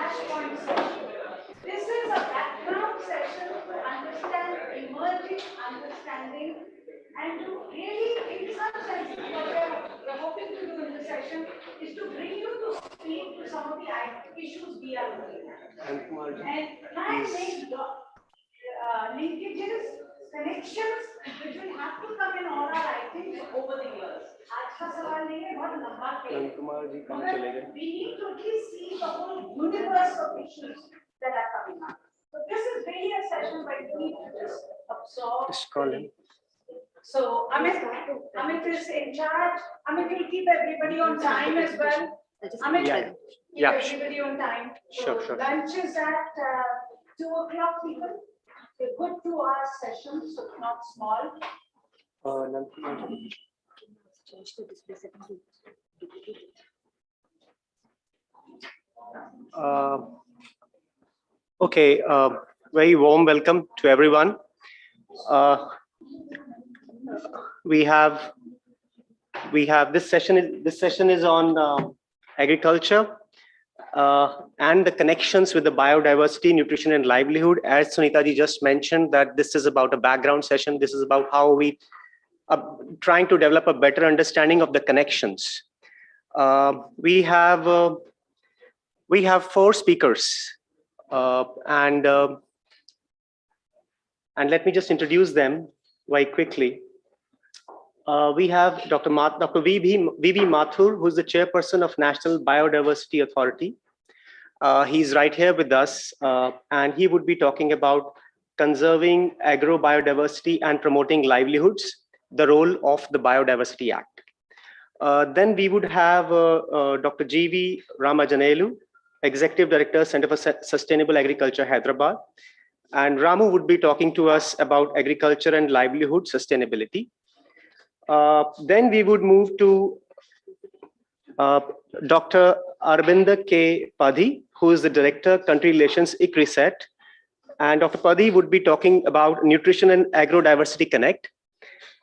flashpoint session. This is a background session to understand emerging understanding and to really, in some sense, what we're hoping to do in this session is to bring you to speed to some of the issues we are looking at. And try and make linkages, connections, which will have to come in all our writings over the years. आज का सवाल नहीं है, बहुत लंबा है. We need to at least see the whole universe of issues that are coming up. So this is really a session where you need to just absorb. Just call him. So Amit is in charge. Amit will keep everybody on time as well. Amit, keep everybody on time. So sure. Lunch is at 2 o'clock people. A good 2-hour session, so not small. Okay, very warm welcome to everyone. We have this session is on agriculture and the connections with the biodiversity, nutrition, and livelihood. As Sunita ji just mentioned, that this is about a background session. This is about how we are trying to develop a better understanding of the connections. We have 4 speakers, and let me just introduce them very quickly. We have Dr. V.B. Mathur, who is the chairperson of National Biodiversity Authority. He's right here with us, and he would be talking about conserving agro-biodiversity and promoting livelihoods, the role of the Biodiversity Act. Then we would have Dr. G.V. Ramajanelu, Executive Director, Center for Sustainable Agriculture, Hyderabad. And Ramu would be talking to us about agriculture and livelihood sustainability. Then we would move to Dr. Arvinda K. Padhi, who is the Director, Country Relations, ICRISAT. And Dr. Padhi would be talking about Nutrition and Agro-Diversity Connect.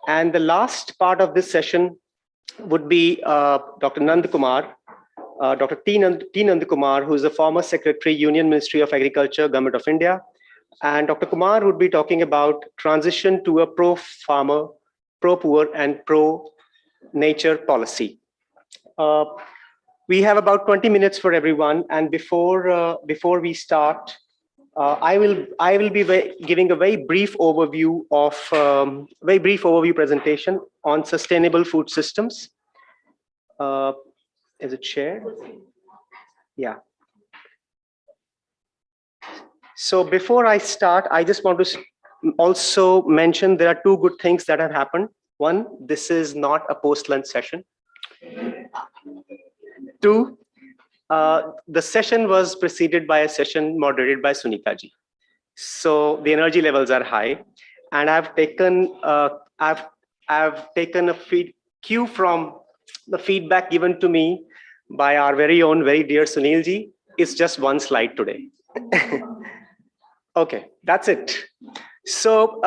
And the last part of this session would be Dr. Nand Kumar, Dr. T. Nand Kumar, who is the former Secretary, Union Ministry of Agriculture, Government of India. And Dr. Kumar would be talking about transition to a pro-farmer, pro-poor, and pro-nature policy. We have about 20 minutes for everyone, and before we start, I will be giving a very brief overview presentation on sustainable food systems. Is it shared? Yeah. So before I start, I just want to also mention there are 2 good things that have happened. One, this is not a post-lunch session. 2, the session was preceded by a session moderated by Sunita ji. So the energy levels are high, and I've taken a cue from the feedback given to me by our very own, very dear Sunil ji. It's just 1 slide today. Okay, that's it. So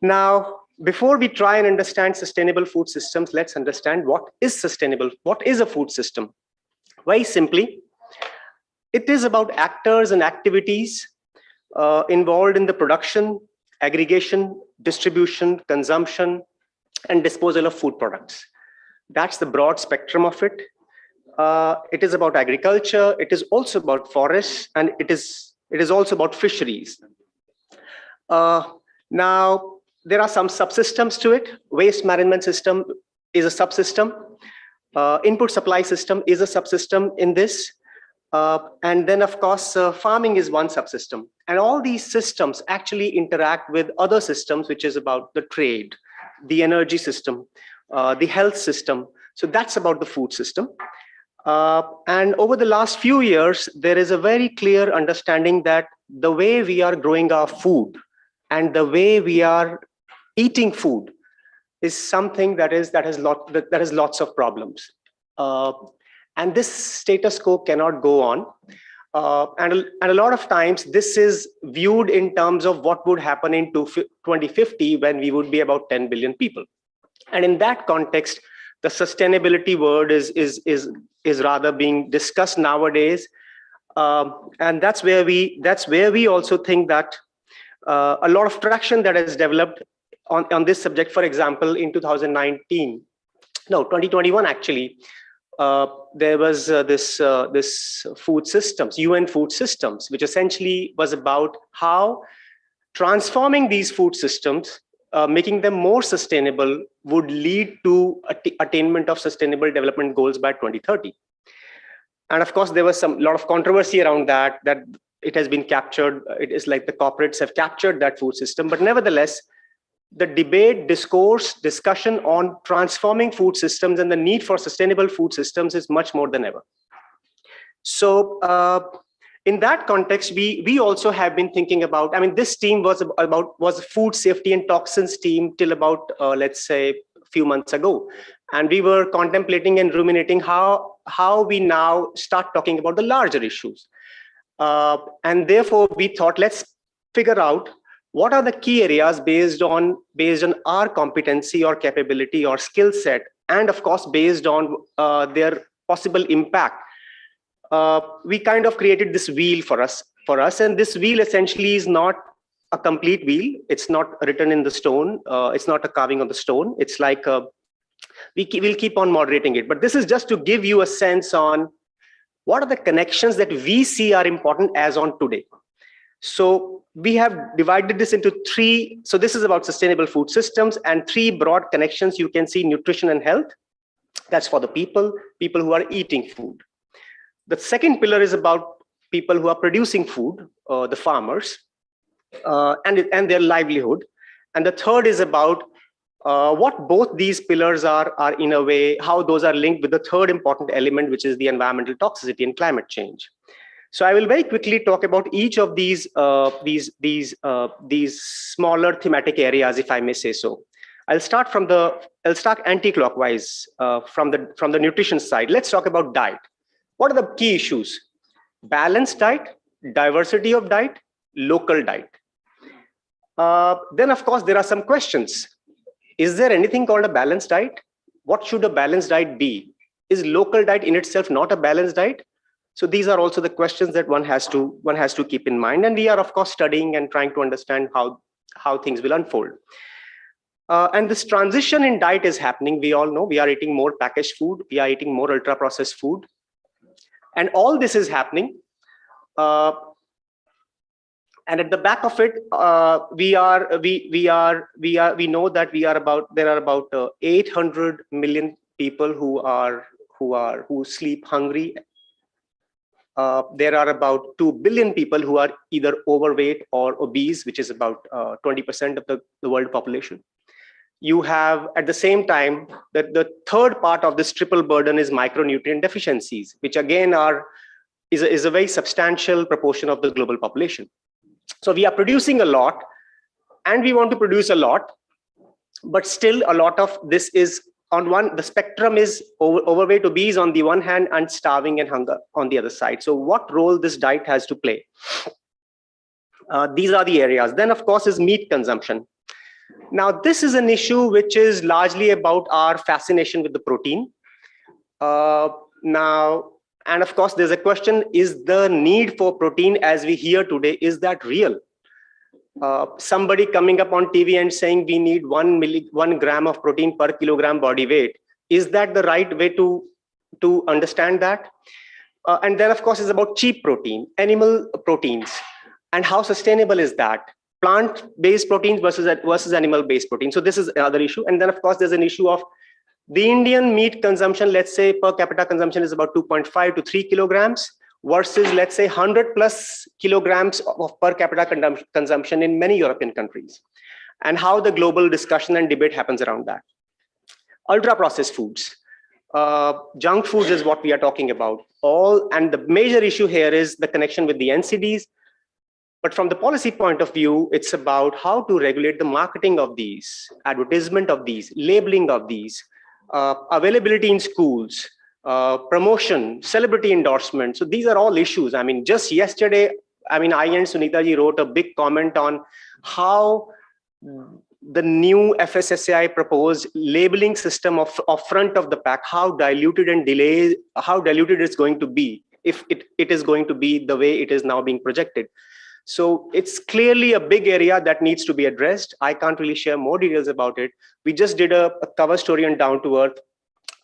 now, before we try and understand sustainable food systems, let's understand what is sustainable. What is a food system? Very simply, it is about actors and activities involved in the production, aggregation, distribution, consumption, and disposal of food products. That's the broad spectrum of it. It is about agriculture. It is also about forests, and it is also about fisheries. Now, there are some subsystems to it. Waste management system is a subsystem. Input supply system is a subsystem in this. And then, of course, farming is one subsystem. And all these systems actually interact with other systems, which is about the trade, the energy system, the health system. So that's about the food system. And over the last few years, there is a very clear understanding that the way we are growing our food and the way we are eating food is something that has lots of problems. And this status quo cannot go on. And a lot of times this is viewed in terms of what would happen in 2050 when we would be about 10 billion people. And in that context, the sustainability word is rather being discussed nowadays, and that's where we also think that a lot of traction that has developed on this subject. For example, in 2021 actually, there was this food systems, UN food systems, which essentially was about how transforming these food systems, making them more sustainable, would lead to attainment of sustainable development goals by 2030. And of course, there was lot of controversy around that it has been captured. It is like the corporates have captured that food system, but nevertheless, the debate, discourse, discussion on transforming food systems and the need for sustainable food systems is much more than ever. So in that context, we also have been thinking about, I mean, this team was a food safety and toxins team till about, let's say, a few months ago. And we were contemplating and ruminating how we now start talking about the larger issues. And therefore, we thought, let's figure out what are the key areas based on our competency or capability or skill set, and of course, based on their possible impact. We kind of created this wheel for us, and this wheel essentially is not a complete wheel. It's not written in the stone. It's not a carving on the stone. It's like we'll keep on moderating it. But this is just to give you a sense on what are the connections that we see are important as on today. So we have divided this into three. So this is about sustainable food systems and three broad connections. You can see nutrition and health. That's for the people who are eating food. The second pillar is about people who are producing food, the farmers, and their livelihood. And the third is about what both these pillars are in a way, how those are linked with the third important element, which is the environmental toxicity and climate change. So I will very quickly talk about each of these smaller thematic areas, if I may say so. I'll start anti-clockwise from the nutrition side. Let's talk about diet. What are the key issues? Balanced diet, diversity of diet, local diet. Then, of course, there are some questions. Is there anything called a balanced diet? What should a balanced diet be? Is local diet in itself not a balanced diet? So these are also the questions that one has to keep in mind. And we are, of course, studying and trying to understand how things will unfold. And this transition in diet is happening. We all know we are eating more packaged food. We are eating more ultra-processed food. And all this is happening. And at the back of it, we know that there are about 800 million people who sleep hungry. There are about 2 billion people who are either overweight or obese, which is about 20% of the world population. You have, at the same time, that the third part of this triple burden is micronutrient deficiencies, which again is a very substantial proportion of the global population. So we are producing a lot, and we want to produce a lot, but still a lot of this is the spectrum is overweight, obese on the one hand, and starving and hunger on the other side. So what role this diet has to play? These are the areas. Then, of course, is meat consumption. Now, this is an issue which is largely about our fascination with the protein. And of course, there's a question, is the need for protein as we hear today, is that real? Somebody coming up on TV and saying we need 1 gram of protein per kilogram body weight. Is that the right way to understand that? And then, of course, it's about cheap protein, animal proteins, and how sustainable is that? Plant-based proteins versus animal-based protein. So this is another issue. And then, of course, there's an issue of the Indian meat consumption. Let's say per capita consumption is about 2.5 to 3 kilograms versus, let's say, 100 plus kilograms of per capita consumption in many European countries, and how the global discussion and debate happens around that. Ultra-processed foods. Junk foods is what we are talking about. And the major issue here is the connection with the NCDs. But from the policy point of view, it's about how to regulate the marketing of these, advertisement of these, labeling of these, availability in schools, promotion, celebrity endorsement. So these are all issues. I mean, just yesterday, I and Sunita ji wrote a big comment on how the new FSSAI proposed labeling system of front of the pack, how diluted it's going to be if it is going to be the way it is now being projected. So it's clearly a big area that needs to be addressed. I can't really share more details about it. We just did a cover story on Down to Earth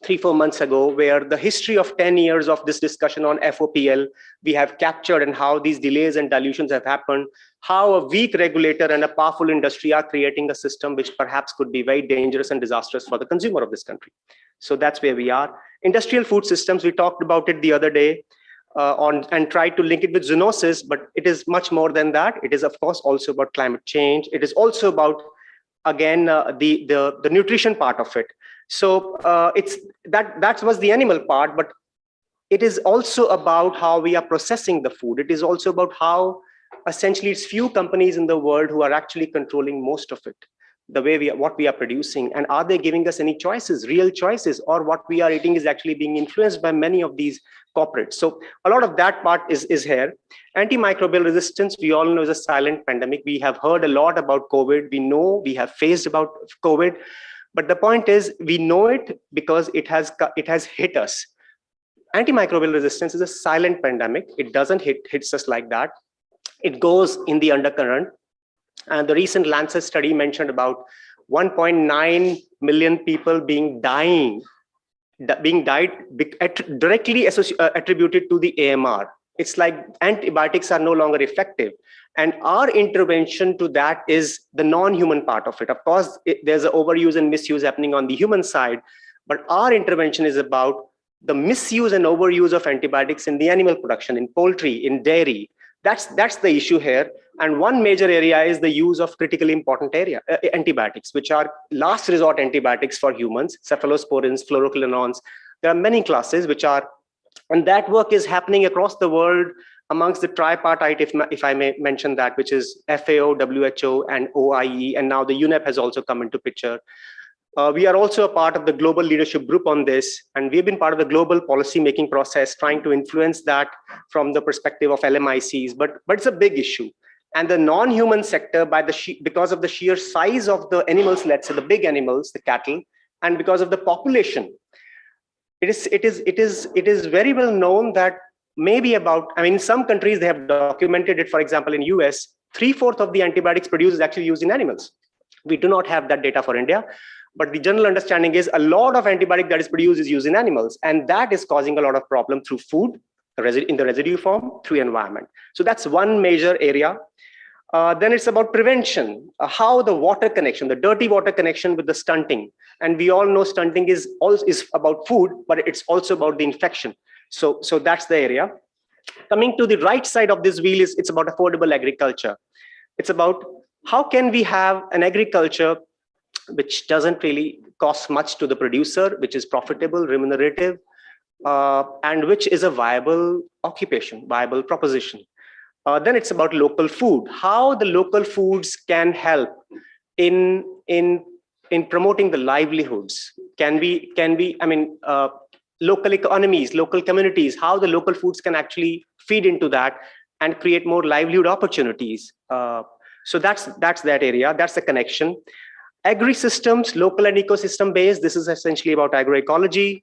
3-4 months ago, where the history of 10 years of this discussion on FOPL we have captured, and how these delays and dilutions have happened, how a weak regulator and a powerful industry are creating a system which perhaps could be very dangerous and disastrous for the consumer of this country. So that's where we are. Industrial food systems, we talked about it the other day and tried to link it with zoonosis, but it is much more than that. It is, of course, also about climate change. It is also about, again, the nutrition part of it. So that was the animal part, but it is also about how we are processing the food. It is also about how essentially it's few companies in the world who are actually controlling most of it, the way what we are producing, and are they giving us any choices, real choices, or what we are eating is actually being influenced by many of these corporates. So a lot of that part is here. Antimicrobial resistance, we all know, is a silent pandemic. We have heard a lot about COVID. We know we have faced about COVID. But the point is, we know it because it has hit us. Antimicrobial resistance is a silent pandemic. It doesn't hits us like that. It goes in the undercurrent. And the recent Lancet study mentioned about 1.9 million people died directly attributed to the AMR. It's like antibiotics are no longer effective. And our intervention to that is the non-human part of it. Of course, there's an overuse and misuse happening on the human side, but our intervention is about the misuse and overuse of antibiotics in the animal production, in poultry, in dairy. That's the issue here. And one major area is the use of critically important antibiotics, which are last resort antibiotics for humans, cephalosporins, fluoroquinones. There are many classes which are, and that work is happening across the world amongst the tripartite, if I may mention that, which is FAO, WHO, and OIE, and now the UNEP has also come into picture. We are also a part of the global leadership group on this, and we've been part of the global policy making process, trying to influence that from the perspective of LMICs, but it's a big issue. And the non-human sector, because of the sheer size of the animals, let's say the big animals, the cattle, and because of the population, it is very well known that maybe about, I mean, in some countries they have documented it. For example, in US, 3/4 of the antibiotics produced is actually used in animals. We do not have that data for India, but the general understanding is a lot of antibiotic that is produced is used in animals, and that is causing a lot of problem through food, in the residue form, through environment. So that's one major area. Then it's about prevention, how the water connection, the dirty water connection with the stunting. And we all know stunting is about food, but it's also about the infection. So that's the area. Coming to the right side of this wheel it's about affordable agriculture. It's about how can we have an agriculture which doesn't really cost much to the producer, which is profitable, remunerative, and which is a viable occupation, viable proposition. Then it's about local food, how the local foods can help in promoting the livelihoods. Can we I mean, local economies, local communities, how the local foods can actually feed into that and create more livelihood opportunities. So that's that area, that's the connection. Agri-systems, local and ecosystem based, this is essentially about agroecology.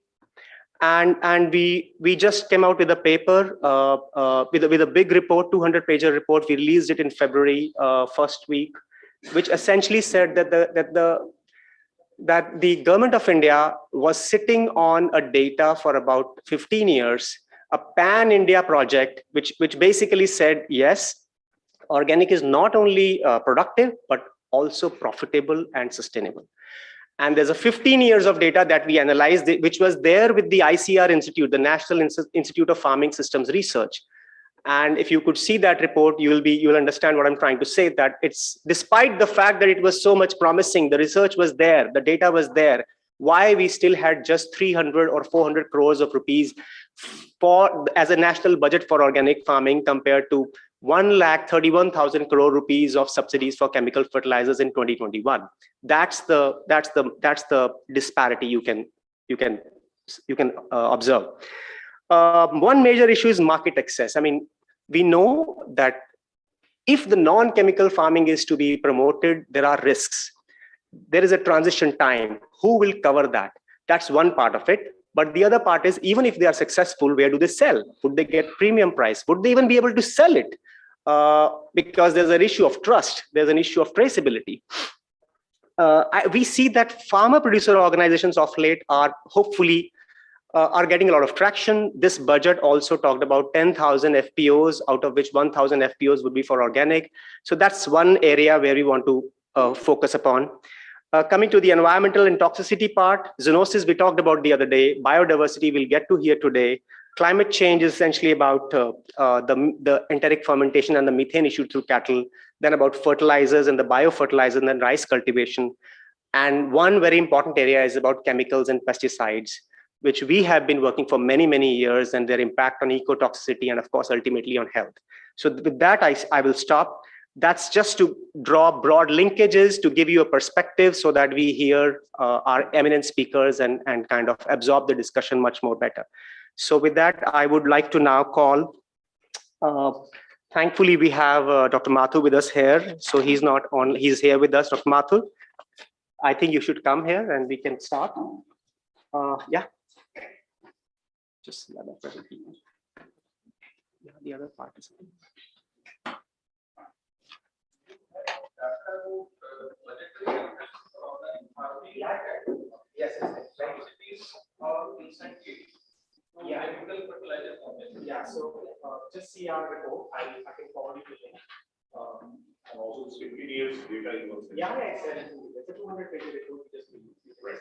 And we just came out with a paper with a big report, 200-page report. We released it in February first week, which essentially said that the government of India was sitting on a data for about 15 years, a pan-India project, which basically said, yes, organic is not only productive, but also profitable and sustainable. And there's a 15 years of data that we analyzed, which was there with the ICR Institute, the National Institute of Farming Systems Research. And if you could see that report, you'll understand what I'm trying to say, that it's despite the fact that it was so much promising, the research was there, the data was there, why we still had just 300 or 400 crores of rupees as a national budget for organic farming compared to 1,31,000 crore rupees of subsidies for chemical fertilizers in 2021. That's the disparity you can observe. One major issue is market access. I mean, we know that if the non-chemical farming is to be promoted, there are risks. there is a transition time. Who will cover that? That's one part of it. But the other part is, even if they are successful, where do they sell? Would they get premium price? Would they even be able to sell it? Because there's an issue of trust. There's an issue of traceability. We see that farmer producer organizations of late are hopefully are getting a lot of traction. This budget also talked about 10,000 FPOs, out of which 1,000 FPOs would be for organic. So that's one area where we want to focus upon. Coming to the environmental and toxicity part, zoonosis we talked about the other day, biodiversity we'll get to here today. Climate change is essentially about the enteric fermentation and the methane issue through cattle, then about fertilizers and the biofertilizer and then rice cultivation. And one very important area is about chemicals and pesticides, which we have been working for many, many years, and their impact on ecotoxicity and of course, ultimately on health. So with that, I will stop. That's just to draw broad linkages to give you a perspective so that we hear our eminent speakers and kind of absorb the discussion much more better. So with that, I would like to now call, thankfully we have Dr. Mathur with us here. So he's not on, he's here with us, Dr. Mathur. I think you should come here and we can start. Yeah. Just let that the other part is. Yes, yeah. Yeah, so just see our report. I can forward you the link. And also this 15 years data you also. Yeah, it's a 200-page report. Just right.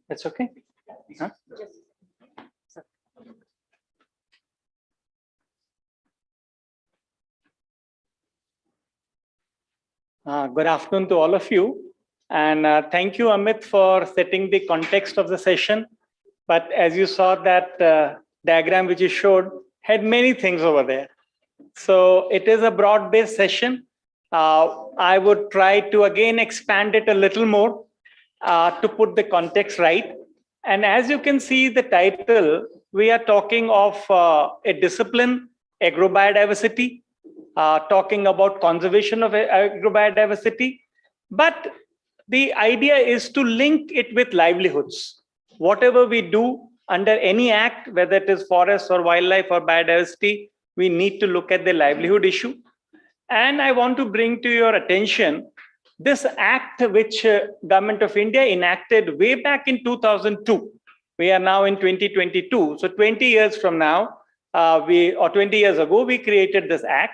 That's okay. Huh? Good afternoon to all of you. And thank you, Amit, for setting the context of the session. But as you saw, that diagram which you showed had many things over there. So it is a broad-based session. I would try to again expand it a little more to put the context right. And as you can see the title, we are talking of a discipline, agrobiodiversity, talking about conservation of agrobiodiversity. But the idea is to link it with livelihoods. Whatever we do under any act, whether it is forest or wildlife or biodiversity, we need to look at the livelihood issue. And I want to bring to your attention this act which Government of India enacted way back in 2002. We are now in 2022. So 20 years from now, 20 years ago, we created this act.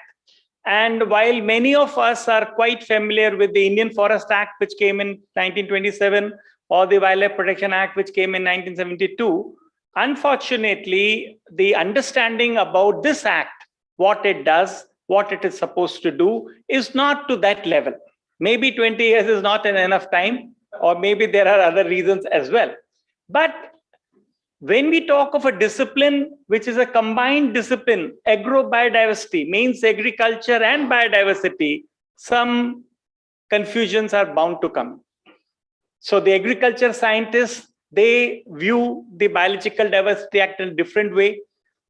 And while many of us are quite familiar with the Indian Forest Act, which came in 1927, or the Wildlife Protection Act, which came in 1972, unfortunately, the understanding about this act, what it does, what it is supposed to do, is not to that level. Maybe 20 years is not enough time, or maybe there are other reasons as well. But when we talk of a discipline, which is a combined discipline, agrobiodiversity means agriculture and biodiversity, some confusions are bound to come. So the agriculture scientists, they view the Biological Diversity Act in a different way.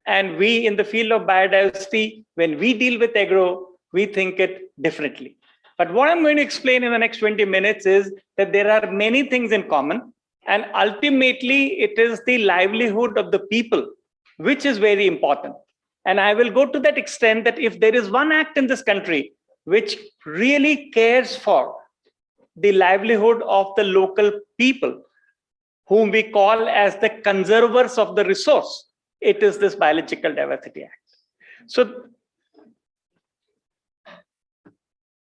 And we in the field of biodiversity, when we deal with agro, we think it differently. But what I'm going to explain in the next 20 minutes is that there are many things in common. And ultimately, it is the livelihood of the people, which is very important. And I will go to that extent that if there is one act in this country which really cares for the livelihood of the local people, whom we call as the conservers of the resource, it is this Biological Diversity Act. So,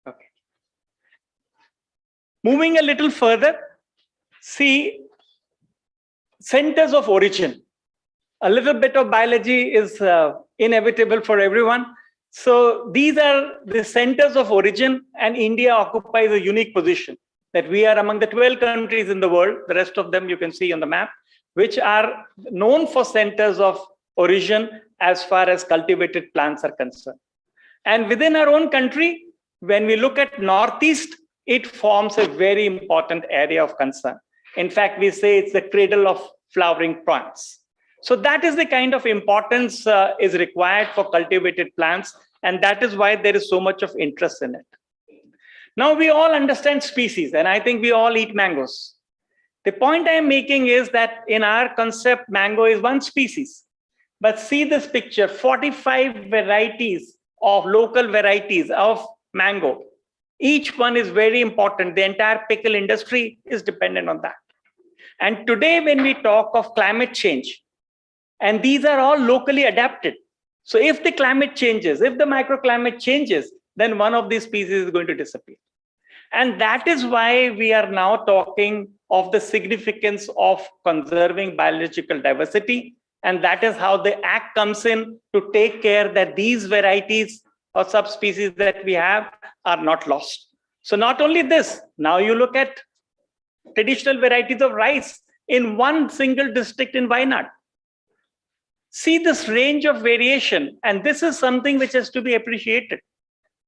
okay. Moving a little further, see, centers of origin. A little bit of biology is inevitable for everyone. So these are the centers of origin, and India occupies a unique position that we are among the 12 countries in the world, the rest of them you can see on the map, which are known for centers of origin as far as cultivated plants are concerned. And within our own country, when we look at Northeast, it forms a very important area of concern. In fact, we say it's the cradle of flowering plants. So that is the kind of importance is required for cultivated plants, and that is why there is so much of interest in it. Now we all understand species, and I think we all eat mangoes. The point I am making is that in our concept, mango is one species. But see this picture, 45 varieties of local varieties of mango. Each one is very important. The entire pickle industry is dependent on that. And today when we talk of climate change, and these are all locally adapted. So if the climate changes, if the microclimate changes, then one of these species is going to disappear. And that is why we are now talking of the significance of conserving biological diversity. And that is how the Act comes in to take care that these varieties or subspecies that we have are not lost. So not only this, now you look at traditional varieties of rice in one single district in Wayanad. See this range of variation, and this is something which has to be appreciated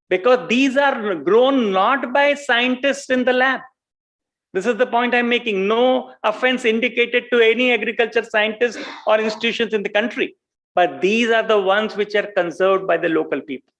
because these are grown not by scientists in the lab. This is the point I'm making. No offense indicated to any agriculture scientists or institutions in the country, but these are the ones which are conserved by the local people.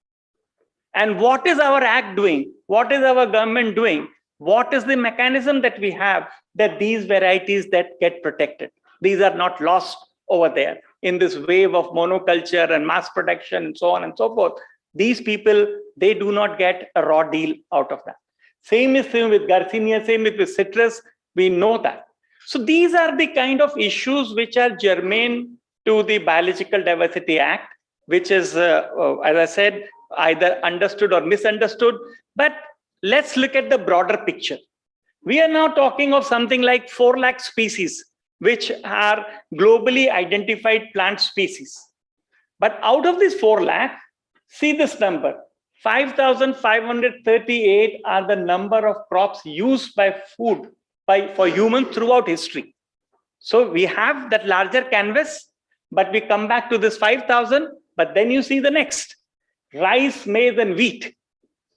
And what is our Act doing? What is our government doing? What is the mechanism that we have that these varieties that get protected? These are not lost over there in this wave of monoculture and mass production and so on and so forth. These people, they do not get a raw deal out of that. Same with Garcinia, same with citrus, we know that. So these are the kind of issues which are germane to the Biological Diversity Act, which is, as I said, either understood or misunderstood. But let's look at the broader picture. We are now talking of something like 4 lakh species, which are globally identified plant species. But out of these 4 lakh, see this number, 5,538 are the number of crops used by food for humans throughout history. So we have that larger canvas, but we come back to this 5,000, but then you see the next, rice, maize, and wheat.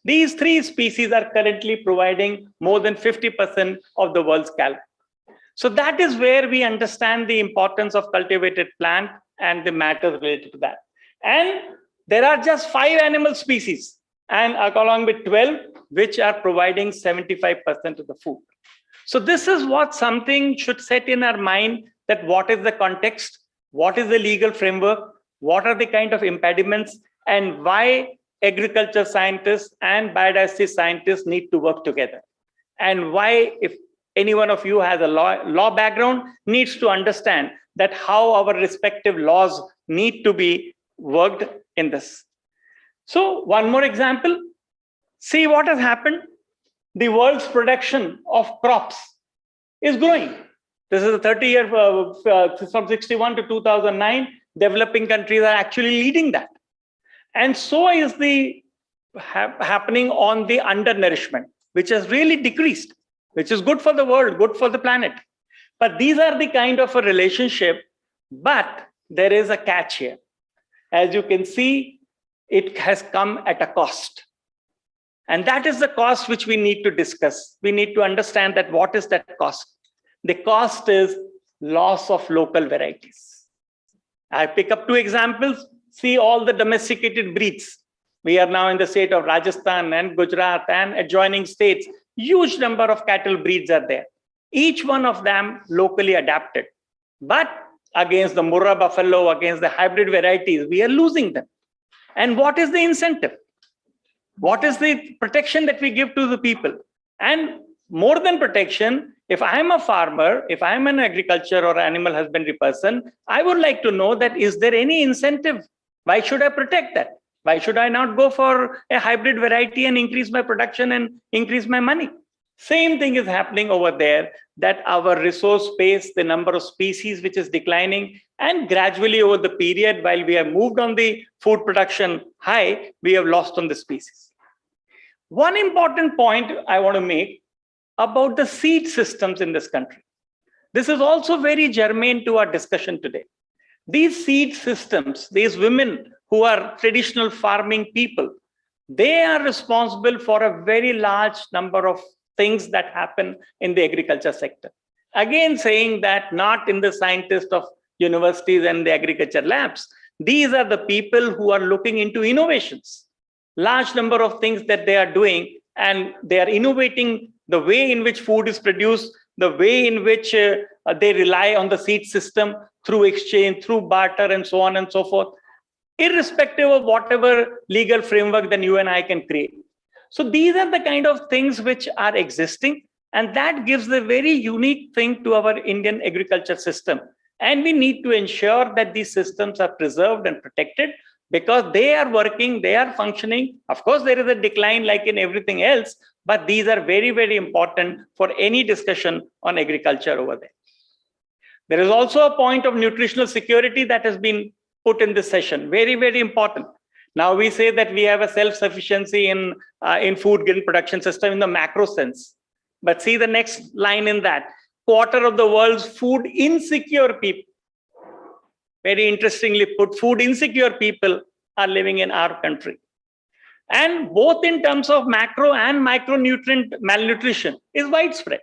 These 3 species are currently providing more than 50% of the world's calories. So that is where we understand the importance of cultivated plant and the matters related to that. And there are just 5 animal species, and along with 12, which are providing 75% of the food. So this is what something should set in our mind, that what is the context, what is the legal framework, what are the kind of impediments, and why agriculture scientists and biodiversity scientists need to work together. And why, if any one of you has a law background, needs to understand that how our respective laws need to be worked in this. So one more example, see what has happened. The world's production of crops is growing. This is a 30-year, from 61 to 2009, developing countries are actually leading that. And so is the happening on the undernourishment, which has really decreased, which is good for the world, good for the planet. But these are the kind of a relationship, but there is a catch here. As you can see, it has come at a cost. And that is the cost which we need to discuss. We need to understand that what is that cost? The cost is loss of local varieties. I pick up 2 examples. See all the domesticated breeds. We are now in the state of Rajasthan and Gujarat and adjoining states. Huge number of cattle breeds are there. Each one of them locally adapted. But against the Murrah buffalo, against the hybrid varieties, we are losing them. And what is the incentive? What is the protection that we give to the people? And more than protection, if I am a farmer, if I am an agriculture or animal husbandry person, I would like to know that is there any incentive? Why should I protect that? Why should I not go for a hybrid variety and increase my production and increase my money? Same thing is happening over there, that our resource base, the number of species which is declining, and gradually over the period, while we have moved on the food production high, we have lost on the species. One important point I want to make about the seed systems in this country. This is also very germane to our discussion today. These seed systems, these women who are traditional farming people, they are responsible for a very large number of things that happen in the agriculture sector. Again, saying that not in the scientists of universities and the agriculture labs. These are the people who are looking into innovations. Large number of things that they are doing, and they are innovating the way in which food is produced, the way in which they rely on the seed system through exchange, through barter, and so on and so forth, irrespective of whatever legal framework then you and I can create. So these are the kind of things which are existing, and that gives a very unique thing to our Indian agriculture system. And we need to ensure that these systems are preserved and protected, because they are working, they are functioning. Of course, there is a decline like in everything else, but these are very, very important for any discussion on agriculture over there. There is also a point of nutritional security that has been put in this session. Very, very important. Now we say that we have a self-sufficiency in food grain production system in the macro sense. But see the next line in that. Quarter of the world's food insecure people. Very interestingly put, food insecure people are living in our country. And both in terms of macro and micronutrient malnutrition is widespread.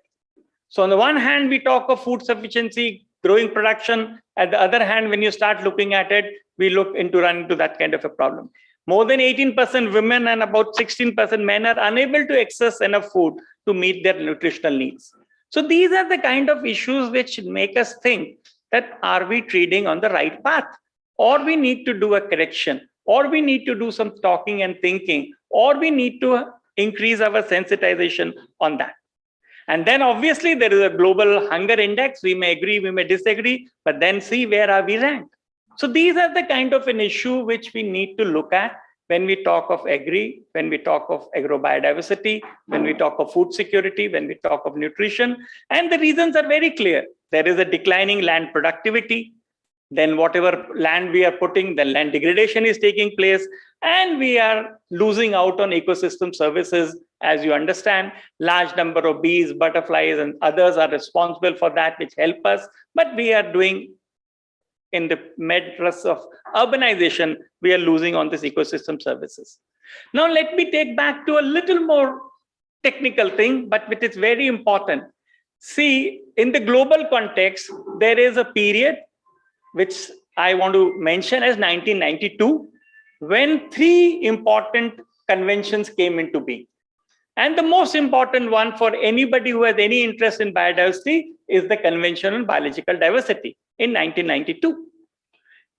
So on the one hand, we talk of food sufficiency, growing production. At the other hand, when you start looking at it, we run into that kind of a problem. More than 18% women and about 16% men are unable to access enough food to meet their nutritional needs. So these are the kind of issues which make us think that are we treading on the right path, or we need to do a correction, or we need to do some talking and thinking, or we need to increase our sensitization on that. And then obviously there is a global hunger index. We may agree, we may disagree, but then see where are we ranked. So these are the kind of an issue which we need to look at when we talk of agri, when we talk of agrobiodiversity, when we talk of food security, when we talk of nutrition. And the reasons are very clear. There is a declining land productivity. Then whatever land we are putting, the land degradation is taking place, and we are losing out on ecosystem services. As you understand, large number of bees, butterflies, and others are responsible for that, which help us. But we are doing, in the midst of urbanization, we are losing on this ecosystem services. Now, let me take back to a little more technical thing, but which is very important. See, in the global context, there is a period which I want to mention as 1992, when three important conventions came into being. And the most important one for anybody who has any interest in biodiversity is the Convention on Biological Diversity in 1992.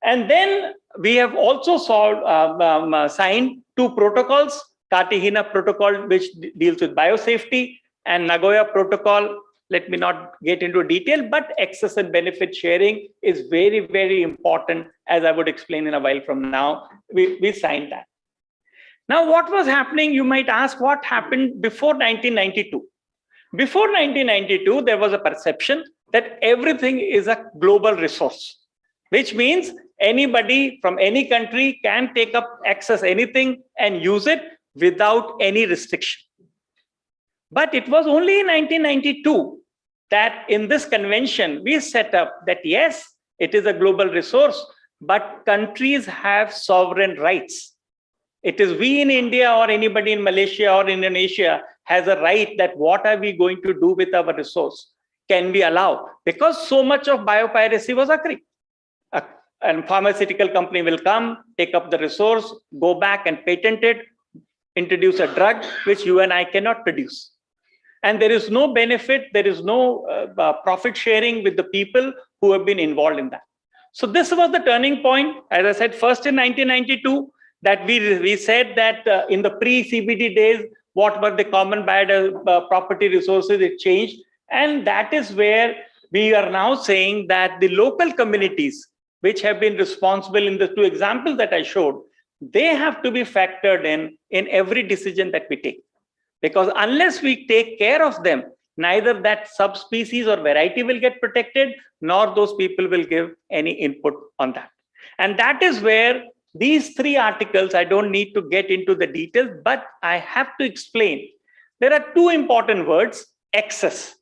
And then we have also signed two protocols, Cartagena Protocol, which deals with biosafety, and Nagoya Protocol. Let me not get into detail, but access and benefit sharing is very, very important, as I would explain in a while from now. We signed that. Now, what was happening? You might ask, what happened before 1992? Before 1992, there was a perception that everything is a global resource, which means anybody from any country can take up, access anything and use it without any restriction. But it was only in 1992 that in this convention, we set up that, yes, it is a global resource, but countries have sovereign rights. It is we in India or anybody in Malaysia or Indonesia has a right that what are we going to do with our resource? Can we allow? Because so much of biopiracy was occurring. A pharmaceutical company will come, take up the resource, go back and patent it, introduce a drug which you and I cannot produce. And there is no benefit, there is no profit sharing with the people who have been involved in that. So this was the turning point, as I said, first in 1992, that we said that in the pre-CBD days, what were the common property resources, it changed. And that is where we are now saying that the local communities, which have been responsible in the two examples that I showed, they have to be factored in every decision that we take. Because unless we take care of them, neither that subspecies or variety will get protected, nor those people will give any input on that. And that is where these three articles, I don't need to get into the details, but I have to explain. There are two important words, access.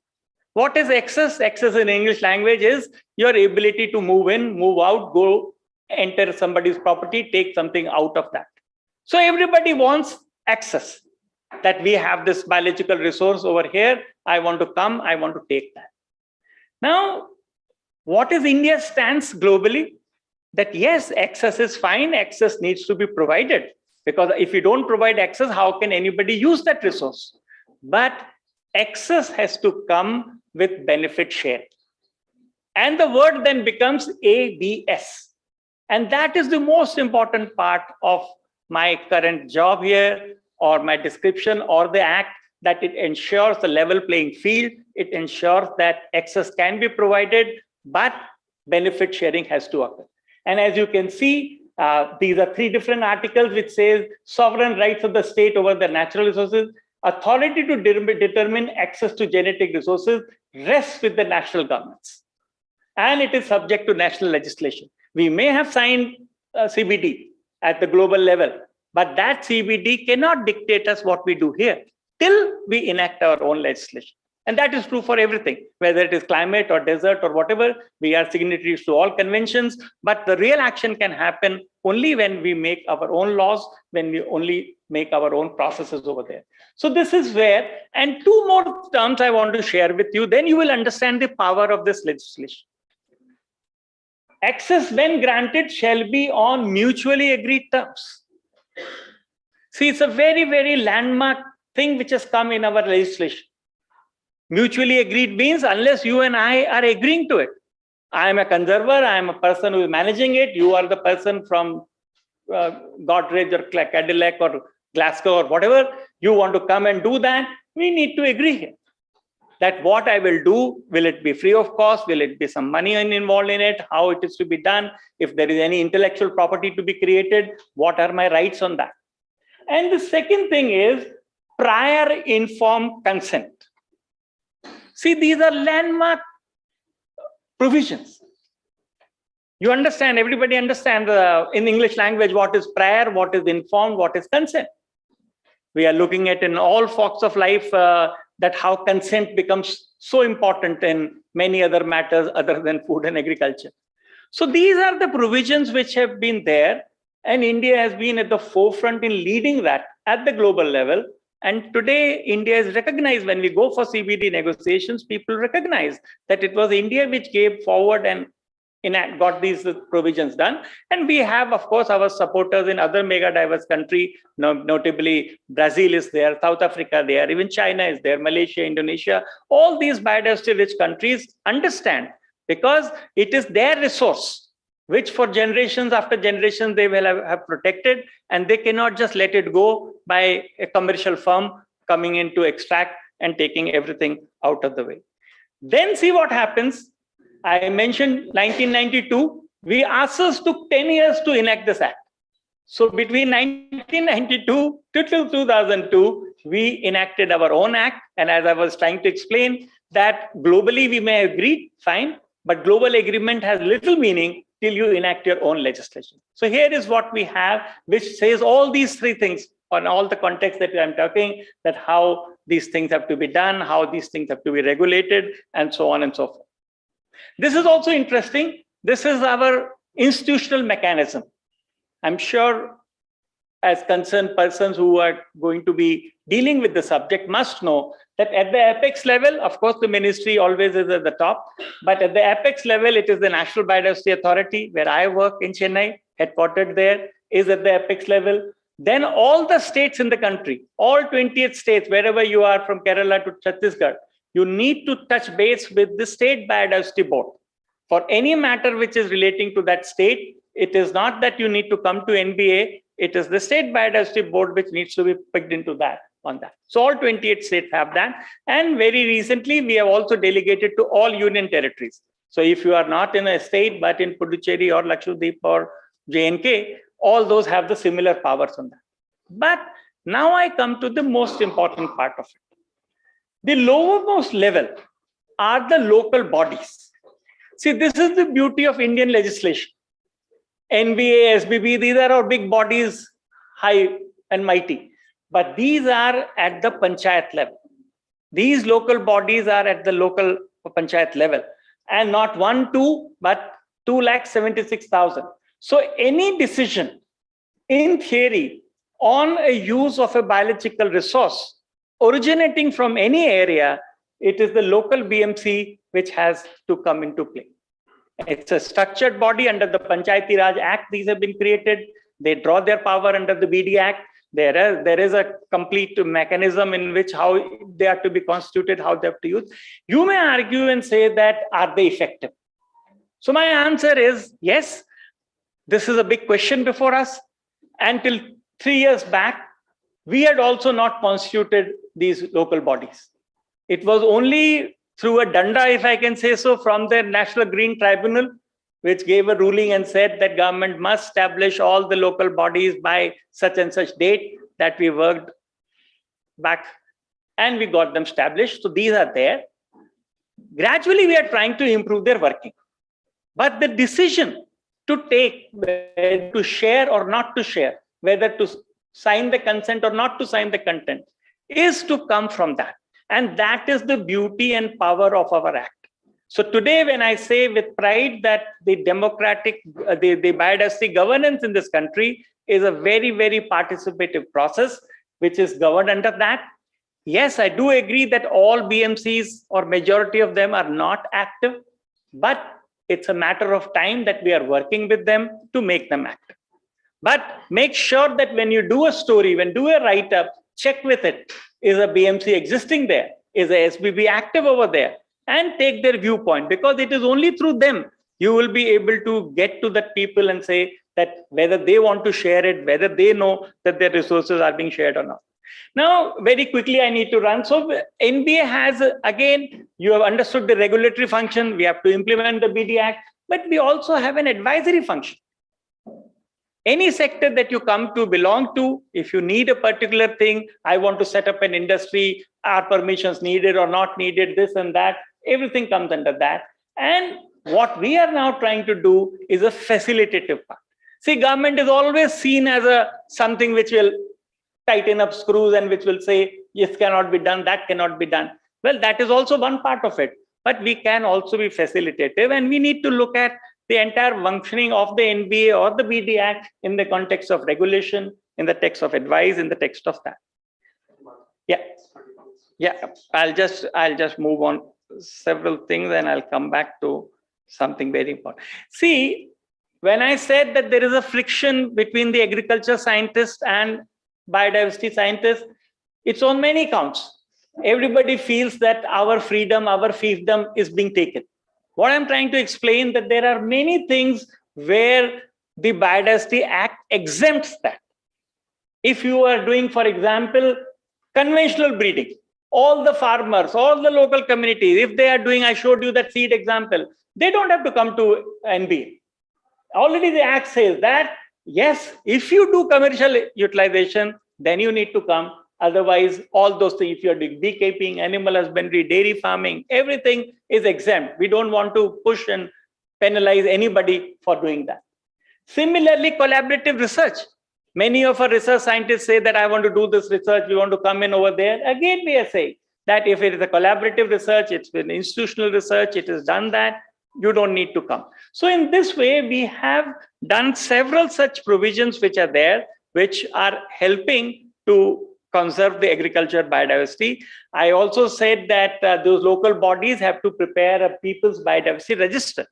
What is access? Access in English language is your ability to move in, move out, go, enter somebody's property, take something out of that. So everybody wants access. That we have this biological resource over here, I want to come, I want to take that. Now, what is India's stance globally? That yes, access is fine, access needs to be provided. Because if you don't provide access, how can anybody use that resource? But access has to come with benefit share. And the word then becomes ABS. And that is the most important part of my current job here, or my description, or the act, that it ensures the level playing field. It ensures that access can be provided, but benefit sharing has to occur. And as you can see, these are 3 different articles which says sovereign rights of the state over the natural resources, authority to determine access to genetic resources rests with the national governments. And it is subject to national legislation. We may have signed CBD at the global level, but that CBD cannot dictate us what we do here till we enact our own legislation. And that is true for everything, whether it is climate or desert or whatever. We are signatories to all conventions, but the real action can happen only when we make our own laws, when we only make our own processes over there. So this is where, and 2 more terms I want to share with you, then you will understand the power of this legislation. Access, when granted, shall be on mutually agreed terms. See, it's a very, very landmark thing which has come in our legislation. Mutually agreed means unless you and I are agreeing to it. I am a conserver, I am a person who is managing it, you are the person from Godrej or Cadillac or Glasgow or whatever, you want to come and do that, we need to agree here. That what I will do, will it be free of cost? Will it be some money involved in it? How it is to be done? If there is any intellectual property to be created, what are my rights on that? And the second thing is prior informed consent. See, these are landmark provisions. You understand, everybody understands in English language what is prior, what is informed, what is consent. We are looking at in all walks of life that how consent becomes so important in many other matters other than food and agriculture. So these are the provisions which have been there, and India has been at the forefront in leading that at the global level. And today, India is recognized. When we go for CBD negotiations, people recognize that it was India which gave forward and got these provisions done. And we have, of course, our supporters in other mega diverse countries, notably Brazil is there, South Africa there, even China is there, Malaysia, Indonesia. All these biodiversity rich countries understand, because it is their resource, which for generations after generations they will have protected, and they cannot just let it go by a commercial firm coming in to extract and taking everything out of the way. Then see what happens. I mentioned 1992, we ourselves took 10 years to enact this act. So between 1992 to 2002, we enacted our own act. And as I was trying to explain, that globally we may agree, fine, but global agreement has little meaning till you enact your own legislation. So here is what we have, which says all these 3 things on all the context that I'm talking, that how these things have to be done, how these things have to be regulated, and so on and so forth. This is also interesting. This is our institutional mechanism. I'm sure as concerned persons who are going to be dealing with the subject must know that at the apex level, of course, the ministry always is at the top, but at the apex level, it is the National Biodiversity Authority, where I work in Chennai, headquartered there, is at the apex level. Then all the states in the country, all 28 states, wherever you are from Kerala to Chhattisgarh, you need to touch base with the State Biodiversity Board. For any matter which is relating to that state, it is not that you need to come to NBA, it is the State Biodiversity Board which needs to be picked into that on that. So all 28 states have that. And very recently, we have also delegated to all union territories. So if you are not in a state, but in Puducherry or Lakshadweep or J&K, all those have the similar powers on that. But now I come to the most important part of it. The lowermost level are the local bodies. See, this is the beauty of Indian legislation. NBA, SBB, these are our big bodies, high and mighty. But these are at the panchayat level. These local bodies are at the local panchayat level. And not 1, 2, but 276,000. So any decision, in theory, on a use of a biological resource originating from any area it is the local BMC which has to come into play. It's a structured body under the Panchayati Raj Act. These have been created. They draw their power under the BD Act. There is a complete mechanism in which how they are to be constituted, how they have to use. You may argue and say that, are they effective? So my answer is yes. This is a big question before us. Until 3 years back, we had also not constituted these local bodies. It was only through a danda, if I can say so, from the National Green Tribunal, which gave a ruling and said that government must establish all the local bodies by such and such date, that we worked back and we got them established. So these are there. Gradually, we are trying to improve their working. But the decision to take, whether to share or not to share, whether to sign the consent or not to sign the consent, is to come from that. And that is the beauty and power of our act. So today, when I say with pride that the democratic, the biodiversity governance in this country is a very, very participative process, which is governed under that. Yes, I do agree that all BMCs or majority of them are not active, but it's a matter of time that we are working with them to make them active. But make sure that when you do a story, when you do a write-up, check with it. Is a BMC existing there? Is a SBB active over there? And take their viewpoint, because it is only through them you will be able to get to the people and say that whether they want to share it, whether they know that their resources are being shared or not. Now, very quickly, I need to run. So NBA has, again, you have understood the regulatory function. We have to implement the BD Act, but we also have an advisory function. Any sector that you come to belong to, if you need a particular thing, I want to set up an industry, are permissions needed or not needed, this and that, everything comes under that. And what we are now trying to do is a facilitative part. See, government is always seen as something which will tighten up screws and which will say, this cannot be done, that cannot be done. Well, that is also one part of it. But we can also be facilitative, and we need to look at the entire functioning of the NBA or the BD Act in the context of regulation, in the text of advice, in the text of that. Yeah, I'll just move on several things and I'll come back to something very important. See, when I said that there is a friction between the agriculture scientists and biodiversity scientists, it's on many counts. Everybody feels that our freedom, our fiefdom is being taken. What I'm trying to explain that there are many things where the Biodiversity Act exempts that. If you are doing, for example, conventional breeding, all the farmers, all the local communities, if they are doing, I showed you that seed example, they don't have to come to NBA. Already the Act says that, yes, if you do commercial utilization, then you need to come. Otherwise, all those things, if you're doing beekeeping, animal husbandry, dairy farming, everything is exempt. We don't want to push and penalize anybody for doing that. Similarly, collaborative research. Many of our research scientists say that I want to do this research, we want to come in over there. Again, we are saying that if it is a collaborative research, it's been institutional research, it is done that, you don't need to come. So in this way, we have done several such provisions which are there, which are helping to conserve the agriculture biodiversity. I also said that those local bodies have to prepare a people's biodiversity register.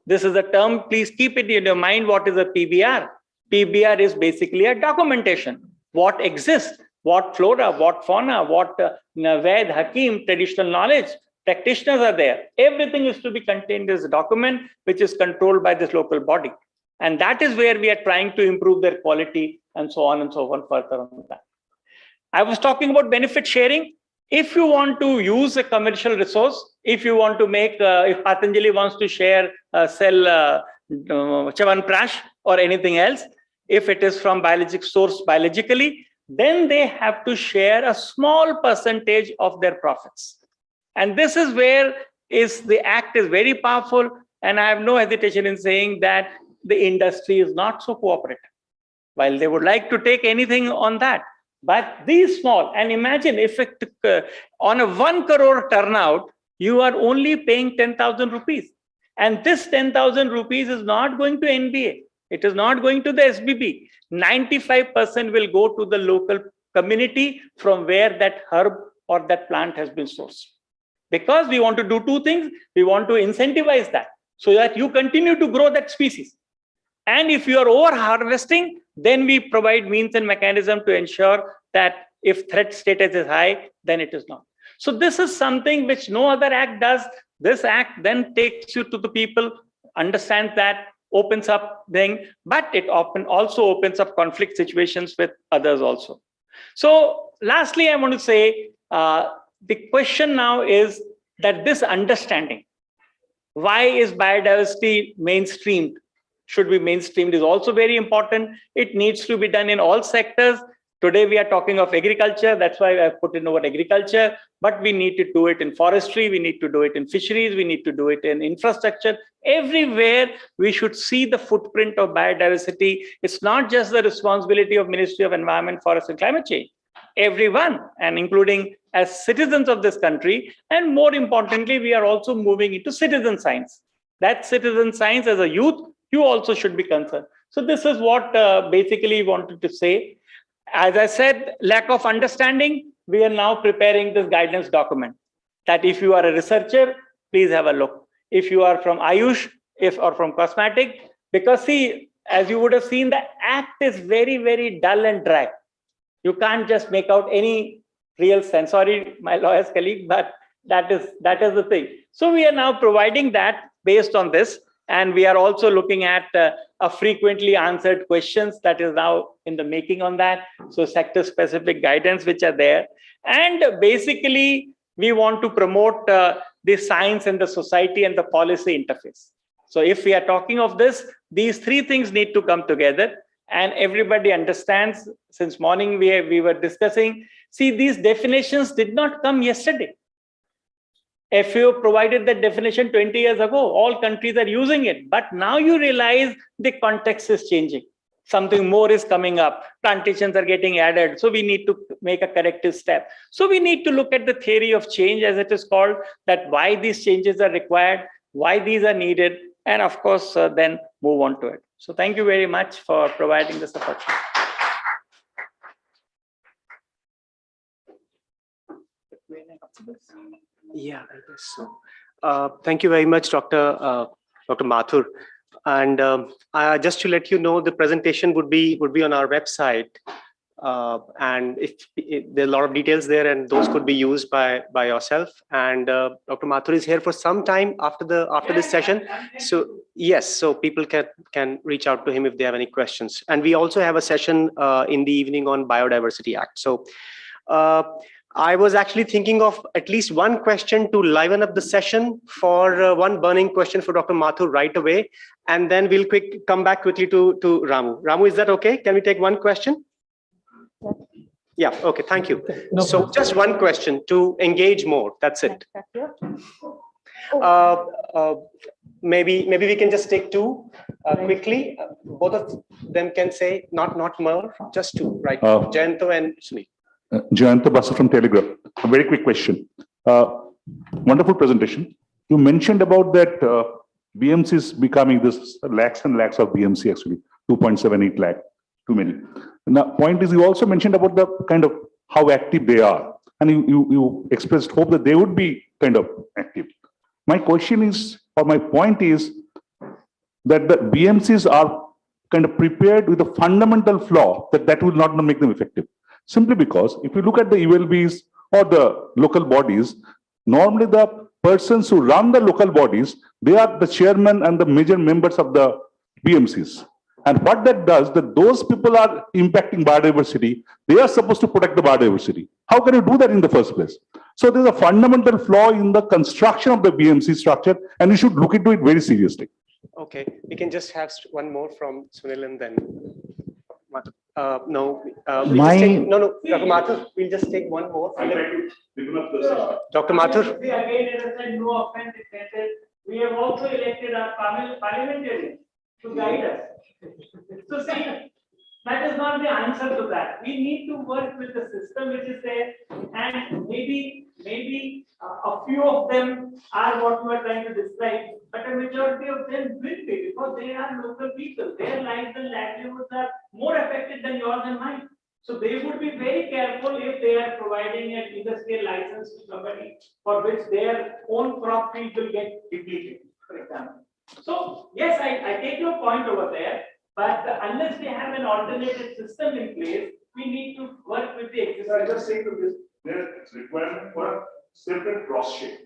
This is a term, please keep it in your mind. What is a PBR? PBR is basically a documentation. What exists, what flora, what fauna, what Ved, Hakim, traditional knowledge, practitioners are there. Everything is to be contained as a document which is controlled by this local body. And that is where we are trying to improve their quality and so on further on that. I was talking about benefit sharing. If you want to use a commercial resource, if you want to make, if Patanjali wants to share, sell Chawanprash or anything else, if it is from biologic source biologically, then they have to share a small percentage of their profits. And this is where the act is very powerful. And I have no hesitation in saying that the industry is not so cooperative. While they would like to take anything on that, but these small, and imagine if it, on a 1 crore turnout, you are only paying 10,000 rupees. And this 10,000 rupees is not going to NBA. It is not going to the SBB. 95% will go to the local community from where that herb or that plant has been sourced. because we want to do two things. We want to incentivize that so that you continue to grow that species. And if you are over harvesting, then we provide means and mechanism to ensure that if threat status is high, then it is not. So this is something which no other act does. This act then takes you to the people, understands that, opens up thing, but it often also opens up conflict situations with others also. So lastly, I want to say, the question now is that this understanding, why is biodiversity mainstreamed, should be mainstreamed, is also very important. It needs to be done in all sectors. Today we are talking of agriculture, that's why I put in the word agriculture, but we need to do it in forestry, we need to do it in fisheries, we need to do it in infrastructure. Everywhere we should see the footprint of biodiversity. It's not just the responsibility of Ministry of Environment, Forest and Climate Change. Everyone, and including as citizens of this country, and more importantly, we are also moving into citizen science. That citizen science, as a youth, you also should be concerned. So this is what basically wanted to say. As I said, lack of understanding, we are now preparing this guidance document that if you are a researcher, please have a look. If you are from Ayush, or from cosmetic, because see, as you would have seen, the act is very, very dull and dry. You can't just make out any real sense. Sorry, my lawyer's colleague, but that is the thing. So we are now providing that based on this. And we are also looking at a frequently answered questions that is now in the making on that. So sector specific guidance which are there. And basically, we want to promote the science and the society and the policy interface. So if we are talking of this, these three things need to come together. And everybody understands, since morning we were discussing, see, these definitions did not come yesterday. FAO provided that definition 20 years ago. All countries are using it. But now you realize the context is changing. Something more is coming up. Plantations are getting added. So we need to make a corrective step. So we need to look at the theory of change, as it is called, that why these changes are required, why these are needed, and of course, then move on to it. So thank you very much for providing this opportunity. Yeah, I guess so. Thank you very much, Dr. Mathur. And just to let you know, the presentation would be on our website. And if there are a lot of details there, and those could be used by yourself. And Dr. Mathur is here for some time after this session. So yes, so people can reach out to him if they have any questions. And we also have a session in the evening on Biodiversity Act. So I was actually thinking of at least one question to liven up the session, for one burning question for Dr. Mathur right away, and then we'll come back quickly to Ramu. Ramu, is that okay? Can we take one question? Yeah, okay, thank you. No, so just one question to engage more, that's it. Maybe we can just take two quickly. Both of them can say, not more, just two, right? Jayanto and Sunil. Jayanta Basu from Telegraph. A very quick question. Wonderful presentation. You mentioned about that BMCs becoming this lakhs and lakhs of BMC, actually 2.78 lakh, too many. Now, point is, you also mentioned about the kind of how active they are, and you expressed hope that they would be kind of active. My question is, or my point is, that the BMCs are kind of prepared with a fundamental flaw that will not make them effective. Simply because if you look at the ULBs or the local bodies, normally the persons who run the local bodies, they are the chairman and the major members of the BMCs. And what that does, that those people are impacting biodiversity, they are supposed to protect the biodiversity. How can you do that in the first place? So there's a fundamental flaw in the construction of the BMC structure, and you should look into it very seriously. Okay, we can just have one more from Sunil and then no, Dr. Mathur, we'll just take one more. Dr. Mathur. Again, as I said, no offense intended. We have also elected our parliamentarians to guide us. So see, that is not the answer to that. We need to work with the system which is there, and maybe a few of them are what you are trying to describe, but a majority of them will be, because they are local people. Their lives and livelihoods are more affected than yours and mine. So they would be very careful if they are providing an industrial license to somebody for which their own crop field will get depleted, for example. So yes, I take your point over there, but unless we have an alternative system in place, we need to work with the existing. I just say to this, there is requirement for a separate cross check.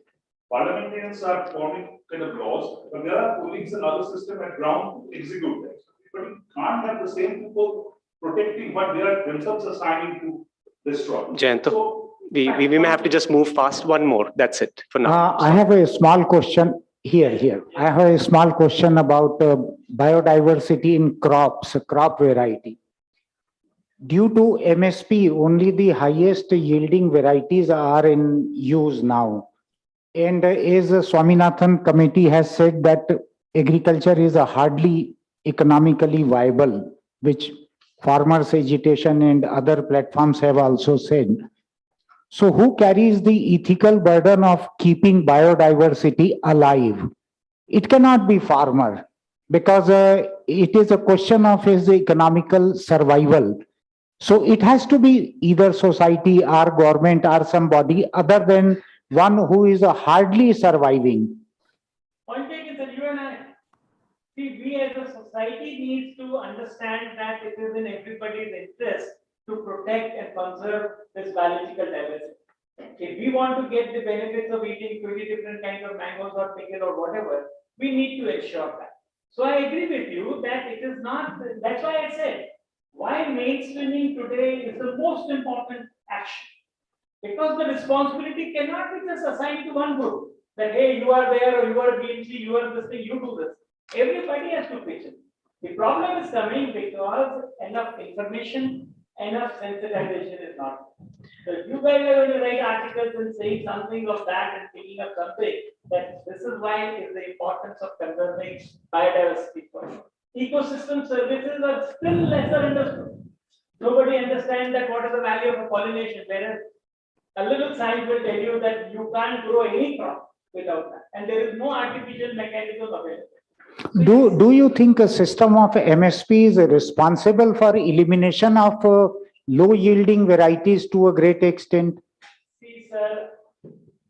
Parliamentarians are forming kind of laws, but there are police and other system at ground to execute that. But you can't have the same people protecting what they are themselves assigning to destroy. Jayanto, So, we may have to just move fast. One more. That's it for now. I have a small question here. I have a small question about biodiversity in crops, crop variety. Due to MSP, only the highest yielding varieties are in use now. And as the Swaminathan committee has said that agriculture is a hardly economically viable, which farmers agitation and other platforms have also said. So who carries the ethical burden of keeping biodiversity alive? It cannot be farmer because it is a question of his economical survival. So it has to be either society or government or somebody other than one who is hardly surviving. Point taken, sir, you and I. See, we as a society needs to understand that it is in everybody's interest to protect and conserve this biological diversity. If we want to get the benefits of eating 20 different kinds of mangoes or pickle or whatever, we need to ensure that. So I agree with you that it is not, that's why I said, why mainstreaming today is the most important action. Because the responsibility cannot be just assigned to one group. That, hey, you are there, or you are BMC, you are this thing, you do this. Everybody has to pitch in. The problem is coming because enough information, enough sensitization is not. So you guys are going to write articles and saying something of that and picking up something that this is why is the importance of conserving biodiversity. Ecosystem services are still lesser understood. Nobody understands that what is the value of a pollination, whereas a little science will tell you that you can't grow any crop without that, and there is no artificial mechanism available. Do you think a system of MSP is responsible for elimination of low yielding varieties to a great extent? See, sir,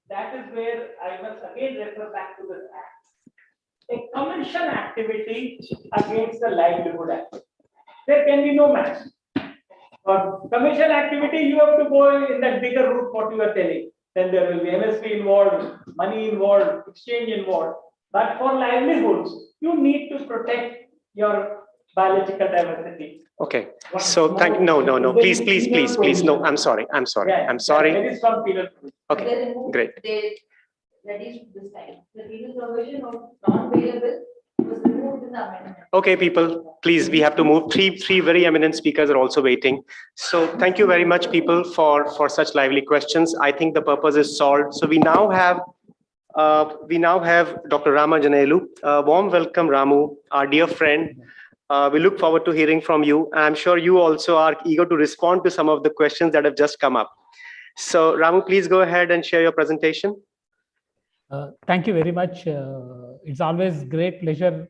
that is where I must again refer back to this act. A commercial activity against the livelihood act. There can be no match. For commercial activity, you have to go in that bigger route what you are telling. Then there will be MSP involved, money involved, exchange involved. But for livelihoods, you need to protect your biological diversity. Okay. So no. Please. No, I'm sorry. Yeah, I'm sorry. There is some penal provision. Okay. Great. They reduced this time. The penal provision of non-variable was removed in the amendment. Okay, people, please, we have to move. Three very eminent speakers are also waiting. So thank you very much, people, for such lively questions. I think the purpose is solved. So we now have Dr. Rama Janelu. Warm welcome, Ramu, our dear friend. We look forward to hearing from you. I'm sure you also are eager to respond to some of the questions that have just come up. So Ramu, please go ahead and share your presentation. Thank you very much. It's always great pleasure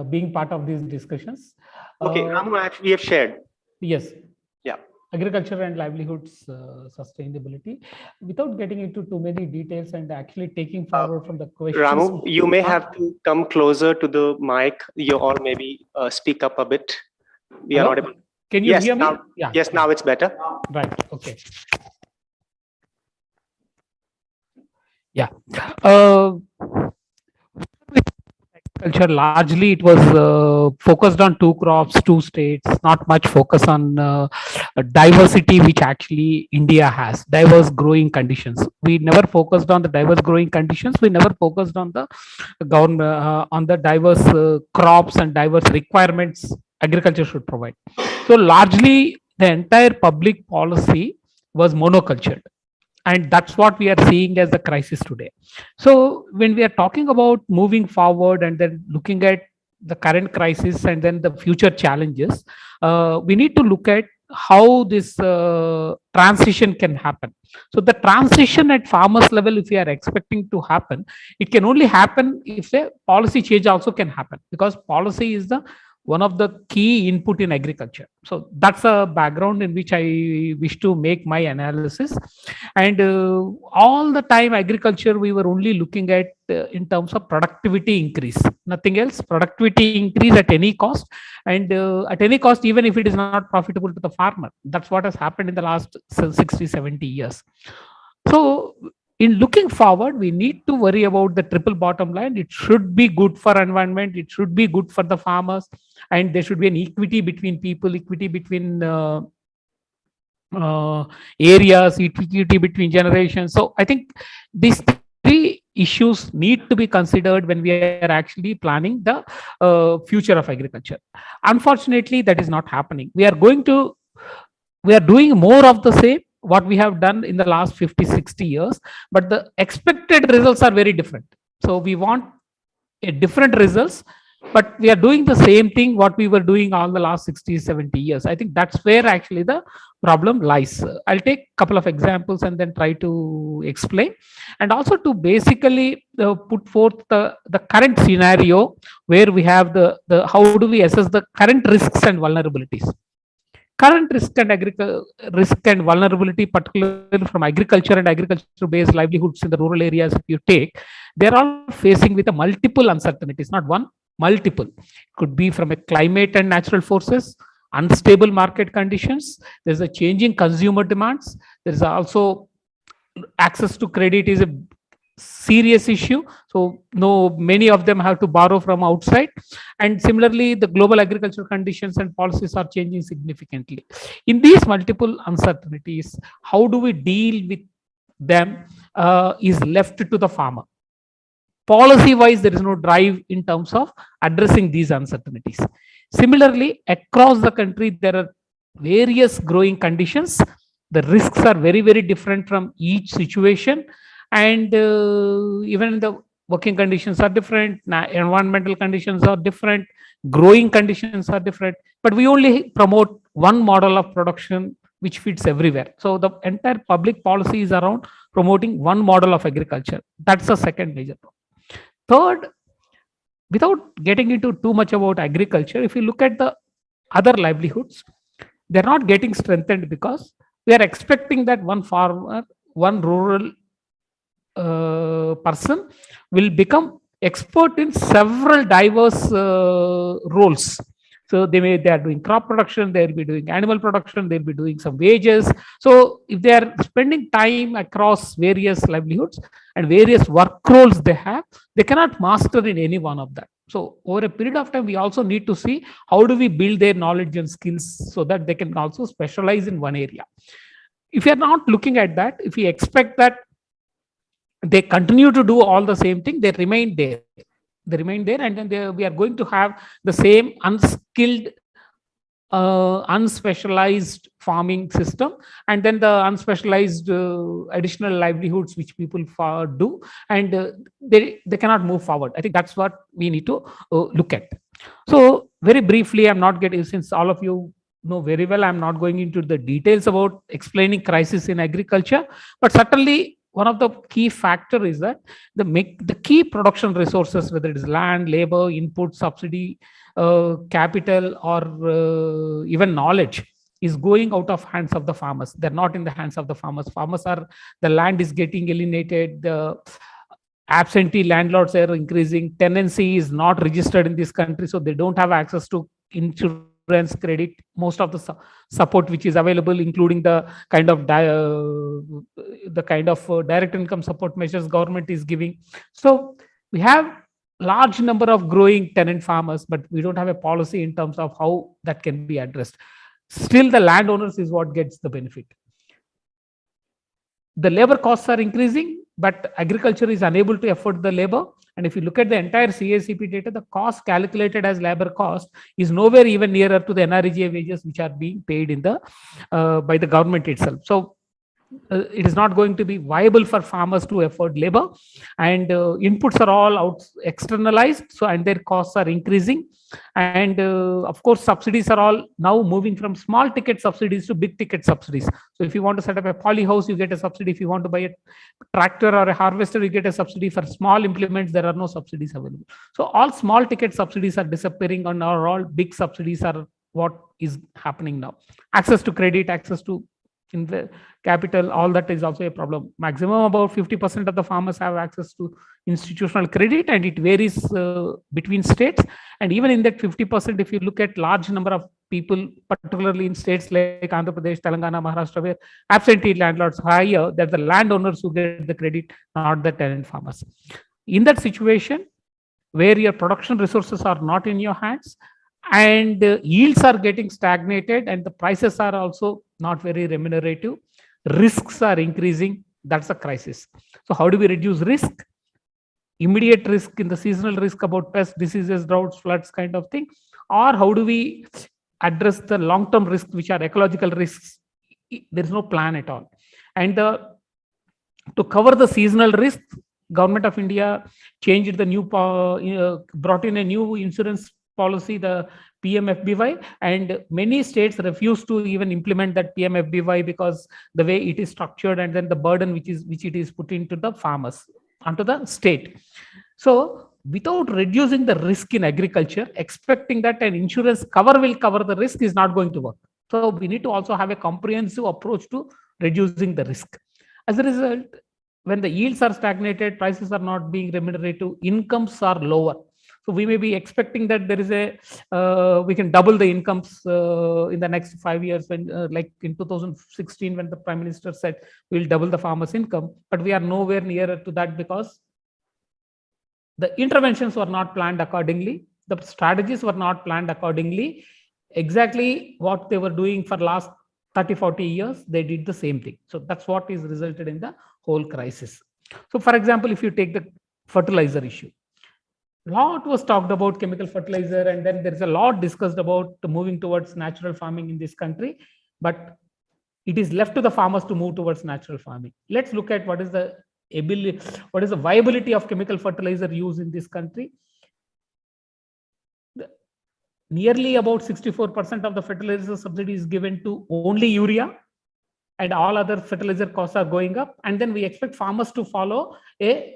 being part of these discussions. Okay, Ramu, actually, we have shared. Yes. Yeah. Agriculture and livelihoods sustainability. Without getting into too many details and actually taking forward from the questions. Ramu, you may have to come closer to the mic, or maybe speak up a bit. We are audible. Can you hear me? Now, yeah. Yes, now it's better. Right. Okay. Yeah. Agriculture largely it was focused on two crops, two states, not much focus on diversity, which actually India has, diverse growing conditions. We never focused on the diverse growing conditions. We never focused on the government, on the diverse crops and diverse requirements agriculture should provide. So largely the entire public policy was monocultured. And that's what we are seeing as the crisis today. So when we are talking about moving forward and then looking at the current crisis and then the future challenges, we need to look at how this transition can happen. So the transition at farmers level, if we are expecting to happen, it can only happen if the policy change also can happen, because policy is the one of the key input in agriculture. So that's a background in which I wish to make my analysis. And all the time agriculture, we were only looking at in terms of productivity increase, nothing else, productivity increase at any cost. And at any cost, even if it is not profitable to the farmer. That's what has happened in the last 60, 70 years. So in looking forward, we need to worry about the triple bottom line. It should be good for environment. It should be good for the farmers. And there should be an equity between people, equity between areas, equity between generations. So I think these three issues need to be considered when we are actually planning the future of agriculture. Unfortunately, that is not happening. We are doing more of the same what we have done in the last 50, 60 years, but the expected results are very different. So we want a different results, but we are doing the same thing what we were doing all the last 60, 70 years. I think that's where actually the problem lies. I'll take a couple of examples and then try to explain, and also to basically put forth the current scenario where we have the how do we assess the current risks and vulnerabilities. Current risk and vulnerability, particularly from agriculture and agriculture-based livelihoods in the rural areas, if you take, they're all facing with a multiple uncertainties, not one, multiple. It could be from a climate and natural forces, unstable market conditions. There's a changing consumer demands. There's also access to credit is a serious issue. So many of them have to borrow from outside. And similarly, the global agricultural conditions and policies are changing significantly. In these multiple uncertainties, how do we deal with them is left to the farmer. Policy wise, there is no drive in terms of addressing these uncertainties. Similarly, across the country, there are various growing conditions. The risks are very, very different from each situation. And even the working conditions are different, environmental conditions are different, growing conditions are different, but we only promote one model of production which fits everywhere. So the entire public policy is around promoting one model of agriculture. That's the second major problem. Third, without getting into too much about agriculture, if you look at the other livelihoods, they're not getting strengthened because we are expecting that one farmer, one rural person will become expert in several diverse roles. So they are doing crop production, they'll be doing animal production, they'll be doing some wages. So if they are spending time across various livelihoods and various work roles they have, they cannot master in any one of that. So over a period of time, we also need to see how do we build their knowledge and skills so that they can also specialize in one area. If you're not looking at that, if we expect that they continue to do all the same thing, they remain there. They remain there, and then we are going to have the same unskilled, unspecialized farming system, and then the unspecialized additional livelihoods which people do, and they cannot move forward. I think that's what we need to look at. So very briefly, I'm not getting, since all of you know very well, I'm not going into the details about explaining crisis in agriculture, but certainly one of the key factor is that the key production resources, whether it is land, labor, input, subsidy, capital, or even knowledge, is going out of hands of the farmers. They're not in the hands of the farmers. The land is getting alienated. The absentee landlords are increasing. Tenancy is not registered in this country, so they don't have access to insurance, credit, most of the support which is available, including the kind of direct income support measures government is giving. So we have large number of growing tenant farmers, but we don't have a policy in terms of how that can be addressed. Still, the landowners is what gets the benefit. The labor costs are increasing, but agriculture is unable to afford the labor. And if you look at the entire CACP data, the cost calculated as labor cost is nowhere even nearer to the NREGA wages which are being paid in the by the government itself. So it is not going to be viable for farmers to afford labor, and inputs are all out externalized, so and their costs are increasing, and of course subsidies are all now moving from small ticket subsidies to big ticket subsidies. So if you want to set up a poly house, you get a subsidy. If you want to buy a tractor or a harvester, you get a subsidy. For small implements, there are no subsidies available. So all small ticket subsidies are disappearing, and all big subsidies are what is happening now. Access to credit, access to in the capital, all that is also a problem. Maximum about 50% of the farmers have access to institutional credit, and it varies between states. And even in that 50%, if you look at large number of people, particularly in states like Andhra Pradesh, Telangana, Maharashtra, where absentee landlords are higher, that the landowners who get the credit, not the tenant farmers. In that situation, where your production resources are not in your hands, and yields are getting stagnated, and the prices are also not very remunerative, risks are increasing, that's a crisis. So how do we reduce risk? Immediate risk in the seasonal risk about pests, diseases, droughts, floods kind of thing, or how do we address the long-term risks, which are ecological risks? There is no plan at all. And to cover the seasonal risks, Government of India changed the new, brought in a new insurance policy, the PMFBY, and many states refuse to even implement that PMFBY because the way it is structured, and then the burden which it is put into the farmers, onto the state. So without reducing the risk in agriculture, expecting that an insurance cover will cover the risk is not going to work. So we need to also have a comprehensive approach to reducing the risk. As a result, when the yields are stagnated, prices are not being remunerative, incomes are lower. So we may be expecting that there is we can double the incomes in the next 5 years, when like in 2016, when the Prime Minister said we'll double the farmers' income, but we are nowhere nearer to that because the interventions were not planned accordingly. The strategies were not planned accordingly. Exactly what they were doing for last 30, 40 years, they did the same thing. So that's what is resulted in the whole crisis. So for example, if you take the fertilizer issue, lot was talked about chemical fertilizer, and then there's a lot discussed about moving towards natural farming in this country, but it is left to the farmers to move towards natural farming. Let's look at what is the ability, what is the viability of chemical fertilizer use in this country. Nearly about 64% of the fertilizer subsidy is given to only urea, and all other fertilizer costs are going up. And then we expect farmers to follow a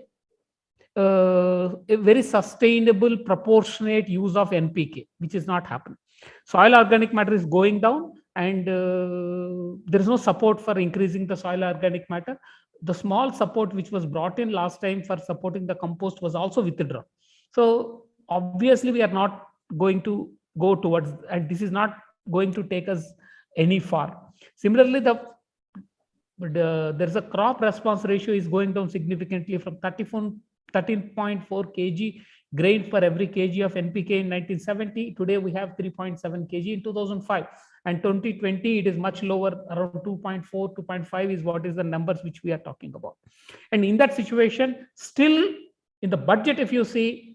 very sustainable, proportionate use of NPK, which is not happening. Soil organic matter is going down, and there is no support for increasing the soil organic matter. The small support which was brought in last time for supporting the compost was also withdrawn. So obviously we are not going to go towards, and this is not going to take us any far. Similarly, there's a crop response ratio is going down significantly from 13.4 kg grain for every kg of NPK in 1970. Today we have 3.7 kg in 2005, and 2020 it is much lower, around 2.4, 2.5 is what is the numbers which we are talking about. And in that situation, still in the budget, if you see,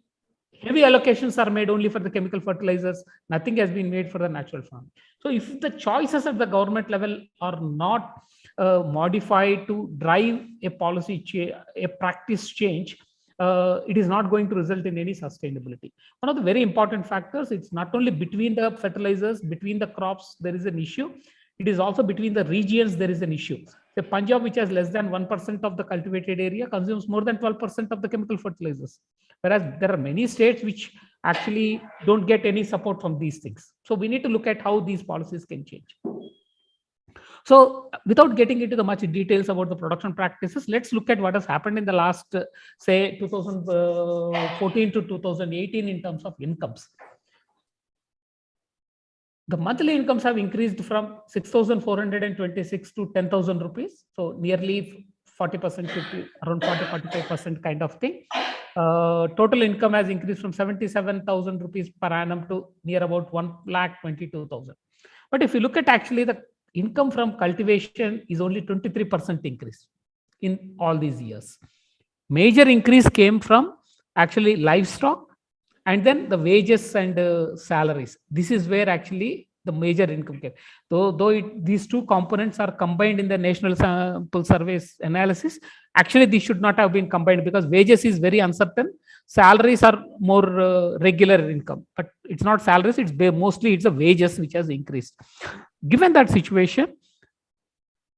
heavy allocations are made only for the chemical fertilizers. Nothing has been made for the natural farm. So if the choices at the government level are not modified to drive a policy, a practice change, it is not going to result in any sustainability. One of the very important factors, it's not only between the fertilizers, between the crops, there is an issue. It is also between the regions, there is an issue. The Punjab, which has less than 1% of the cultivated area, consumes more than 12% of the chemical fertilizers. Whereas there are many states which actually don't get any support from these things. So we need to look at how these policies can change. So without getting into the much details about the production practices, let's look at what has happened in the last, say, 2014 to 2018 in terms of incomes. The monthly incomes have increased from 6,426 to 10,000 rupees. So nearly 40%, around 40-45% kind of thing. Total income has increased from 77,000 rupees per annum to near about 1,22,000. But if you look at actually the income from cultivation is only 23% increase in all these years. Major increase came from actually livestock, and then the wages and salaries. This is where actually the major income gap. These two components are combined in the national sample surveys analysis, actually these should not have been combined, because wages is very uncertain, salaries are more regular income, but it's not salaries, it's mostly it's the wages which has increased. Given that situation,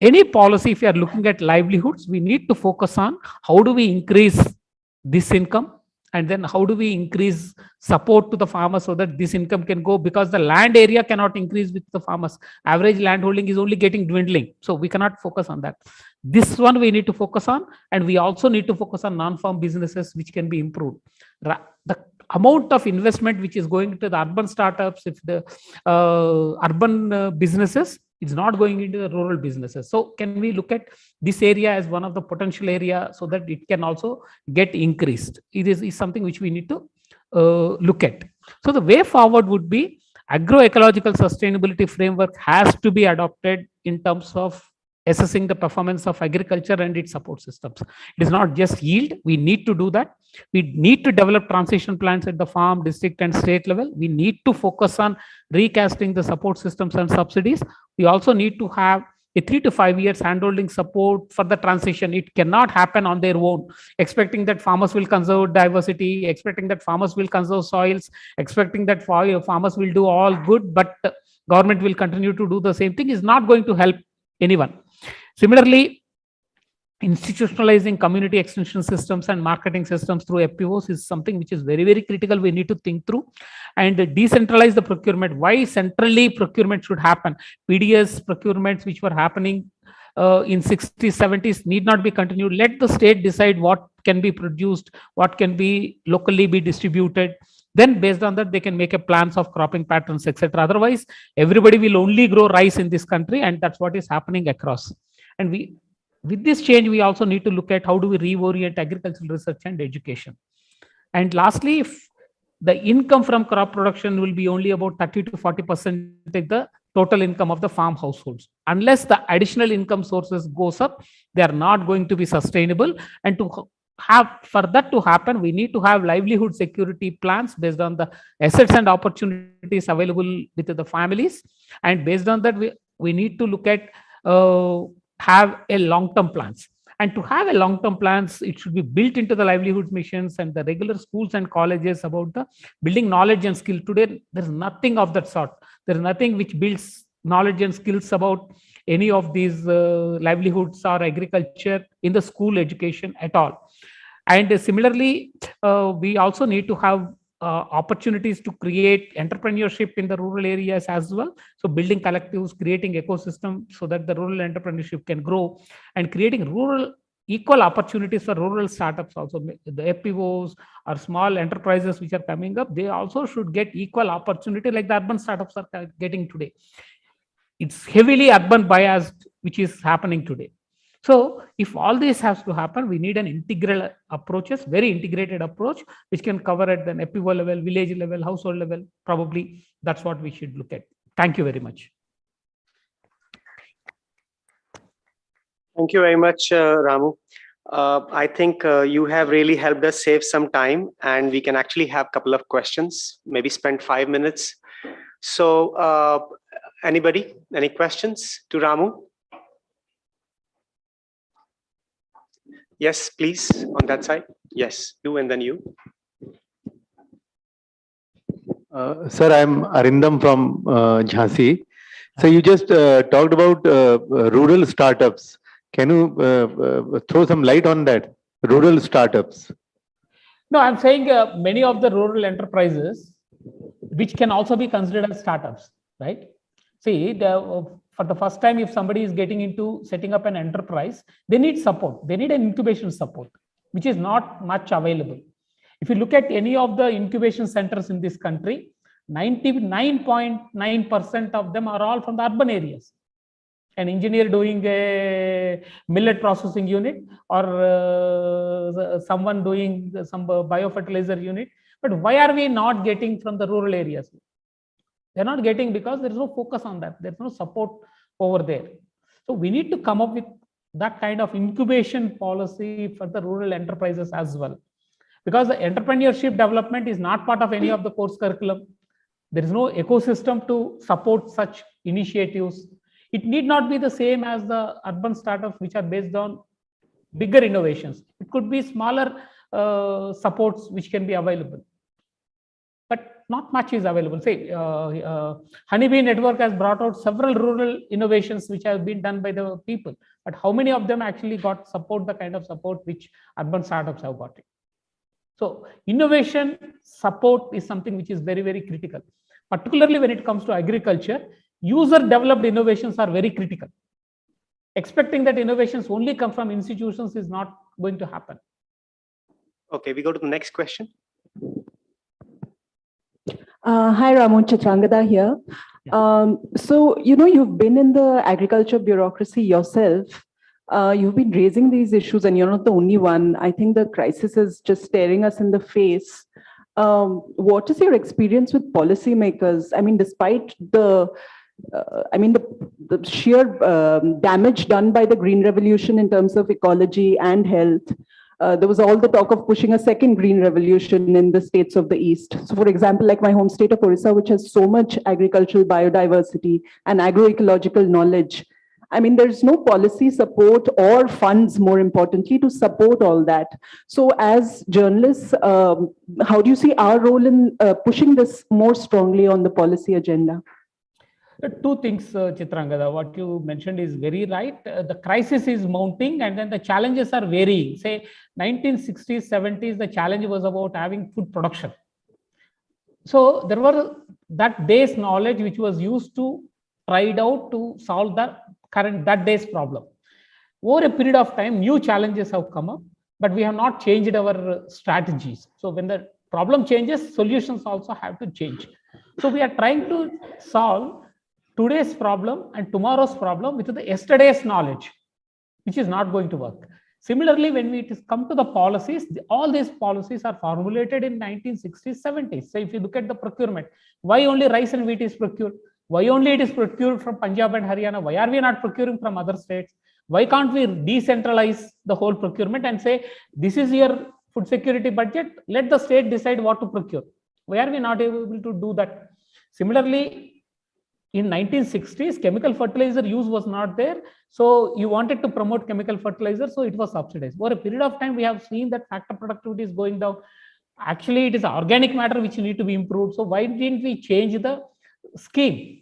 any policy, if you are looking at livelihoods, we need to focus on how do we increase this income, and then how do we increase support to the farmers so that this income can go, because the land area cannot increase with the farmers. Average land holding is only getting dwindling. So we cannot focus on that. This one we need to focus on, and we also need to focus on non-farm businesses which can be improved. The amount of investment which is going to the urban startups, if the urban businesses, it's not going into the rural businesses. So can we look at this area as one of the potential area so that it can also get increased? It is something which we need to look at. So the way forward would be agroecological sustainability framework has to be adopted in terms of assessing the performance of agriculture and its support systems. It is not just yield. We need to do that. We need to develop transition plans at the farm, district and state level. We need to focus on recasting the support systems and subsidies. We also need to have a 3 to 5 years handholding support for the transition. It cannot happen on their own, expecting that farmers will conserve diversity, expecting that farmers will conserve soils, expecting that farmers will do all good, but government will continue to do the same thing, is not going to help anyone. Similarly, institutionalizing community extension systems and marketing systems through FPOs is something which is very, very critical. We need to think through and decentralize the procurement. Why centrally procurement should happen? PDS procurements which were happening in 60s, 70s need not be continued. Let the state decide what can be produced, what can be locally be distributed. Then based on that, they can make a plans of cropping patterns, etc. Otherwise, everybody will only grow rice in this country, and that's what is happening across. And with this change, we also need to look at how do we reorient agricultural research and education. And lastly, if the income from crop production will be only about 30 to 40% of the total income of the farm households. Unless the additional income sources goes up, they are not going to be sustainable. And for that to happen, we need to have livelihood security plans based on the assets and opportunities available with the families. And based on that, we need to look at have a long-term plans. And to have a long-term plans, it should be built into the livelihoods missions and the regular schools and colleges about the building knowledge and skill. Today, there's nothing of that sort. There's nothing which builds knowledge and skills about any of these livelihoods or agriculture in the school education at all. And similarly, we also need to have opportunities to create entrepreneurship in the rural areas as well. So building collectives, creating ecosystem so that the rural entrepreneurship can grow, and creating rural equal opportunities for rural startups also. The FPOs or small enterprises which are coming up, they also should get equal opportunity like the urban startups are getting today. It's heavily urban biased, which is happening today. So if all this has to happen, we need an integral approaches, very integrated approach, which can cover at the FPO level, village level, household level. Probably that's what we should look at. Thank you very much. Thank you very much, Ramu. I think you have really helped us save some time, and we can actually have a couple of questions, maybe spend 5 minutes. So anybody, any questions to Ramu? Yes, please, on that side. Yes, you and then you. Sir, I'm Arindam from Jhansi. So you just talked about rural startups. Can you throw some light on that? Rural startups. No, I'm saying many of the rural enterprises, which can also be considered as startups, right? See, for the first time, if somebody is getting into setting up an enterprise, they need support. They need an incubation support, which is not much available. If you look at any of the incubation centers in this country, 99.9% of them are all from the urban areas. An engineer doing a millet processing unit, or someone doing some biofertilizer unit. But why are we not getting from the rural areas? They're not getting because there is no focus on that. There's no support over there. So we need to come up with that kind of incubation policy for the rural enterprises as well. Because the entrepreneurship development is not part of any of the course curriculum. There is no ecosystem to support such initiatives. It need not be the same as the urban startups which are based on bigger innovations. It could be smaller supports which can be available. But not much is available. Say, Honeybee Network has brought out several rural innovations which have been done by the people. But how many of them actually got support, the kind of support which urban startups have got it? So innovation support is something which is very, very critical. Particularly when it comes to agriculture, user-developed innovations are very critical. Expecting that innovations only come from institutions is not going to happen. Okay, we go to the next question. Hi, Ramu, Chitrangada here. So, you've been in the agriculture bureaucracy yourself. You've been raising these issues and you're not the only one. I think the crisis is just staring us in the face. What is your experience with policymakers? I mean, despite the sheer damage done by the Green Revolution in terms of ecology and health, there was all the talk of pushing a second green revolution in the states of the East. So for example, like my home state of Orissa, which has so much agricultural biodiversity and agroecological knowledge, I mean, there's no policy support or funds, more importantly, to support all that. So as journalists, how do you see our role in pushing this more strongly on the policy agenda? Two things, Chitrangada. What you mentioned is very right. The crisis is mounting and then the challenges are varying. Say 1960s, 70s, the challenge was about having food production. So there were that day's knowledge which was used to tried out to solve that day's problem. Over a period of time, new challenges have come up, but we have not changed our strategies. So when the problem changes, solutions also have to change. So we are trying to solve today's problem and tomorrow's problem with the yesterday's knowledge, which is not going to work. Similarly, when it is come to the policies, all these policies are formulated in 1960s, 70s. So if you look at the procurement, why only rice and wheat is procured? Why only it is procured from Punjab and Haryana? Why are we not procuring from other states? Why can't we decentralize the whole procurement and say, this is your food security budget, let the state decide what to procure? Why are we not able to do that? Similarly, in 1960s, chemical fertilizer use was not there. So you wanted to promote chemical fertilizer, so it was subsidized. For a period of time, we have seen that factor productivity is going down. Actually, it is organic matter which need to be improved. So why didn't we change the scheme?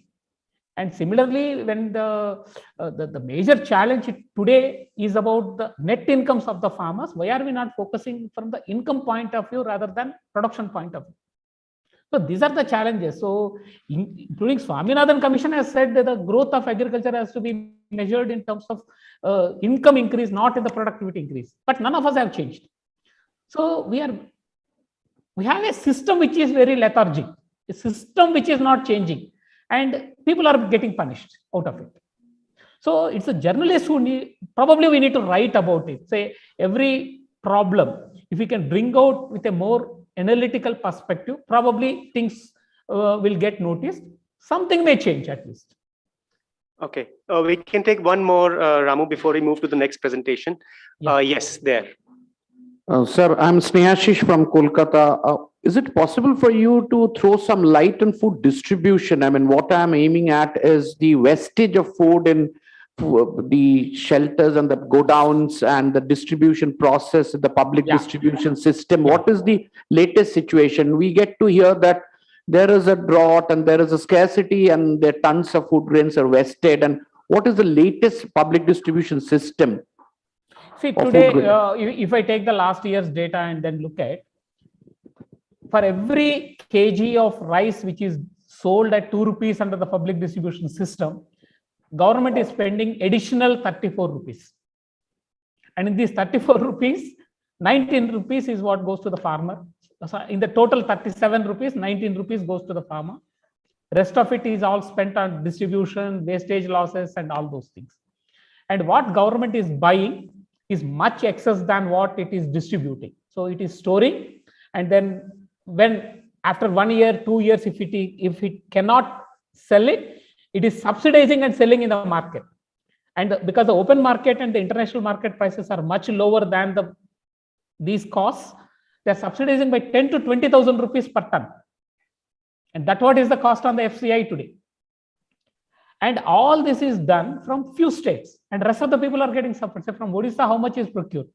And similarly, when the major challenge today is about the net incomes of the farmers, why are we not focusing from the income point of view rather than production point of view? So these are the challenges. So including Swaminathan Commission has said that the growth of agriculture has to be measured in terms of income increase, not in the productivity increase. But none of us have changed. So we have a system which is very lethargic, a system which is not changing, and people are getting punished out of it. So it's a journalist who we need to write about it. Say every problem, if we can bring out with a more analytical perspective, probably things will get noticed. Something may change at least. Okay, we can take one more, Ramu, before we move to the next presentation. Yeah. Yes, there. Sir, I'm Snehashish from Kolkata. Is it possible for you to throw some light on food distribution? I mean, what I'm aiming at is the wastage of food in the shelters and the godowns and the distribution process, the public distribution system. What is the latest situation? We get to hear that there is a drought and there is a scarcity and the tons of food grains are wasted. And what is the latest public distribution system? See, today, if I take the last year's data and then look at, for every kg of rice which is sold at 2 rupees under the public distribution system, government is spending additional 34 rupees. And in these 34 rupees, 19 rupees is what goes to the farmer. So in the total 37 rupees, 19 rupees goes to the farmer. Rest of it is all spent on distribution, wastage losses, and all those things. And what government is buying is much excess than what it is distributing. So it is storing, and then when after 1 year, 2 years, if it cannot sell it, it is subsidizing and selling in the market. And because the open market and the international market prices are much lower than these costs, they are subsidizing by 10 to 20,000 rupees per ton. And that's what is the cost on the FCI today. And all this is done from few states, and rest of the people are getting suffered. Say from Odisha, how much is procured?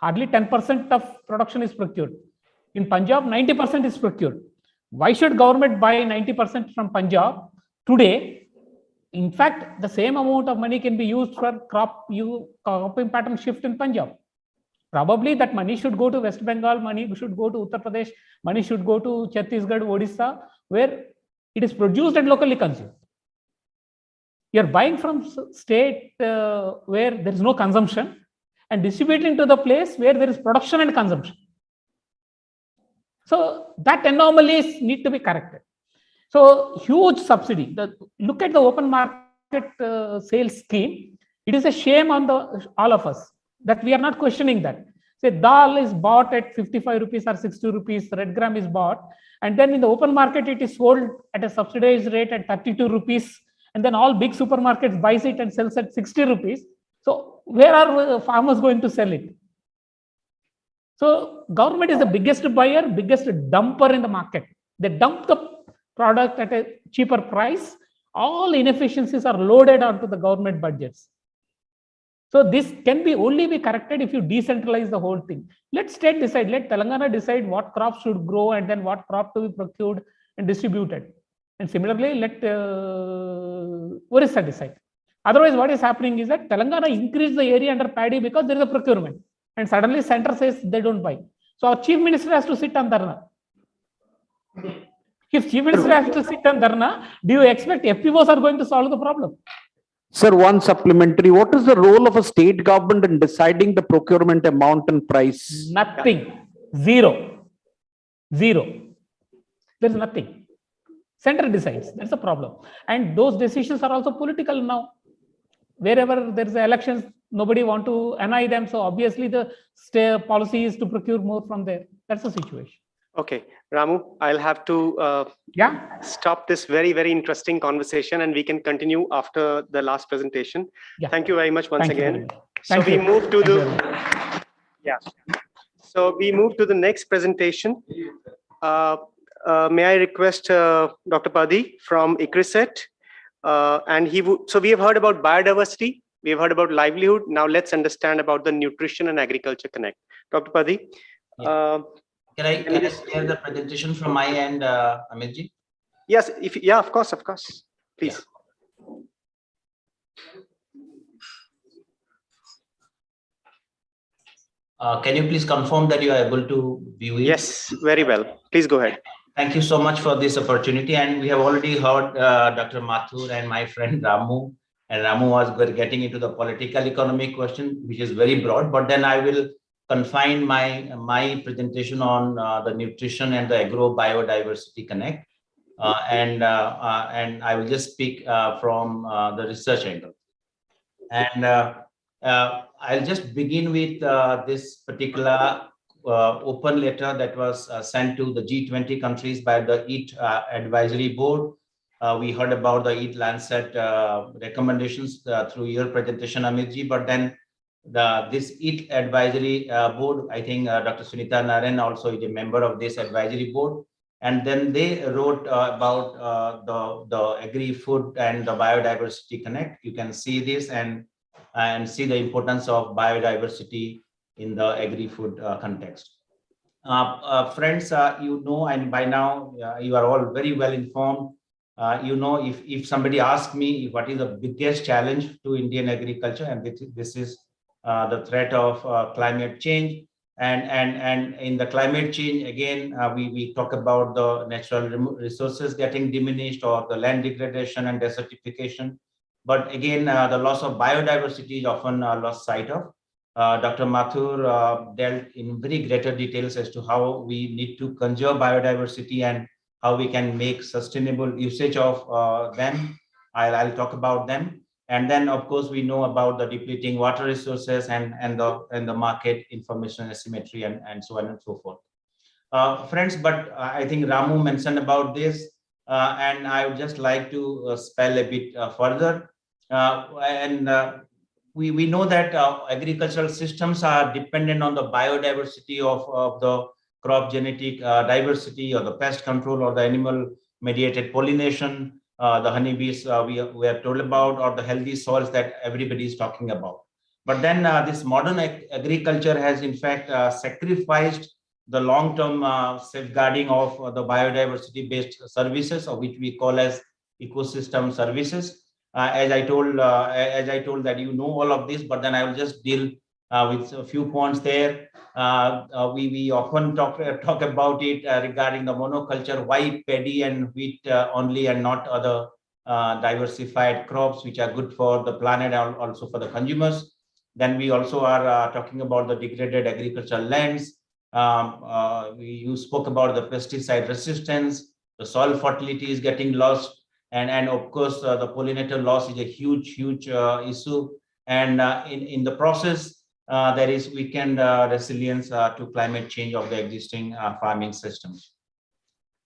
Hardly 10% of production is procured. In Punjab, 90% is procured. Why should government buy 90% from Punjab today? In fact, the same amount of money can be used for cropping pattern shift in Punjab. Probably that money should go to West Bengal, money should go to Uttar Pradesh, money should go to Chhattisgarh, Odisha, where it is produced and locally consumed. You are buying from state where there is no consumption and distributing to the place where there is production and consumption. So that anomalies need to be corrected. So huge subsidy. Look at the open market sales scheme. It is a shame on all of us that we are not questioning that. Say dal is bought at 55 rupees or 60 rupees, red gram is bought, and then in the open market it is sold at a subsidized rate at 32 rupees, and then all big supermarkets buys it and sells at 60 rupees. So where are farmers going to sell it? So government is the biggest buyer, biggest dumper in the market. They dump the product at a cheaper price. All inefficiencies are loaded onto the government budgets. So this can only be corrected if you decentralize the whole thing. Let state decide, let Telangana decide what crops should grow and then what crop to be procured and distributed. And similarly, let Orissa decide. Otherwise, what is happening is that Telangana increased the area under paddy because there is a procurement. And suddenly center says they don't buy. So our chief minister has to sit on dharna. If chief minister has to sit on dharna, do you expect FPOs are going to solve the problem? Sir, one supplementary. What is the role of a state government in deciding the procurement amount and price? Nothing. Zero. There is nothing. Center decides. That's the problem. And those decisions are also political now. Wherever there is elections, nobody want to annoy them. So obviously the state policy is to procure more from there. That's the situation. Okay, Ramu, I'll have to stop this very, very interesting conversation, and we can continue after the last presentation. Yeah. Thank you very much once again. So Thank we you. move to the So we move to the next presentation. May I request Dr. Padi from ICRISET, and so we have heard about biodiversity, we have heard about livelihood. Now let's understand about the nutrition and agriculture connect. Dr. Padi. Can I share the presentation from my end, Amitji? Yes, of course, please. Can you please confirm that you are able to view it? Yes, very well. Please go ahead. Thank you so much for this opportunity. And we have already heard Dr. Mathur and my friend Ramu. And Ramu was getting into the political economic question, which is very broad. But then I will confine my presentation on the nutrition and the agro biodiversity connect. And I will just speak from the research angle. And I'll just begin with this particular open letter that was sent to the G20 countries by the EAT Advisory Board. We heard about the EAT Lancet recommendations through your presentation, Amitji, but then this EAT Advisory Board, I think Dr. Sunita Narayan also is a member of this advisory board. And then they wrote about the agri-food and the biodiversity connect. You can see this and see the importance of biodiversity in the agri-food context. Friends, you know, and by now you are all very well informed. You know, if somebody asks me what is the biggest challenge to Indian agriculture, and this is the threat of climate change. And in the climate change, again, we talk about the natural resources getting diminished or the land degradation and desertification. But again, the loss of biodiversity is often lost sight of. Dr. Mathur dealt in very greater details as to how we need to conserve biodiversity and how we can make sustainable usage of them. I'll talk about them. And then, of course, we know about the depleting water resources and the market information asymmetry and so on and so forth. Friends, but I think Ramu mentioned about this, and I would just like to spell a bit further. We know that agricultural systems are dependent on the biodiversity of the crop genetic diversity or the pest control or the animal mediated pollination, the honeybees we are told about, or the healthy soils that everybody is talking about. But then this modern agriculture has in fact sacrificed the long-term safeguarding of the biodiversity-based services, or which we call as ecosystem services. As I told that you know all of this, but then I will just deal with a few points there. We often talk about it regarding the monoculture, why paddy and wheat only and not other diversified crops which are good for the planet and also for the consumers. Then we also are talking about the degraded agricultural lands. You spoke about the pesticide resistance, the soil fertility is getting lost, and of course the pollinator loss is a huge issue. And in the process, there is weakened resilience to climate change of the existing farming systems.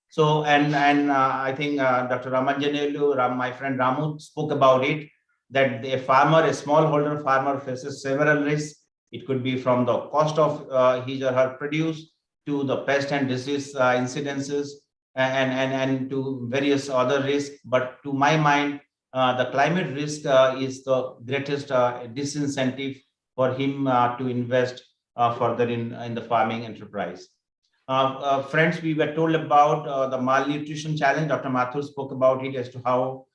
So, and I think Dr. Ramanjanelu, my friend Ramu spoke about it, that a farmer, a smallholder farmer faces several risks. It could be from the cost of his or her produce to the pest and disease incidences and to various other risks. But to my mind, the climate risk is the greatest disincentive for him to invest further in the farming enterprise. Friends, we were told about the malnutrition challenge. Dr. Mathur spoke about it as to how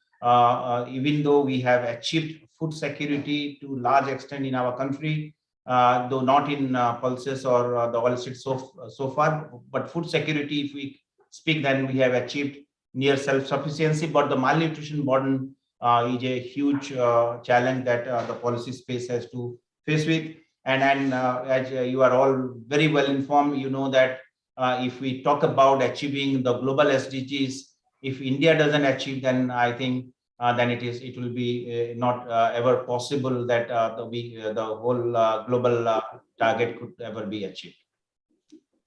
even though we have achieved food security to large extent in our country, though not in pulses or the oilseeds so far, but food security, if we speak, then we have achieved near self-sufficiency, but the malnutrition burden is a huge challenge that the policy space has to face with. And as you are all very well informed, you know that if we talk about achieving the global SDGs, if India doesn't achieve, then I think then it will be not ever possible that the whole global target could ever be achieved.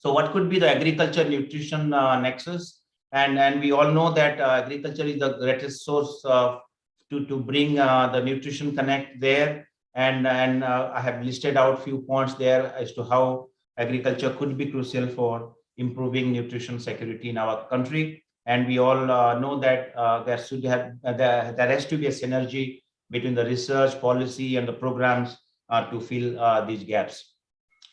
So what could be the agriculture nutrition nexus? And we all know that agriculture is the greatest source to bring the nutrition connect there. And I have listed out few points there as to how agriculture could be crucial for improving nutrition security in our country. And we all know that there has to be a synergy between the research, policy, and the programs to fill these gaps.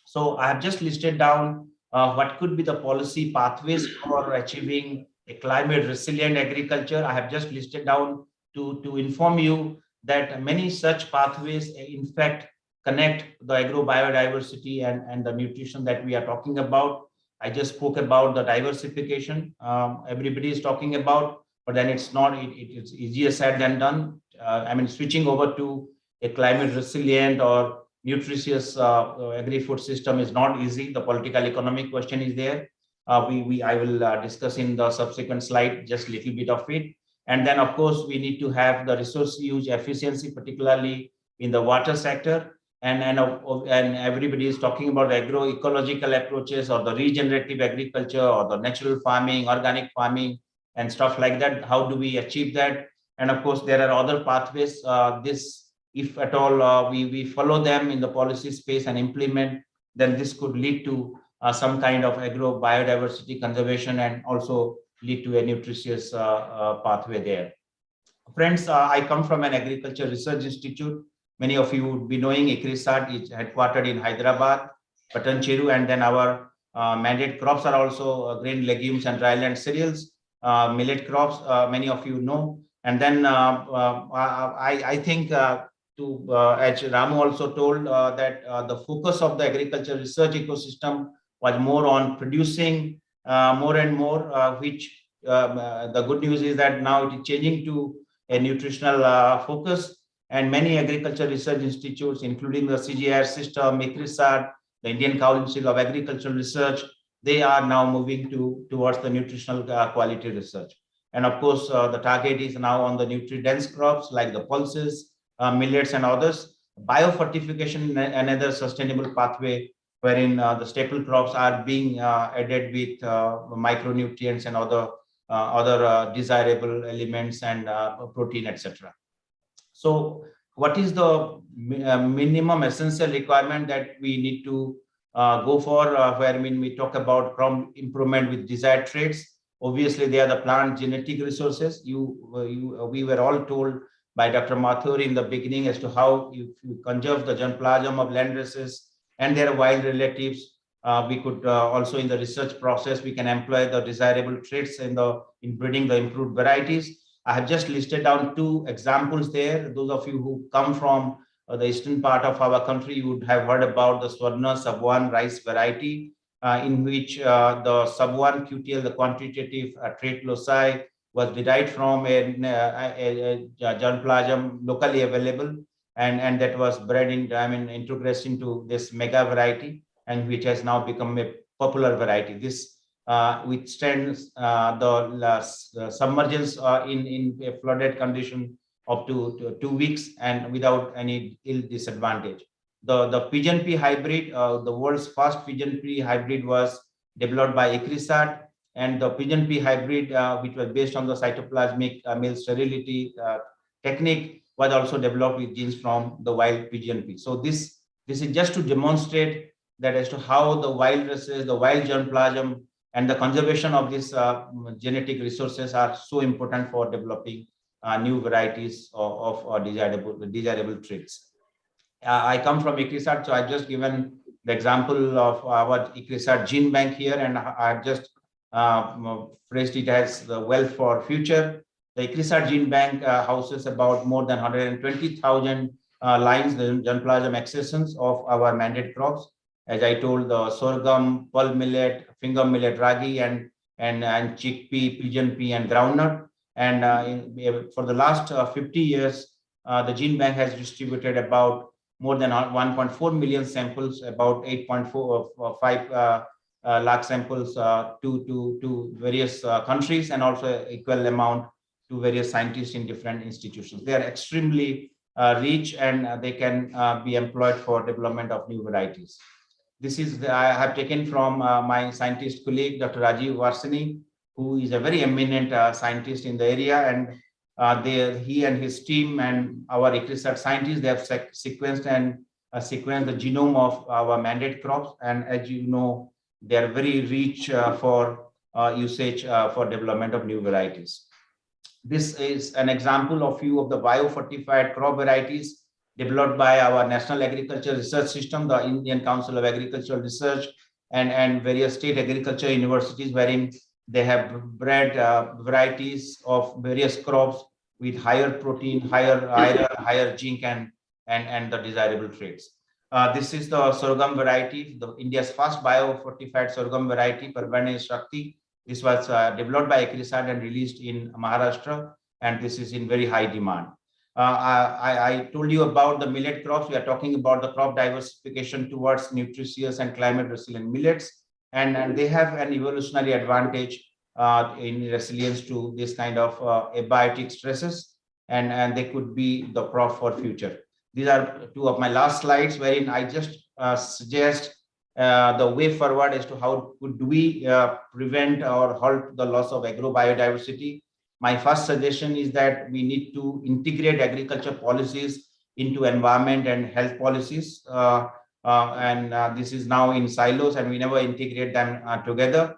So I have just listed down what could be the policy pathways for achieving a climate resilient agriculture. I have just listed down to inform you that many such pathways in fact connect the agro-biodiversity and the nutrition that we are talking about. I just spoke about the diversification everybody is talking about, but then it's not, it's easier said than done. I mean, switching over to a climate resilient or nutritious agri-food system is not easy. The political economic question is there. I will discuss in the subsequent slide just a little bit of it. And then, of course, we need to have the resource use efficiency, particularly in the water sector. And everybody is talking about agroecological approaches or the regenerative agriculture or the natural farming, organic farming, and stuff like that. How do we achieve that? And of course, there are other pathways. If at all we follow them in the policy space and implement, then this could lead to some kind of agro-biodiversity conservation and also lead to a nutritious pathway there. Friends, I come from an agriculture research institute. Many of you would be knowing ICRISAT is headquartered in Hyderabad, Patancheru, and then our mandate crops are also grain, legumes, and dryland cereals, millet crops, many of you know. And then I think as Ramu also told that the focus of the agriculture research ecosystem was more on producing more and more, which the good news is that now it is changing to a nutritional focus. And many agriculture research institutes, including the CGIAR system, ICRISAT, the Indian Council of Agricultural Research, they are now moving towards the nutritional quality research. And of course, the target is now on the nutrient-dense crops like the pulses, millets, and others. Biofortification, another sustainable pathway wherein the staple crops are being added with micronutrients and other desirable elements and protein, etc. So what is the minimum essential requirement that we need to go for where we talk about crop improvement with desired traits? Obviously, they are the plant genetic resources. We were all told by Dr. Mathur in the beginning as to how you conserve the germplasm of land races and their wild relatives. We could also in the research process, we can employ the desirable traits in breeding the improved varieties. I have just listed down 2 examples there. Those of you who come from the eastern part of our country, you would have heard about the Swarna Sub-1 rice variety, in which the Sub-1 QTL, the quantitative trait loci, was derived from a germplasm locally available, and that was bred introgressed into this mega variety, and which has now become a popular variety. This withstands the submergence in a flooded condition up to 2 weeks and without any ill disadvantage. The pigeon pea hybrid, the world's first pigeon pea hybrid, was developed by Ecrisat, and the pigeon pea hybrid, which was based on the cytoplasmic male sterility technique, was also developed with genes from the wild pigeon pea. So this is just to demonstrate that as to how the wild races, the wild germplasm, and the conservation of these genetic resources are so important for developing new varieties of desirable traits. I come from Ecrisat, so I've just given the example of our Ecrisat gene bank here, and I've just phrased it as the wealth for future. The Ecrisat gene bank houses about more than 120,000 lines, the germplasm accessions of our mandate crops. As I told, the sorghum, pearl millet, finger millet, ragi, and chickpea, pigeon pea, and groundnut. And for the last 50 years, the gene bank has distributed about more than 1.4 million samples, about 8.45 lakh samples to various countries, and also equal amount to various scientists in different institutions. They are extremely rich, and they can be employed for development of new varieties. This is I have taken from my scientist colleague, Dr. Rajiv Varsani, who is a very eminent scientist in the area, and he and his team and our Ecrisat scientists, they have sequenced the genome of our mandate crops, and as you know, they are very rich for usage for development of new varieties. This is an example of few of the biofortified crop varieties developed by our National Agriculture Research System, the Indian Council of Agricultural Research, and various state agriculture universities, wherein they have bred varieties of various crops with higher protein, higher iron, higher zinc, and the desirable traits. This is the sorghum variety, India's first biofortified sorghum variety, Parvane Shakti. This was developed by Ecrisat and released in Maharashtra, and this is in very high demand. I told you about the millet crops. We are talking about the crop diversification towards nutritious and climate resilient millets, and they have an evolutionary advantage in resilience to this kind of abiotic stresses, and they could be the crop for future. These are 2 of my last slides, wherein I just suggest the way forward as to how could we prevent or halt the loss of agrobiodiversity. My first suggestion is that we need to integrate agriculture policies into environment and health policies. This is now in silos, and we never integrate them together.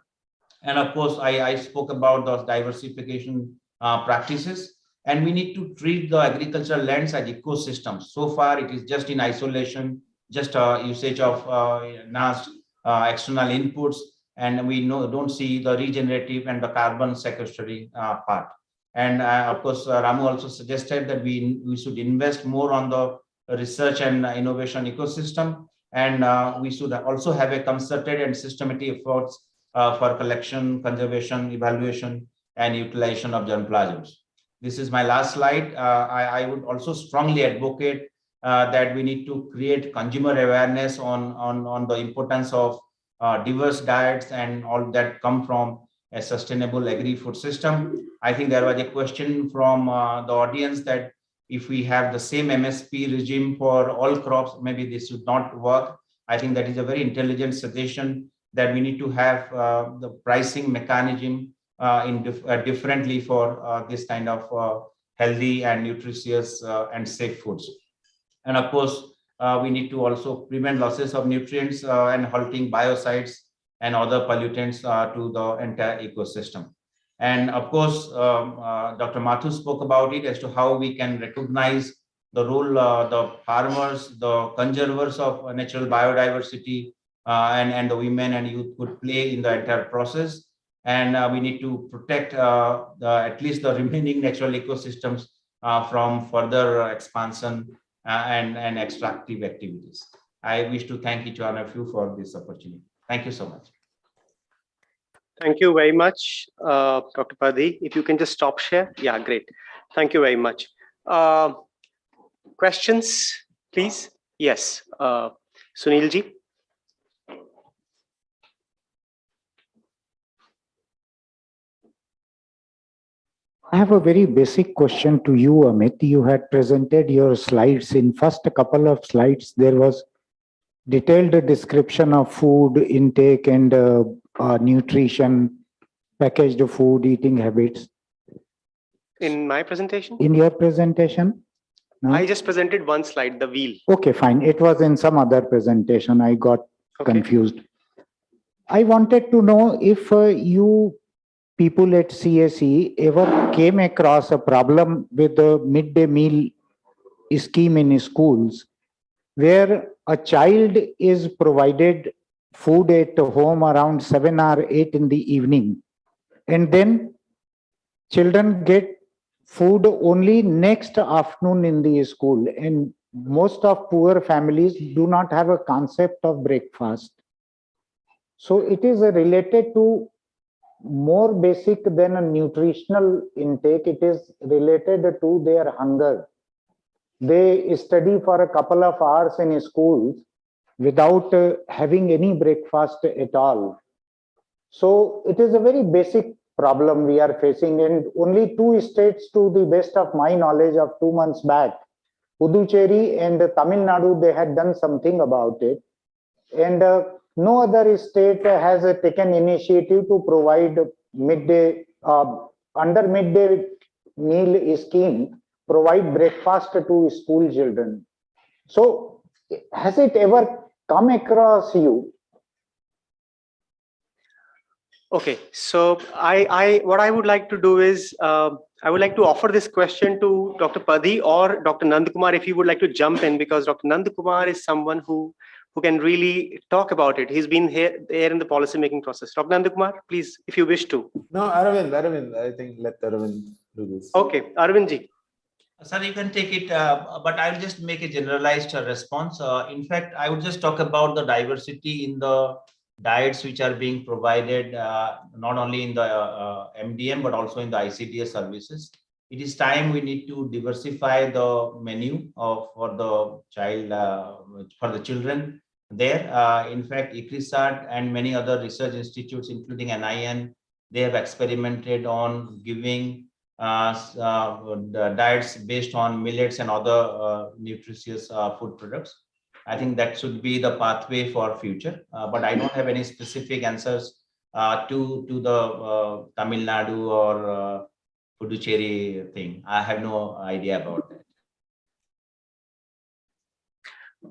And of course, I spoke about those diversification practices, and we need to treat the agricultural lands as ecosystems. So far, it is just in isolation, just usage of external inputs, and we don't see the regenerative and the carbon sequestering part. And of course, Ramu also suggested that we should invest more on the research and innovation ecosystem, and we should also have a concerted and systematic efforts for collection, conservation, evaluation, and utilization of germplasms. This is my last slide. I would also strongly advocate that we need to create consumer awareness on the importance of diverse diets and all that come from a sustainable agri-food system. I think there was a question from the audience that if we have the same MSP regime for all crops, maybe this would not work. I think that is a very intelligent suggestion, that we need to have the pricing mechanism differently for this kind of healthy and nutritious and safe foods. And of course, we need to also prevent losses of nutrients and halting biocides and other pollutants to the entire ecosystem. And of course, Dr. Mathur spoke about it as to how we can recognize the role the farmers, the conservers of natural biodiversity, and the women and youth could play in the entire process. And we need to protect at least the remaining natural ecosystems from further expansion and extractive activities. I wish to thank each one of you for this opportunity. Thank you so much. Thank you very much, Dr. Padi. If you can just stop share. Yeah, great. Thank you very much. Questions, please? Yes, Sunil ji. I have a very basic question to you, Amit. You had presented your slides. In first couple of slides, there was detailed description of food intake and nutrition, packaged food, eating habits. In my presentation? In your presentation? No? I just presented one slide, the wheel. Okay, fine. It was in some other presentation. I got confused. I wanted to know if you people at CSE ever came across a problem with the midday meal scheme in schools, where a child is provided food at home around 7 or 8 in the evening, and then children get food only next afternoon in the school, and most of poor families do not have a concept of breakfast. So it is related to more basic than a nutritional intake. It is related to their hunger. They study for a couple of hours in schools without having any breakfast at all. So it is a very basic problem we are facing, and only 2 states, to the best of my knowledge, of 2 months back, Puducherry and Tamil Nadu, they had done something about it, and no other state has taken initiative to provide midday under midday meal scheme, provide breakfast to school children. So has it ever come across you? Okay, so what I would like to do is I would like to offer this question to Dr. Padi or Dr. Nandakumar, if you would like to jump in, because Dr. Nandakumar is someone who can really talk about it. He's been here in the policy making process. Dr. Nandakumar, please, if you wish to. No, Aravind, I think let Aravind do this. Okay, Arvind ji. Sir, you can take it, but I'll just make a generalized response. In fact, I would just talk about the diversity in the diets which are being provided, not only in the MDM, but also in the ICDS services. It is time we need to diversify the menu for the child, for the children there. In fact, ICRISAT and many other research institutes, including NIN, they have experimented on giving the diets based on millets and other nutritious food products. I think that should be the pathway for future, but I don't have any specific answers to the Tamil Nadu or Puducherry thing. I have no idea about that.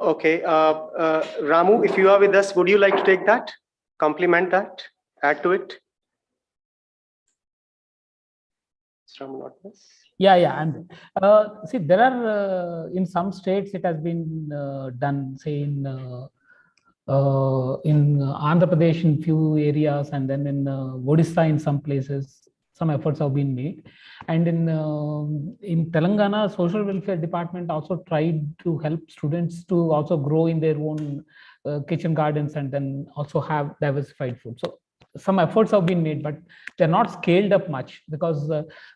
Okay, Ramu, if you are with us, would you like to take that, complement that, add to it? Is Ramu not with us? Yeah, and see, there are in some states it has been done, say in Andhra Pradesh in few areas, and then in Odisha in some places, some efforts have been made. And in Telangana, Social Welfare Department also tried to help students to also grow in their own kitchen gardens and then also have diversified food. So some efforts have been made, but they're not scaled up much because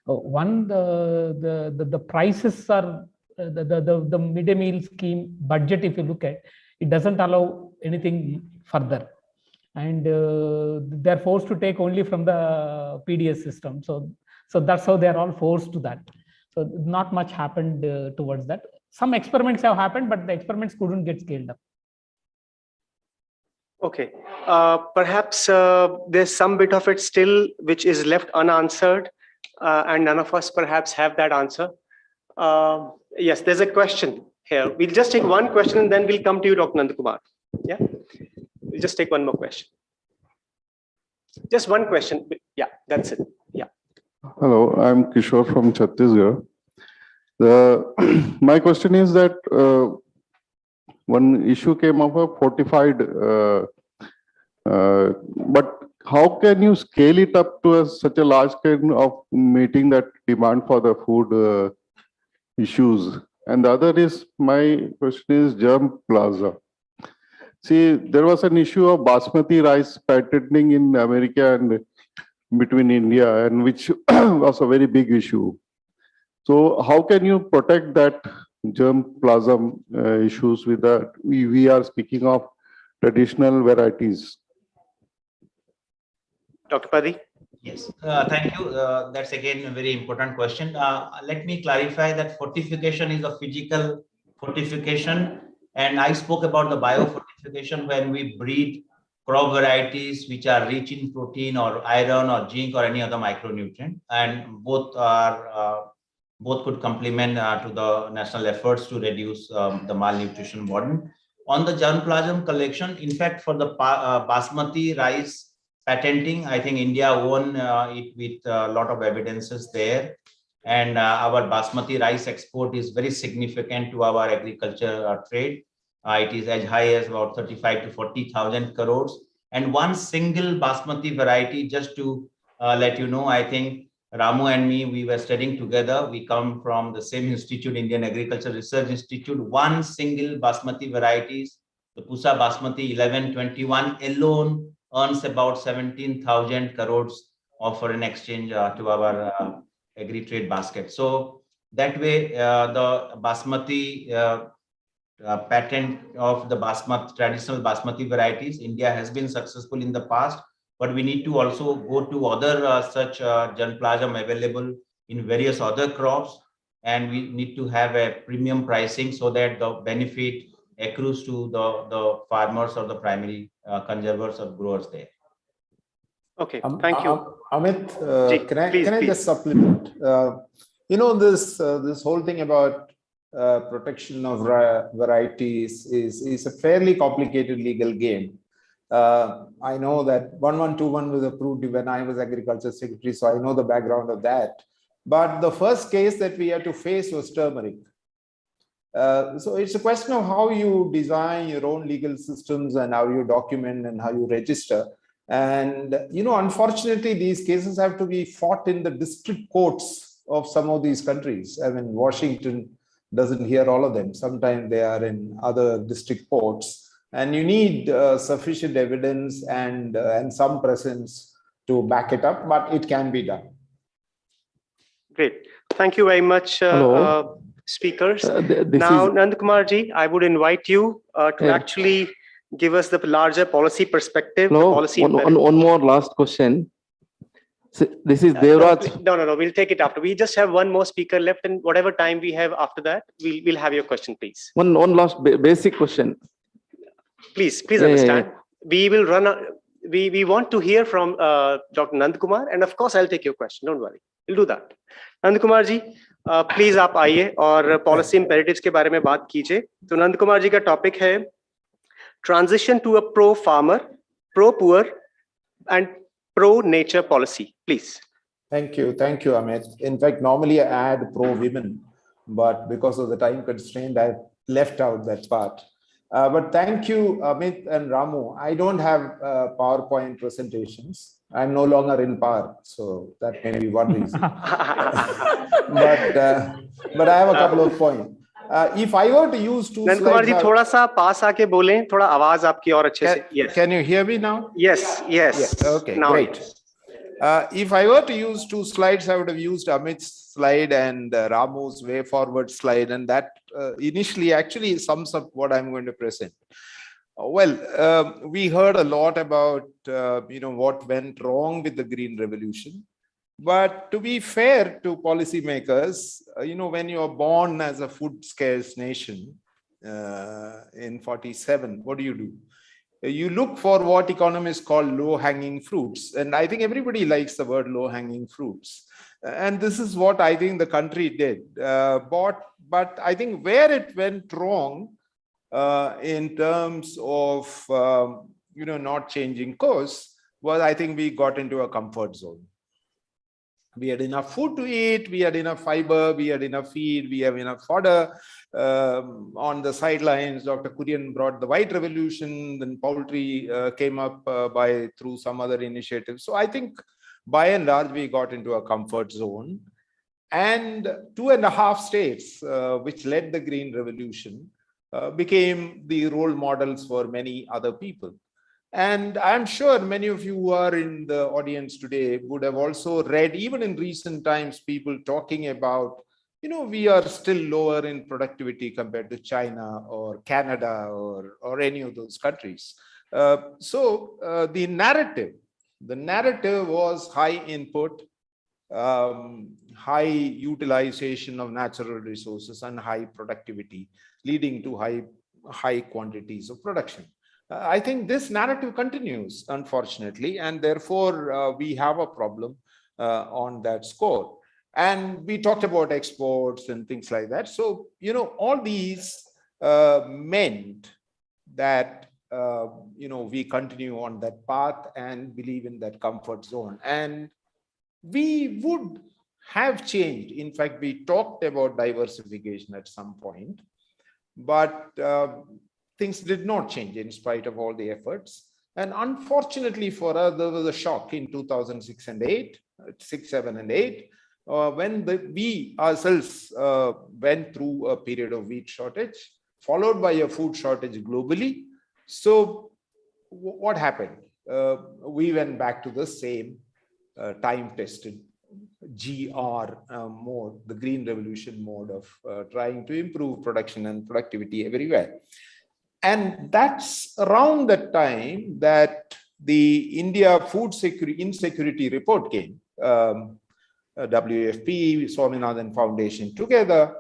one, the prices are the midday meal scheme budget. If you look at it, doesn't allow anything further, and they're forced to take only from the PDS system. So that's how they're all forced to that. So not much happened towards that. Some experiments have happened, but the experiments couldn't get scaled up. Okay, perhaps there's some bit of it still which is left unanswered, and none of us perhaps have that answer. Yes, there's a question here. We'll just take one question and then we'll come to you, Dr. Nandakumar. Yeah, we'll just take one more question. Just one question. Yeah, that's it. Yeah, Hello, I'm Kishore from Chhattisgarh. My question is that one issue came up of fortified, but how can you scale it up to such a large scale of meeting that demand for the food issues? And the other is, my question is germ plaza. See, there was an issue of basmati rice patenting in America and between India, and which was a very big issue. So how can you protect that germplasm issues with that? We are speaking of traditional varieties. Dr. Padi? Yes, thank you. That's again a very important question. Let me clarify that fortification is a physical fortification. And I spoke about the biofortification when we breed crop varieties which are rich in protein or iron or zinc or any other micronutrient. And both could complement to the national efforts to reduce the malnutrition burden. On the germplasm collection, in fact, for the basmati rice patenting, I think India won it with a lot of evidences there. And our basmati rice export is very significant to our agriculture trade. It is as high as about 35 to 40,000 crores. And one single basmati variety, just to let you know, I think Ramu and me, we were studying together. We come from the same institute, Indian Agriculture Research Institute. One single basmati varieties, the Pusa Basmati 1121 alone earns about 17,000 crores of foreign exchange to our agri-trade basket. So that way, the basmati patent of the traditional basmati varieties, India has been successful in the past, but we need to also go to other such germplasm available in various other crops, and we need to have a premium pricing so that the benefit accrues to the farmers or the primary conservers or growers there. Okay, thank you. Amit, can I just supplement? This whole thing about protection of varieties is a fairly complicated legal game. I know that 1121 was approved when I was Agriculture Secretary, so I know the background of that. But the first case that we had to face was turmeric. So it's a question of how you design your own legal systems and how you document and how you register. And, unfortunately, these cases have to be fought in the district courts of some of these countries. I mean, Washington doesn't hear all of them. Sometimes they are in other district courts. And you need sufficient evidence and some presence to back it up, but it can be done. Great. Thank you very much, speakers. Now, Nandakumar ji, I would invite you to actually give us the larger policy perspective. One more last question. So this is Devraj. No, we'll take it after. We just have one more speaker left, and whatever time we have after that, we'll have your question, please. One last basic question. Please understand. We will run. We want to hear from Dr. Nandakumar, and of course, I'll take your question. Don't worry, we'll do that. Nandakumar ji, please आप आइए और policy imperatives के बारे में बात कीजिए. तो नंदकुमार जी का टॉपिक है transition to a pro farmer, pro poor and pro nature policy. Please. Thank you, Amit. In fact, normally I add pro women, but because of the time constraint, I left out that part. But thank you, Amit and Ramu. I don't have PowerPoint presentations. I'm no longer in power, so that may be one reason. but I have a couple of points. If I were to use two slides, Nandakumar ji थोड़ा सा पास आके बोलें, थोड़ा आवाज आपकी और अच्छे से. Yes. Can you hear me now? Yes. Okay, now great. If I were to use two slides, I would have used Amit's slide and Ramu's way forward slide, and that initially actually sums up what I'm going to present. Well, we heard a lot about what went wrong with the Green Revolution. But to be fair to policymakers, when you are born as a food scarce nation in 47, what do? You look for what economists call low-hanging fruits. And I think everybody likes the word low-hanging fruits. And this is what I think the country did. But I think where it went wrong in terms of, not changing course was, I think we got into a comfort zone. We had enough food to eat, we had enough fiber, we had enough feed, we have enough fodder. On the sidelines, Dr. Kurian brought the white revolution, then poultry came up through some other initiatives. So I think by and large, we got into a comfort zone. And 2.5 states, which led the Green Revolution, became the role models for many other people. And I'm sure many of you who are in the audience today would have also read, even in recent times, people talking about, we are still lower in productivity compared to China or Canada or any of those countries. So the narrative was high input, high utilization of natural resources and high productivity, leading to high quantities of production. I think this narrative continues, unfortunately, and therefore we have a problem on that score. And we talked about exports and things like that. So, all these meant that, we continue on that path and believe in that comfort zone. And we would have changed. In fact, we talked about diversification at some point, but things did not change in spite of all the efforts. And unfortunately for us, there was a shock in 2006 and 8, 6, 7, and 8, when we ourselves went through a period of wheat shortage, followed by a food shortage globally. So what happened? We went back to the same time-tested GR mode, the Green Revolution mode of trying to improve production and productivity everywhere. And that's around that time that the India Food Insecurity Report came. WFP, Swaminathan Foundation together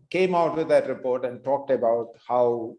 came out with that report and talked about how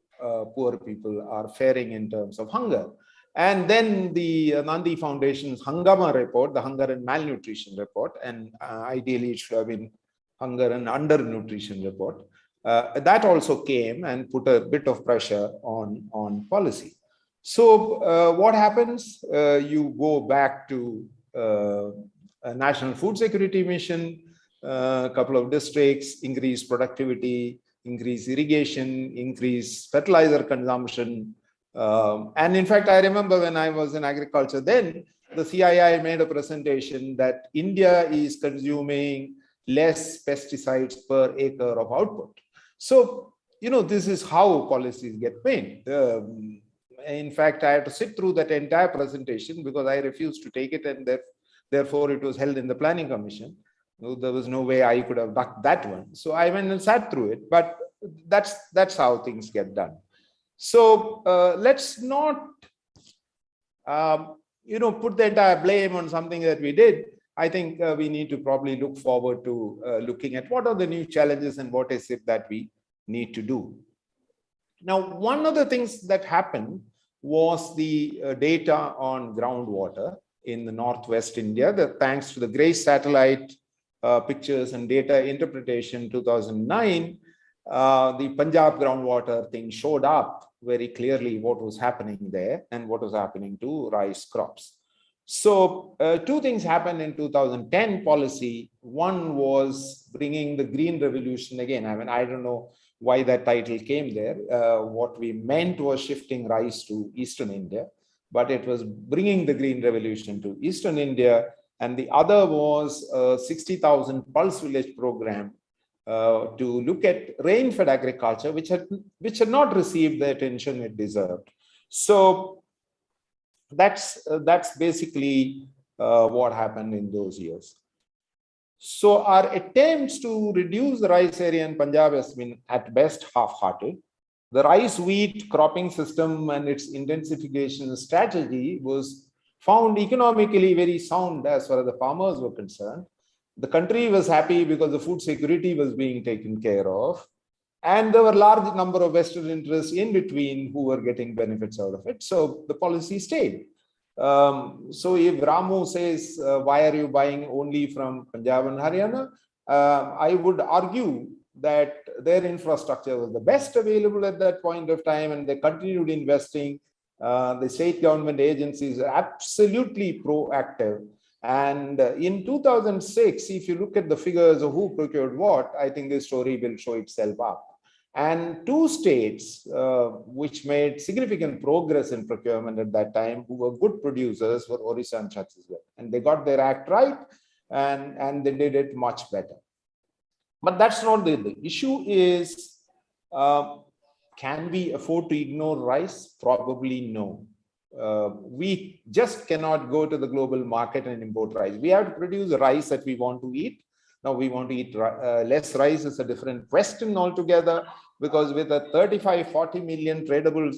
poor people are faring in terms of hunger. And then the Nandi Foundation's Hangama report, the hunger and malnutrition report, and ideally it should have been hunger and undernutrition report. That also came and put a bit of pressure on policy. So what happens? You go back to a National Food Security Mission, a couple of districts, increase productivity, increase irrigation, increase fertilizer consumption. And in fact, I remember when I was in agriculture then, the CII made a presentation that India is consuming less pesticides per acre of output. So, this is how policies get made. In fact, I had to sit through that entire presentation because I refused to take it, and therefore it was held in the Planning Commission. There was no way I could have ducked that one. So I went and sat through it, but that's how things get done. So let's not, put the entire blame on something that we did. I think we need to probably look forward to looking at what are the new challenges and what is it that we need to do. Now, one of the things that happened was the data on groundwater in the Northwest India, thanks to the GRACE satellite pictures and data interpretation 2009, the Punjab groundwater thing showed up very clearly what was happening there and what was happening to rice crops. So two things happened in 2010 policy. One was bringing the Green Revolution again. I mean, I don't know why that title came there. What we meant was shifting rice to Eastern India, but it was bringing the Green Revolution to Eastern India. And the other was a 60,000 Pulse Village program to look at rain-fed agriculture, which had not received the attention it deserved. So that's basically what happened in those years. So our attempts to reduce the rice area in Punjab has been at best half-hearted. The rice wheat cropping system and its intensification strategy was found economically very sound as far as the farmers were concerned. The country was happy because the food security was being taken care of. And there were a large number of vested interests in between who were getting benefits out of it. So the policy stayed. So if Ramu says, why are you buying only from Punjab and Haryana? I would argue that their infrastructure was the best available at that point of time, and they continued investing. The state government agencies are absolutely proactive. And in 2006, if you look at the figures of who procured what, I think this story will show itself up. And two states which made significant progress in procurement at that time, who were good producers, were Orissa and Chhattisgarh. And they got their act right, and they did it much better. But that's not the issue. Is can we afford to ignore rice? Probably no. We just cannot go to the global market and import rice. We have to produce rice that we want to eat. Now we want to eat less rice is a different question altogether, because with a 35-40 million tradable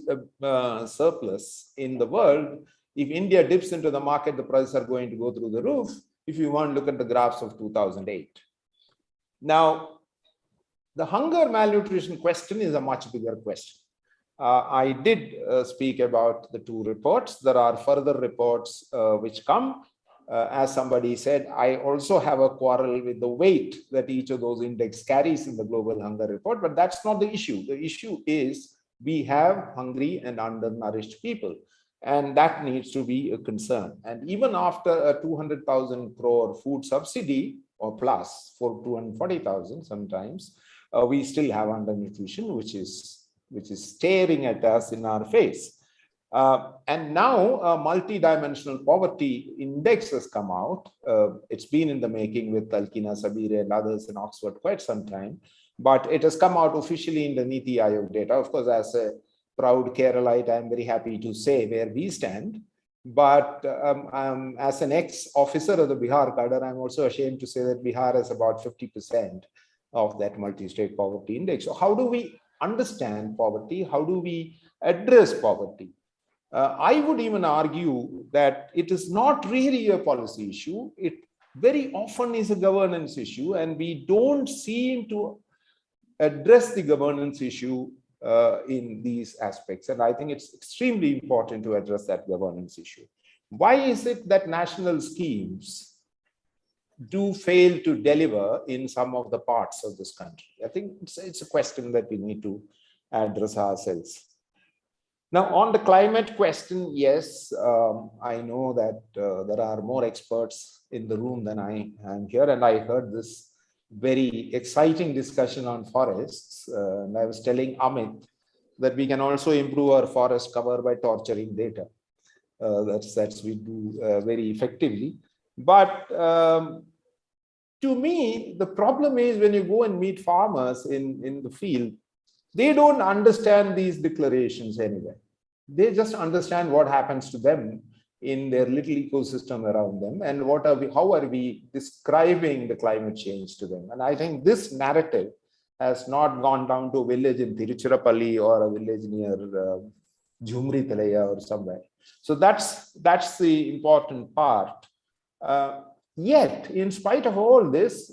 surplus in the world, if India dips into the market, the prices are going to go through the roof. If you want to look at the graphs of 2008. Now, the hunger malnutrition question is a much bigger question. I did speak about the two reports. There are further reports which come. As somebody said, I also have a quarrel with the weight that each of those index carries in the global hunger report, but that's not the issue. The issue is we have hungry and undernourished people, and that needs to be a concern. And even after a 200,000 crore food subsidy or plus for 240,000 sometimes, we still have undernutrition, which is staring at us in our face. And now a multi-dimensional poverty index has come out. It's been in the making with Alkina Sabire and others in Oxford quite some time, but it has come out officially in the Niti Aayog data. Of course, as a proud Keralite, I'm very happy to say where we stand. But as an ex-officer of the Bihar cadre, I'm also ashamed to say that Bihar is about 50% of that multi-state poverty index. So how do we understand poverty? How do we address poverty? I would even argue that it is not really a policy issue. It very often is a governance issue, and we don't seem to address the governance issue in these aspects. And I think it's extremely important to address that governance issue. Why is it that national schemes do fail to deliver in some of the parts of this country? I think it's a question that we need to address ourselves. Now, on the climate question, yes, I know that there are more experts in the room than I am here, and I heard this very exciting discussion on forests. And I was telling Amit that we can also improve our forest cover by torturing data. That's we do very effectively. But to me, the problem is when you go and meet farmers in the field, they don't understand these declarations anyway. They just understand what happens to them in their little ecosystem around them, and how are we describing the climate change to them. And I think this narrative has not gone down to a village in Tiruchirappalli or a village near Jhumri Talaya or somewhere. So that's the important part. Yet, in spite of all this,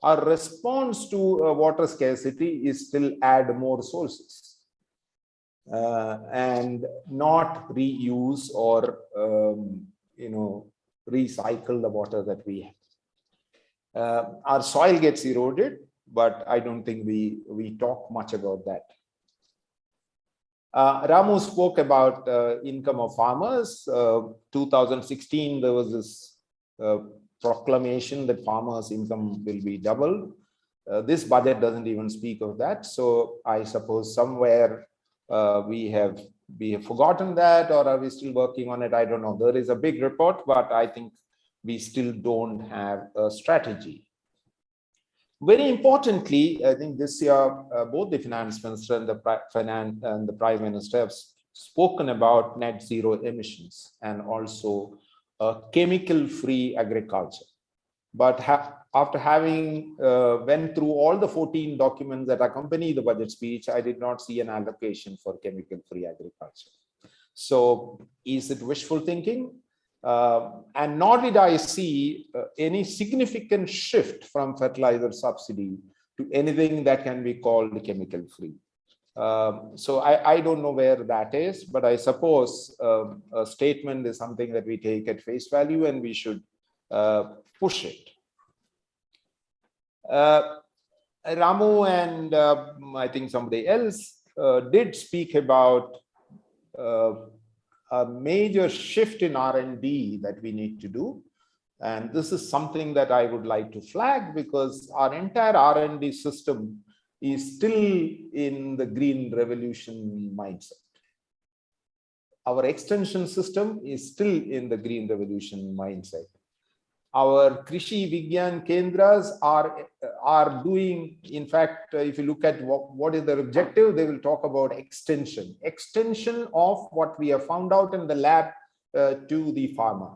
our response to water scarcity is still add more sources and not reuse or recycle the water that we have. Our soil gets eroded, but I don't think we talk much about that. Ramu spoke about income of farmers. 2016, there was this proclamation that farmers' income will be doubled. This budget doesn't even speak of that. So I suppose somewhere we have forgotten that, or are we still working on it? I don't know. There is a big report, but I think we still don't have a strategy. Very importantly, I think this year, both the finance minister and the prime minister have spoken about net zero emissions and also chemical-free agriculture. But after having went through all the 14 documents that accompany the budget speech, I did not see an allocation for chemical-free agriculture. So is it wishful thinking? And nor did I see any significant shift from fertilizer subsidy to anything that can be called chemical-free. So I don't know where that is, but I suppose a statement is something that we take at face value and we should push it. Ramu and I think somebody else did speak about a major shift in R&D that we need to do. And this is something that I would like to flag, because our entire R&D system is still in the green revolution mindset. Our extension system is still in the green revolution mindset. Our Krishi Vigyan Kendras are doing, in fact, if you look at what is their objective, they will talk about extension of what we have found out in the lab to the farmer.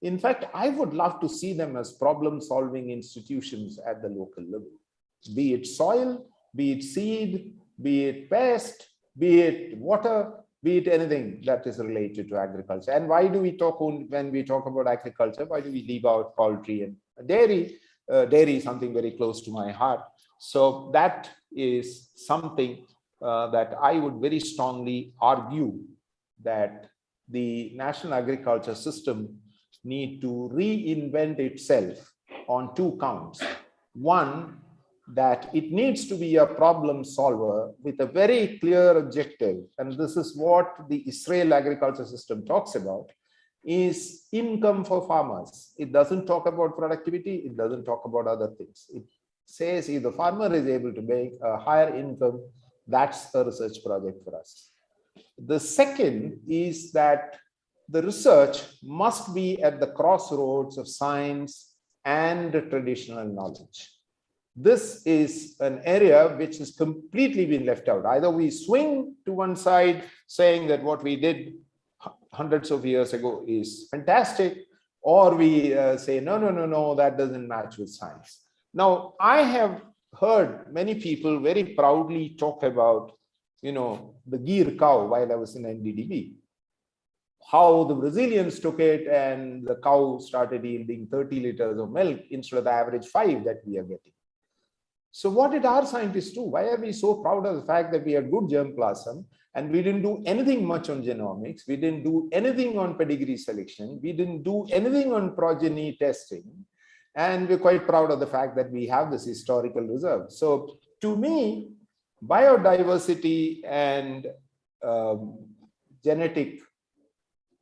In fact, I would love to see them as problem-solving institutions at the local level, be it soil, be it seed, be it pest, be it water, be it anything that is related to agriculture. And why do we talk, when we talk about agriculture, why do we leave out poultry and dairy? Dairy is something very close to my heart. So that is something that I would very strongly argue that the national agriculture system need to reinvent itself on two counts. One, that it needs to be a problem solver with a very clear objective, and this is what the Israel agriculture system talks about, is income for farmers. It doesn't talk about productivity, it doesn't talk about other things. It says if the farmer is able to make a higher income, that's a research project for us. The second is that the research must be at the crossroads of science and traditional knowledge. This is an area which has completely been left out. Either we swing to one side saying that what we did hundreds of years ago is fantastic, or we say, no, that doesn't match with science. Now, I have heard many people very proudly talk about, the Gir cow while I was in NDDB. How the Brazilians took it and the cow started yielding 30 liters of milk instead of the average 5 that we are getting. So what did our scientists do? Why are we so proud of the fact that we had good germplasm and we didn't do anything much on genomics? We didn't do anything on pedigree selection. We didn't do anything on progeny testing. And we're quite proud of the fact that we have this historical reserve. So to me, biodiversity and genetic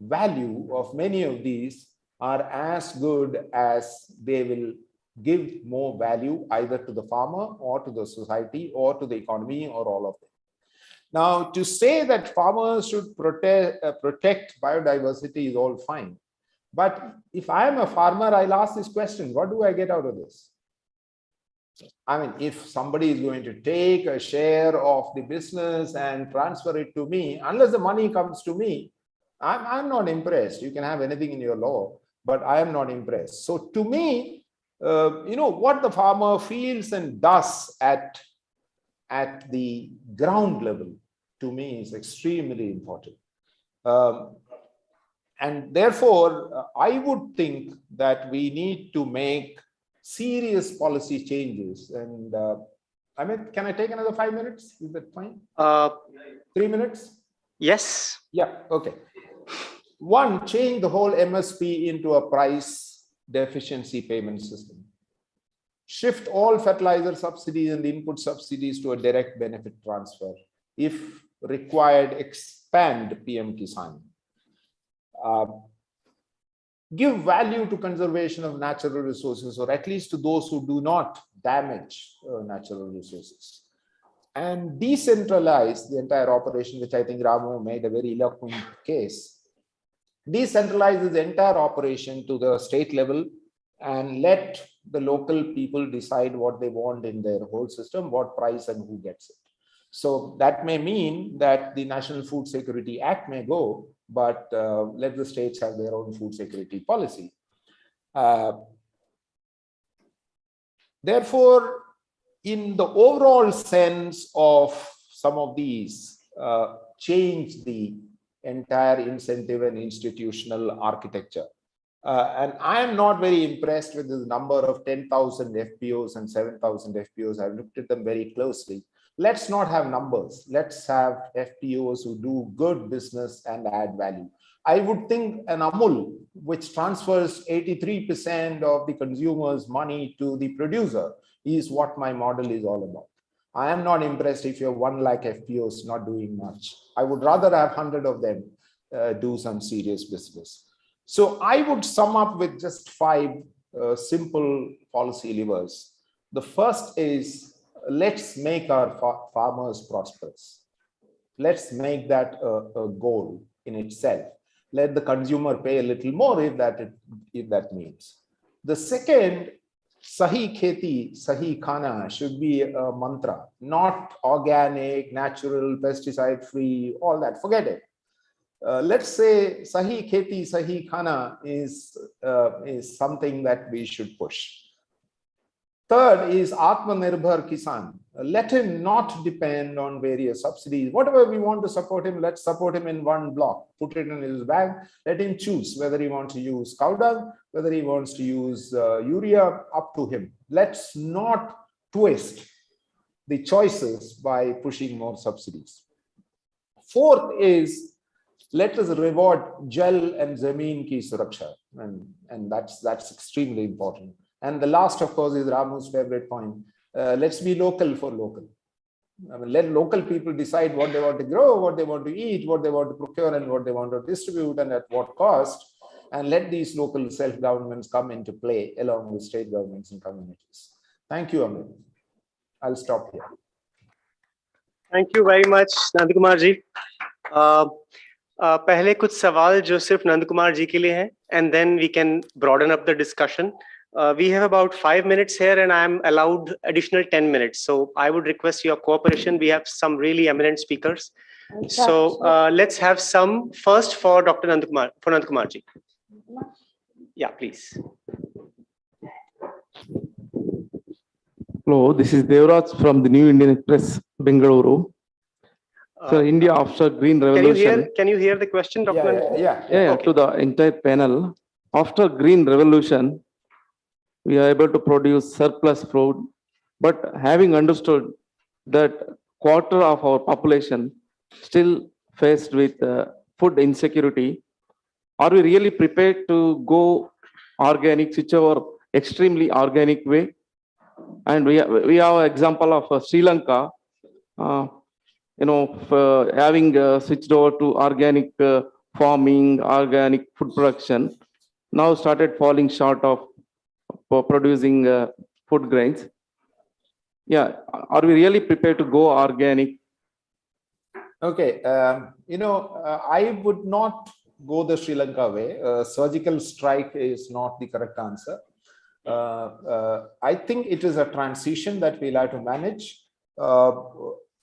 value of many of these are as good as they will give more value either to the farmer or to the society or to the economy or all of them. Now, to say that farmers should protect biodiversity is all fine. But if I am a farmer, I'll ask this question, what do I get out of this? I mean, if somebody is going to take a share of the business and transfer it to me, unless the money comes to me, I'm not impressed. You can have anything in your law, but I am not impressed. So to me, what the farmer feels and does at the ground level, to me, is extremely important. And therefore, I would think that we need to make serious policy changes. And Amit, can I take another 5 minutes? Is that fine? 3 minutes? Yes. Yeah, okay. One, change the whole MSP into a price deficiency payment system. Shift all fertilizer subsidies and input subsidies to a direct benefit transfer. If required, expand PM Kisan. Give value to conservation of natural resources, or at least to those who do not damage natural resources. And decentralize the entire operation, which I think Ramu made a very eloquent case. Decentralize the entire operation to the state level and let the local people decide what they want in their whole system, what price and who gets it. So that may mean that the National Food Security Act may go, but let the states have their own food security policy. Therefore, in the overall sense of some of these, change the entire incentive and institutional architecture. And I am not very impressed with the number of 10,000 FPOs and 7,000 FPOs. I've looked at them very closely. Let's not have numbers. Let's have FPOs who do good business and add value. I would think an Amul, which transfers 83% of the consumer's money to the producer, is what my model is all about. I am not impressed if you have 1 lakh FPOs not doing much. I would rather have 100 of them do some serious business. So I would sum up with just 5 simple policy levers. The first is, let's make our farmers prosperous. Let's make that a goal in itself. Let the consumer pay a little more if that means. The second, Sahi Kheti, Sahi Khana should be a mantra, not organic, natural, pesticide free, all that, forget it. Let's say Sahi Kheti, Sahi Khana is something that we should push. Third is Atmanirbhar Kisan. Let him not depend on various subsidies. Whatever we want to support him, let's support him in one block. Put it in his bag. Let him choose whether he wants to use cow dung, whether he wants to use urea, up to him. Let's not twist the choices by pushing more subsidies. Fourth is, let us reward Jal and Zameen ki Suraksha. And that's extremely important. And the last, of course, is Ramu's favorite point. Let's be local for local. I mean, let local people decide what they want to grow, what they want to eat, what they want to procure, and what they want to distribute, and at what cost. And let these local self-governments come into play along with state governments and communities. Thank you, Amit. I'll stop here. Thank you very much, Nandakumar ji. पहले कुछ सवाल जो सिर्फ नंदकुमार जी के लिए हैं, and then we can broaden up the discussion. We have about 5 minutes here and I am allowed additional 10 minutes. So I would request your cooperation. We have some really eminent speakers. So let's have some first for Dr. Nandakumar, for Nandakumar ji. Yeah, please. Hello, this is Devraj from the New Indian Express, Bengaluru. So India after Green Revolution. Can you hear the question, Dr. Nandakumar? Yeah, okay. To the entire panel. After Green Revolution, we are able to produce surplus food, but having understood that quarter of our population still faced with food insecurity, are we really prepared to go organic, whichever extremely organic way? And we have an example of Sri Lanka, having switched over to organic farming, organic food production, now started falling short of producing food grains. Yeah, are we really prepared to go organic? Okay, I would not go the Sri Lanka way. Surgical strike is not the correct answer. I think it is a transition that we'll have to manage.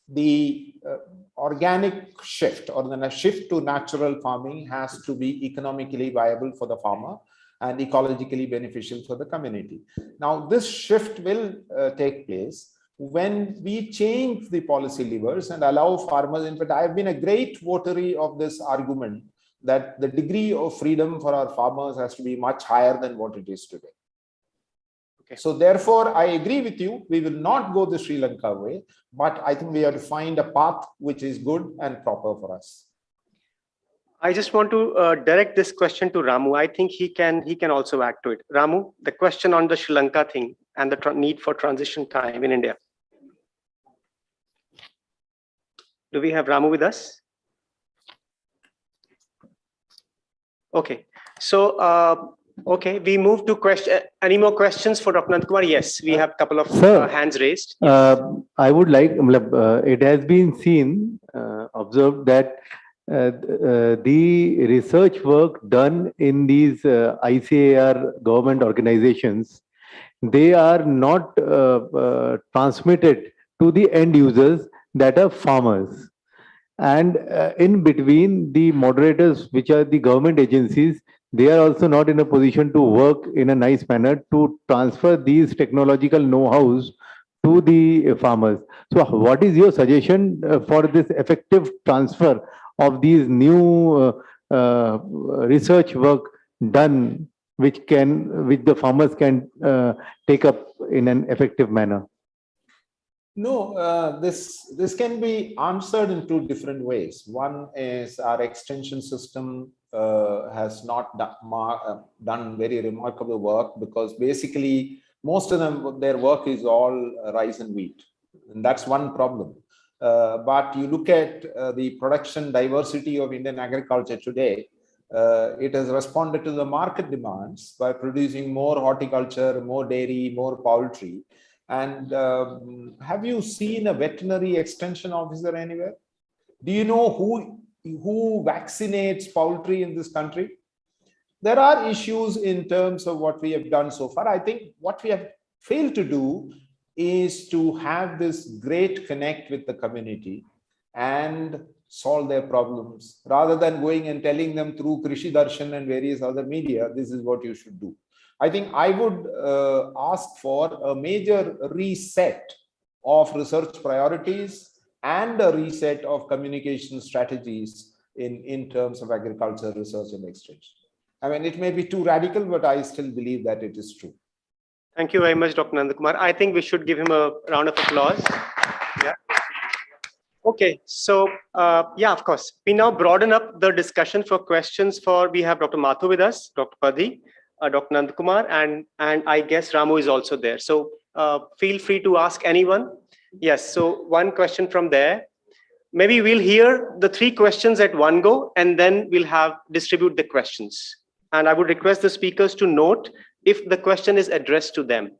The organic shift or the shift to natural farming has to be economically viable for the farmer and ecologically beneficial for the community. Now, this shift will take place when we change the policy levers and allow farmers. In fact, I have been a great votary of this argument that the degree of freedom for our farmers has to be much higher than what it is today. Okay. So therefore, I agree with you. We will not go the Sri Lanka way, but I think we have to find a path which is good and proper for us. I just want to direct this question to Ramu. I think he can also add to it. Ramu, the question on the Sri Lanka thing and the need for transition time in India. Do we have Ramu with us? Okay, so okay, we move to question. Any more questions for Dr. Nandakumar? Yes, we have a couple of hands raised. Yes. I would like, it has been seen, observed that the research work done in these ICAR government organizations, they are not transmitted to the end users that are farmers. And in between, the moderators, which are the government agencies, they are also not in a position to work in a nice manner to transfer these technological know-hows to the farmers. So what is your suggestion for this effective transfer of these new research work done, which the farmers can take up in an effective manner? No, this can be answered in two different ways. One is our extension system has not done very remarkable work, because basically most of them, their work is all rice and wheat, and that's one problem. But you look at the production diversity of Indian agriculture today, It has responded to the market demands by producing more horticulture, more dairy, more poultry. And have you seen a veterinary extension officer anywhere? Do you know who vaccinates poultry in this country? There are issues in terms of what we have done so far. I think what we have failed to do is to have this great connect with the community and solve their problems rather than going and telling them through Krishi Darshan and various other media, this is what you should do. I think I would ask for a major reset of research priorities and a reset of communication strategies in terms of agriculture, research and extension. I mean, it may be too radical, but I still believe that it is true. Thank you very much, Dr. Nandakumar. I think we should give him a round of applause. Yeah. Okay, so yeah, of course. We now broaden up the discussion for questions we have Dr. Mathur with us, Dr. Padhi, Dr. Nandakumar, and I guess Ramu is also there. So feel free to ask anyone. Yes, so one question from there. Maybe we'll hear the 3 questions at one go, and then we'll distribute the questions. And I would request the speakers to note if the question is addressed to them.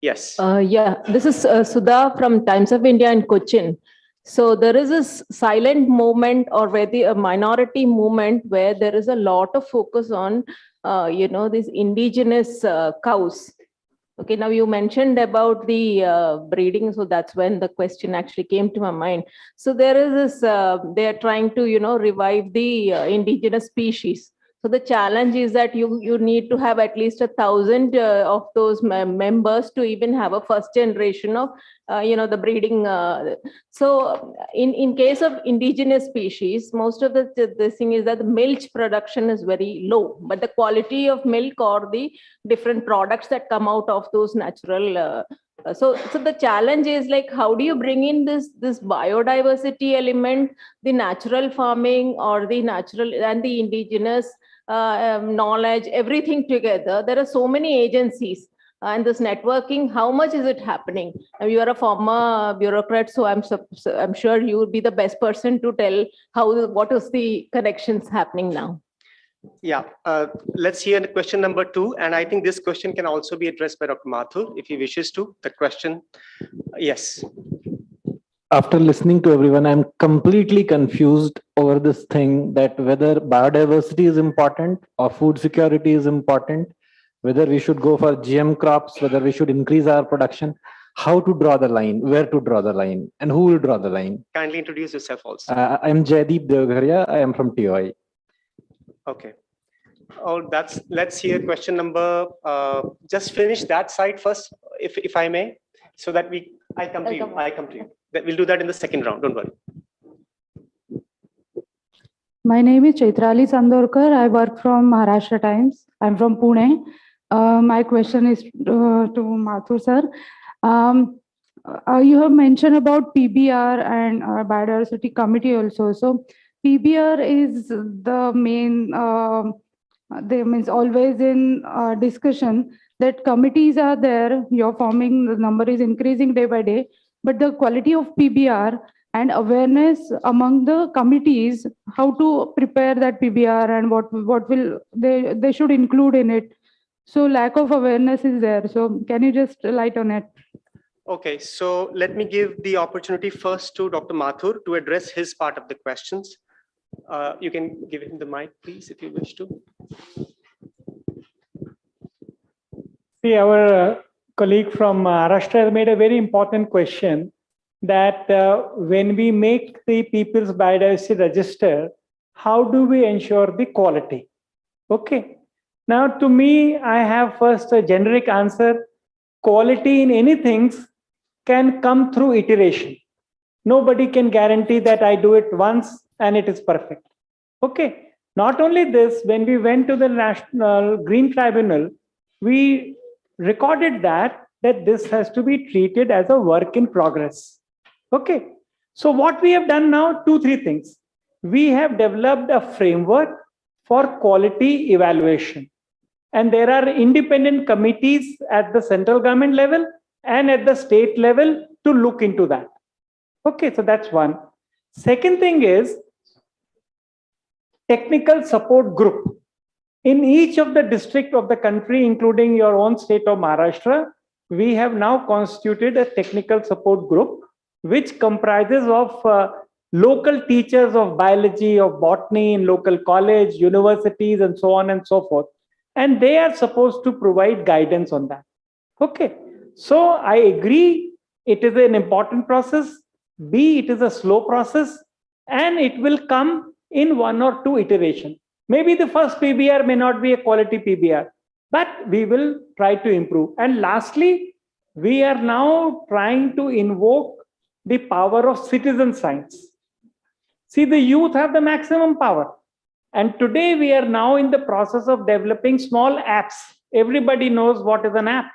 Yes. Yeah, this is Sudha from Times of India in Cochin. So there is this silent movement or a minority movement where there is a lot of focus on, these indigenous cows. Okay, now you mentioned about the breeding, so that's when the question actually came to my mind. So there is this, they are trying to, revive the indigenous species. So the challenge is that you need to have at least 1,000 of those members to even have a first generation of, the breeding. So in case of indigenous species, most of the thing is that the milk production is very low, but the quality of milk or the different products that come out of those natural. So the challenge is like, how do you bring in this biodiversity element, the natural farming or the natural and the indigenous knowledge, everything together? There are so many agencies and this networking, how much is it happening? Now, you are a former bureaucrat, so I'm sure you would be the best person to tell what is the connections happening now. Yeah, let's hear question number 2. And I think this question can also be addressed by Dr. Mathur if he wishes to. The question, yes. After listening to everyone, I'm completely confused over this thing that whether biodiversity is important or food security is important, whether we should go for GM crops, whether we should increase our production, how to draw the line, where to draw the line, and who will draw the line. Kindly introduce yourself also. I'm Jaideep Devgharia. I am from TOI. Okay. Oh, let's hear question number. Just finish that side first, if I may, so that I come to you. We'll do that in the second round. Don't worry. My name is Chaitrali Sandorkar. I work from Maharashtra Times. I'm from Pune. My question is to Mathur sir. You have mentioned about PBR and Biodiversity Committee also. So PBR is the main, they means always in discussion that committees are there, you're forming, the number is increasing day by day, but the quality of PBR and awareness among the committees, how to prepare that PBR and what will they should include in it. So lack of awareness is there. So can you just light on it? Okay, so let me give the opportunity first to Dr. Mathur to address his part of the questions. You can give him the mic, please, if you wish to. See, our colleague from Maharashtra has made a very important question that when we make the People's Biodiversity Register, how do we ensure the quality? Okay. Now, to me, I have first a generic answer. Quality in anything can come through iteration. Nobody can guarantee that I do it once and it is perfect. Okay. Not only this, when we went to the National Green Tribunal, we recorded that this has to be treated as a work in progress. Okay. So what we have done now, 2-3 things. We have developed a framework for quality evaluation. And there are independent committees at the central government level and at the state level to look into that. Okay, so that's one. Second thing is, technical support group. In each of the districts of the country, including your own state of Maharashtra, we have now constituted a technical support group, which comprises of local teachers of biology, of botany in local college, universities, and so on and so forth. And they are supposed to provide guidance on that. Okay. So I agree, it is an important process. B, it is a slow process, and it will come in 1 or 2 iterations. Maybe the first PBR may not be a quality PBR, but we will try to improve. And lastly, we are now trying to invoke the power of citizen science. See, the youth have the maximum power. And today we are now in the process of developing small apps. Everybody knows what is an app.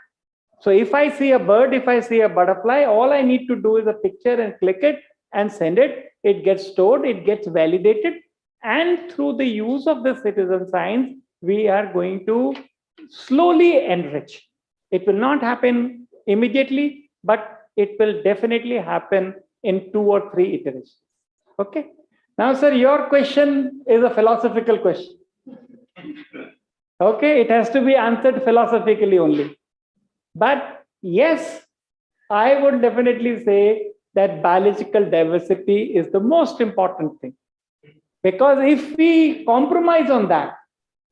So if I see a bird, if I see a butterfly, all I need to do is a picture and click it and send it. It gets stored, it gets validated. And through the use of the citizen science, we are going to slowly enrich. It will not happen immediately, but it will definitely happen in 2 or 3 iterations. Okay. Now, sir, your question is a philosophical question. Okay, it has to be answered philosophically only. But yes, I would definitely say that biological diversity is the most important thing. Because if we compromise on that,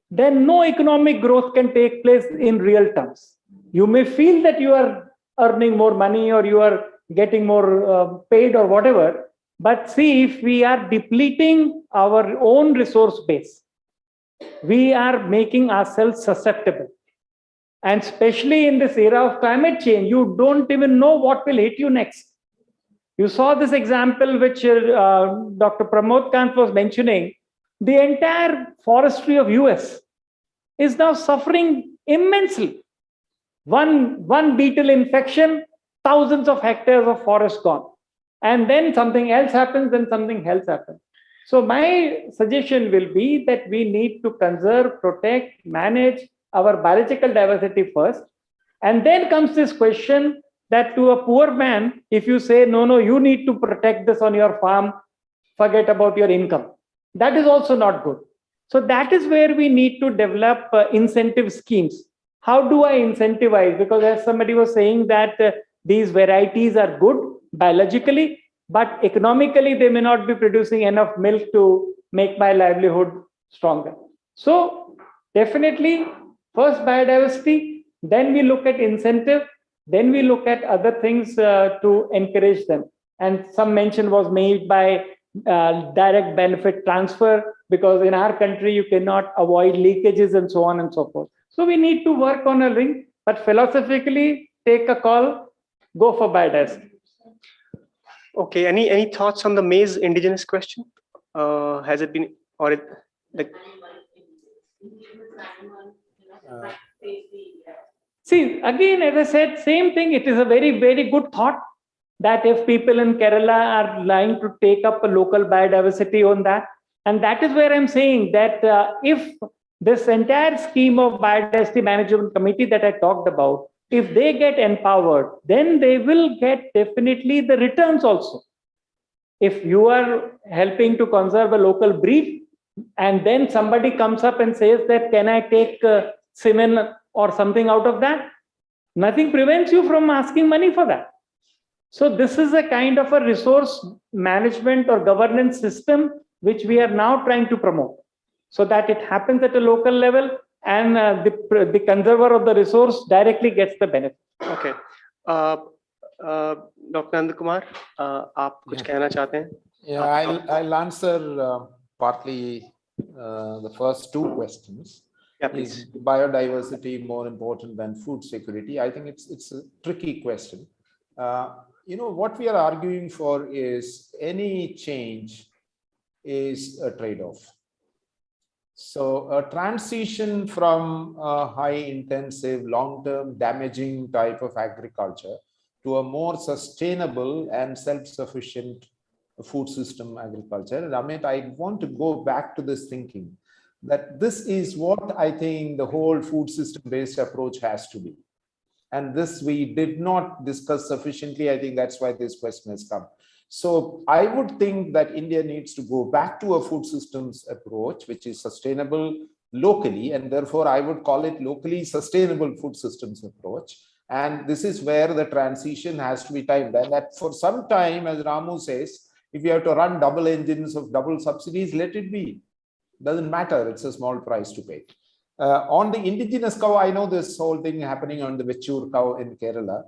then no economic growth can take place in real terms. You may feel that you are earning more money or you are getting more paid or whatever, but see, if we are depleting our own resource base, we are making ourselves susceptible. And especially in this era of climate change, you don't even know what will hit you next. You saw this example which Dr. Pramod Kant was mentioning. The entire forestry of US is now suffering immensely. One beetle infection, thousands of hectares of forest gone. And then something else happens, then something else happens. So my suggestion will be that we need to conserve, protect, manage our biological diversity first. And then comes this question that to a poor man, if you say, no, you need to protect this on your farm, forget about your income. That is also not good. So that is where we need to develop incentive schemes. How do I incentivize? Because as somebody was saying that these varieties are good biologically, but economically they may not be producing enough milk to make my livelihood stronger. So definitely first biodiversity, then we look at incentive, then we look at other things to encourage them. And some mention was made by direct benefit transfer, because in our country you cannot avoid leakages and so on and so forth. So we need to work on a link, but philosophically take a call, go for biodiversity. Okay, any thoughts on the maize indigenous question? Has it been, or it, like? See, again, as I said, same thing. It is a very, very good thought that if people in Kerala are lying to take up a local biodiversity on that. And that is where I'm saying that if this entire scheme of biodiversity management committee that I talked about, if they get empowered, then they will get definitely the returns also. If you are helping to conserve a local breed, and then somebody comes up and says that, can I take semen or something out of that? Nothing prevents you from asking money for that. So this is a kind of a resource management or governance system which we are now trying to promote, so that it happens at a local level and the conserver of the resource directly gets the benefit. Okay. Dr. Nand Kumar, आप कुछ कहना चाहते हैं? Yeah, I'll answer partly the first 2 questions. Yeah, please. Is biodiversity more important than food security? I think it's a tricky question. What we are arguing for is any change is a trade-off. So a transition from a high-intensive, long-term, damaging type of agriculture to a more sustainable and self-sufficient food system agriculture. Amit, I want to go back to this thinking that this is what I think the whole food system-based approach has to be. And this we did not discuss sufficiently. I think that's why this question has come. So I would think that India needs to go back to a food systems approach, which is sustainable locally, and therefore I would call it locally sustainable food systems approach. And this is where the transition has to be timed. And that for some time, as Ramu says, if you have to run double engines of double subsidies, let it be. Doesn't matter, it's a small price to pay. On the indigenous cow, I know this whole thing happening on the Vechur cow in Kerala.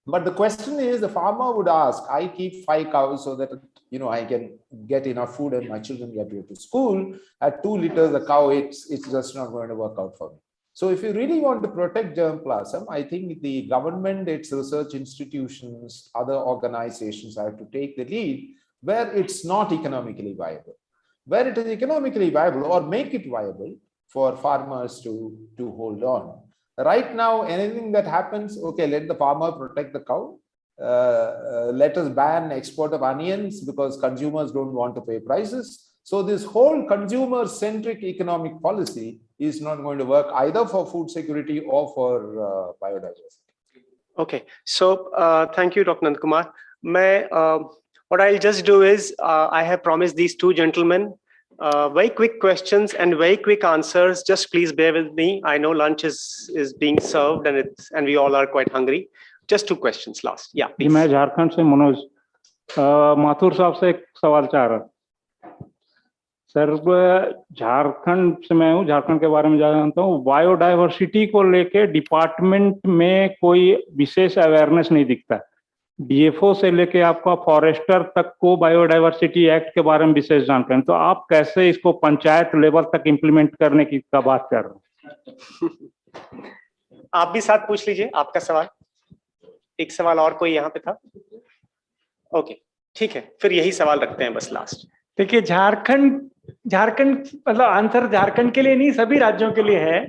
But the question is, the farmer would ask, I keep 5 cows so that, you know, I can get enough food and my children get to go to school. At 2 liters a cow, it's just not going to work out for me. So if you really want to protect germplasm, I think the government, its research institutions, other organizations have to take the lead where it's not economically viable. Where it is economically viable, or make it viable for farmers to hold on. Right now, anything that happens, okay, let the farmer protect the cow. Let us ban export of onions because consumers don't want to pay prices. So this whole consumer-centric economic policy is not going to work either for food security or for biodiversity. Okay, so thank you, Dr. Nandakumar. What I'll just do is, I have promised these 2 gentlemen very quick questions and very quick answers. Just please bear with me. I know lunch is being served and we all are quite hungry. Just 2 questions last. Yeah, please. मैं झारखंड से मनोज माथुर साहब से एक सवाल चाह रहा sir. Jharkhand से मैं हूँ, झारखंड के बारे में जानता हूँ। बायोडाइवर्सिटी को लेके डिपार्टमेंट में कोई विशेष अवेयरनेस नहीं दिखता। डीएफओ से लेके आपका फॉरेस्टर तक को बायोडाइवर्सिटी एक्ट के बारे में विशेष जानकारी, तो आप कैसे इसको पंचायत लेवल तक इम्प्लीमेंट करने की का बात कर रहे हैं? आप भी साथ पूछ लीजिए आपका सवाल। एक सवाल और कोई यहाँ पे था? ओके, ठीक है, फिर यही सवाल रखते हैं बस लास्ट। देखिए, झारखंड मतलब आंसर झारखंड के लिए नहीं, सभी राज्यों के लिए है।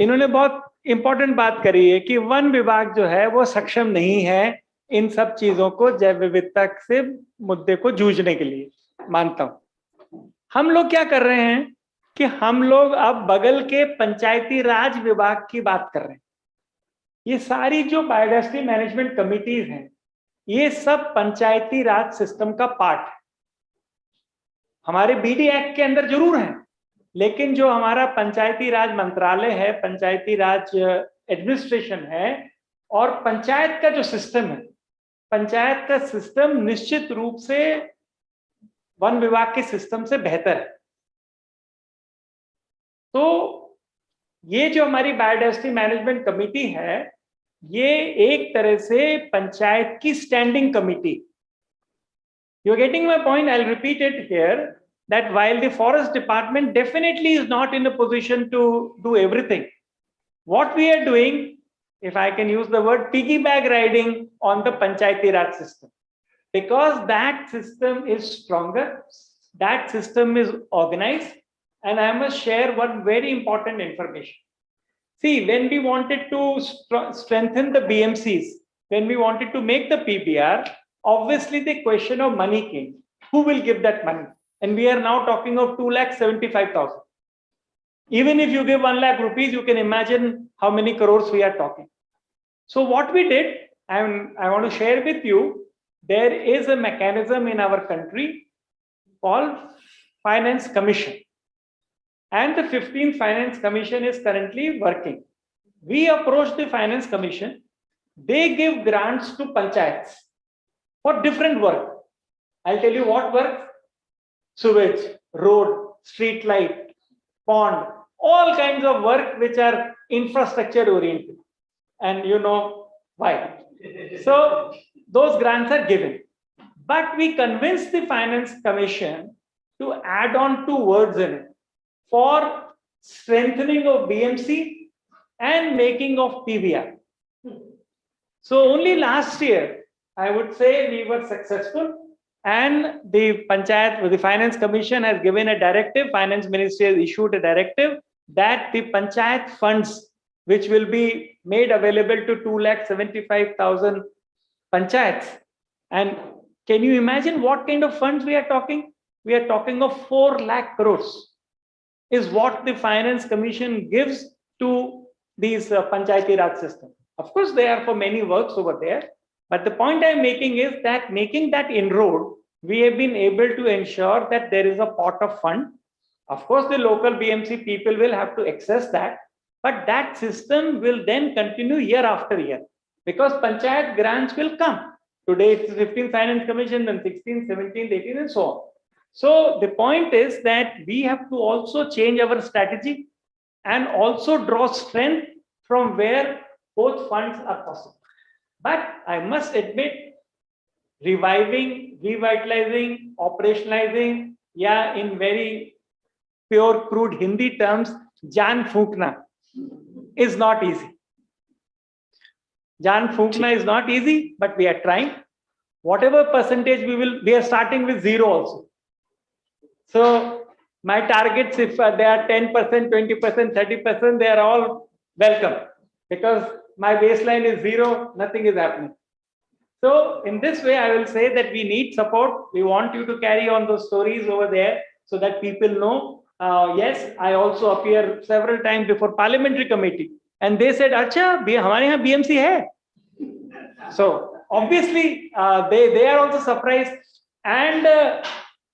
इन्होंने बहुत इंपॉर्टेंट बात करी है कि वन विभाग जो है वो सक्षम नहीं है इन सब चीजों को, जैव विविधता से मुद्दे को जूझने के लिए। मानता हूं हम लोग क्या कर रहे हैं कि हम लोग अब बगल के पंचायती राज विभाग की बात कर रहे हैं। ये सारी जो बायोडाइवर्सिटी मैनेजमेंट कमिटीज हैं, ये सब पंचायती राज सिस्टम का पार्ट है। हमारे बीडी एक्ट के अंदर जरूर है, लेकिन जो हमारा पंचायती राज मंत्रालय है, पंचायती राज एडमिनिस्ट्रेशन है, और पंचायत का जो सिस्टम है, पंचायत का सिस्टम निश्चित रूप से वन विभाग के सिस्टम से बेहतर है। तो ये जो हमारी बायोडाइवर्सिटी मैनेजमेंट कमेटी है, ये एक तरह से पंचायत की standing committee. You are getting my point? I will repeat it here, that while the forest department definitely is not in a position to do everything, what we are doing, if I can use the word, piggyback riding on the Panchayati Raj system, because that system is stronger, that system is organized. And I must share one very important information. See, when we wanted to strengthen the BMCs, when we wanted to make the PBR, obviously the question of money came. Who will give that money? And we are now talking of 2,75,000. Even if you give 1 lakh rupees, you can imagine how many crores we are talking. So what we did, and I want to share with you, there is a mechanism in our country called Finance Commission. And the 15th Finance Commission is currently working. We approached the Finance Commission. They give grants to panchayats for different work. I'll tell you what work. Sewage, road, street light, pond, all kinds of work which are infrastructure oriented. And you know why. So those grants are given. But we convinced the Finance Commission to add on 2 words in it for strengthening of BMC and making of PBR. So only last year, I would say we were successful. And the Panchayat, the Finance Commission has given a directive, Finance Ministry has issued a directive that the Panchayat funds, which will be made available to 2,75,000 Panchayats. And can you imagine what kind of funds we are talking? We are talking of 4 lakh crores is what the Finance Commission gives to these Panchayati Raj system. Of course, they are for many works over there, But the point I'm making is that making that inroad, we have been able to ensure that there is a pot of fund. Of course, the local BMC people will have to access that, but that system will then continue year after year because Panchayat grants will come. Today it's 15th Finance Commission, then 16th, 17th, 18th, and so on. So the point is that we have to also change our strategy and also draw strength from where both funds are possible. But I must admit, reviving, revitalizing, operationalizing, yeah, in very pure crude Hindi terms, jaan phookna is not easy. Jaan phookna is not easy, but we are trying. Whatever percentage we are starting with 0 also. So my targets, if they are 10%, 20%, 30%, they are all welcome because my baseline is 0, nothing is happening. So in this way, I will say that we need support. We want you to carry on those stories over there so that people know. Yes, I also appear several times before parliamentary committee and they said, Acha, hamare yahan BMC hai. So obviously they are also surprised and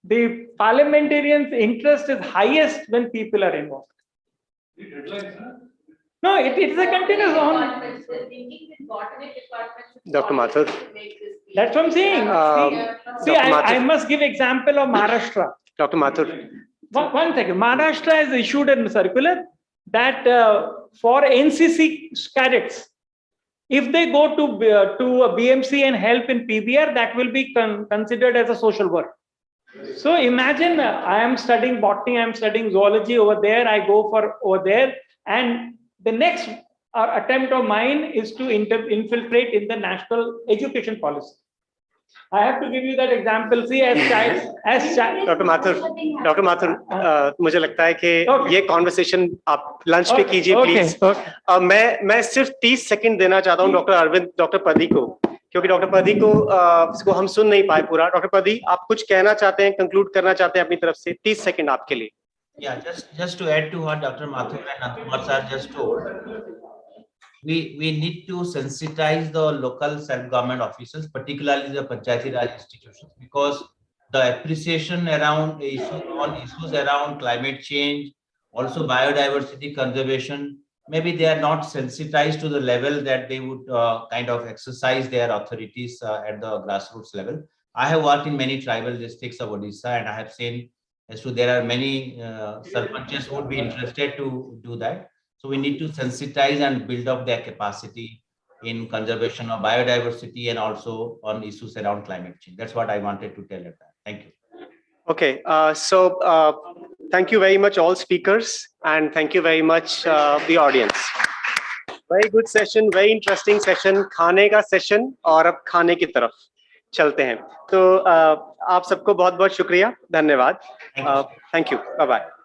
the parliamentarians' interest is highest when people are involved. No, it is a continuous on. Dr. Mathur. That's what I'm saying. I must give example of Maharashtra. Dr. Mathur. One second. Maharashtra has issued a circular that for NCC cadets, if they go to a BMC and help in PBR, that will be considered as a social work. So imagine I am studying botany, I am studying zoology over there, I go for over there, and the next attempt of mine is to infiltrate in the national education policy. I have to give you that example. See, as child. Dr. Mathur, मुझे लगता है कि ये conversation आप lunch पे कीजिए please. मैं सिर्फ 30 सेकंड देना चाहता हूँ डॉक्टर अरविंद, डॉक्टर पदी को, क्योंकि डॉक्टर पदी को हम सुन नहीं पाए पूरा. डॉक्टर पदी, आप कुछ कहना चाहते हैं, कंक्लूड करना चाहते हैं अपनी तरफ से? 30 सेकंड आपके लिए. Yeah, just to add to what Dr. Mathur and Nandakumar sir just told, we need to sensitize the local self-government officials, particularly the Panchayati Raj institutions, because the appreciation around issues around climate change, also biodiversity conservation, maybe they are not sensitized to the level that they would kind of exercise their authorities at the grassroots level. I have worked in many tribal districts of Odisha, and I have seen as to there are many sarpanches who would be interested to do that. So we need to sensitize and build up their capacity in conservation of biodiversity and also on issues around climate change. That's what I wanted to tell at that. Thank you. Okay, so thank you very much all speakers, and thank you very much the audience. Very good session, very interesting session. खाने का session और अब खाने की तरफ चलते हैं. तो आप सबको बहुत बहुत शुक्रिया, धन्यवाद. Thank you. Bye bye.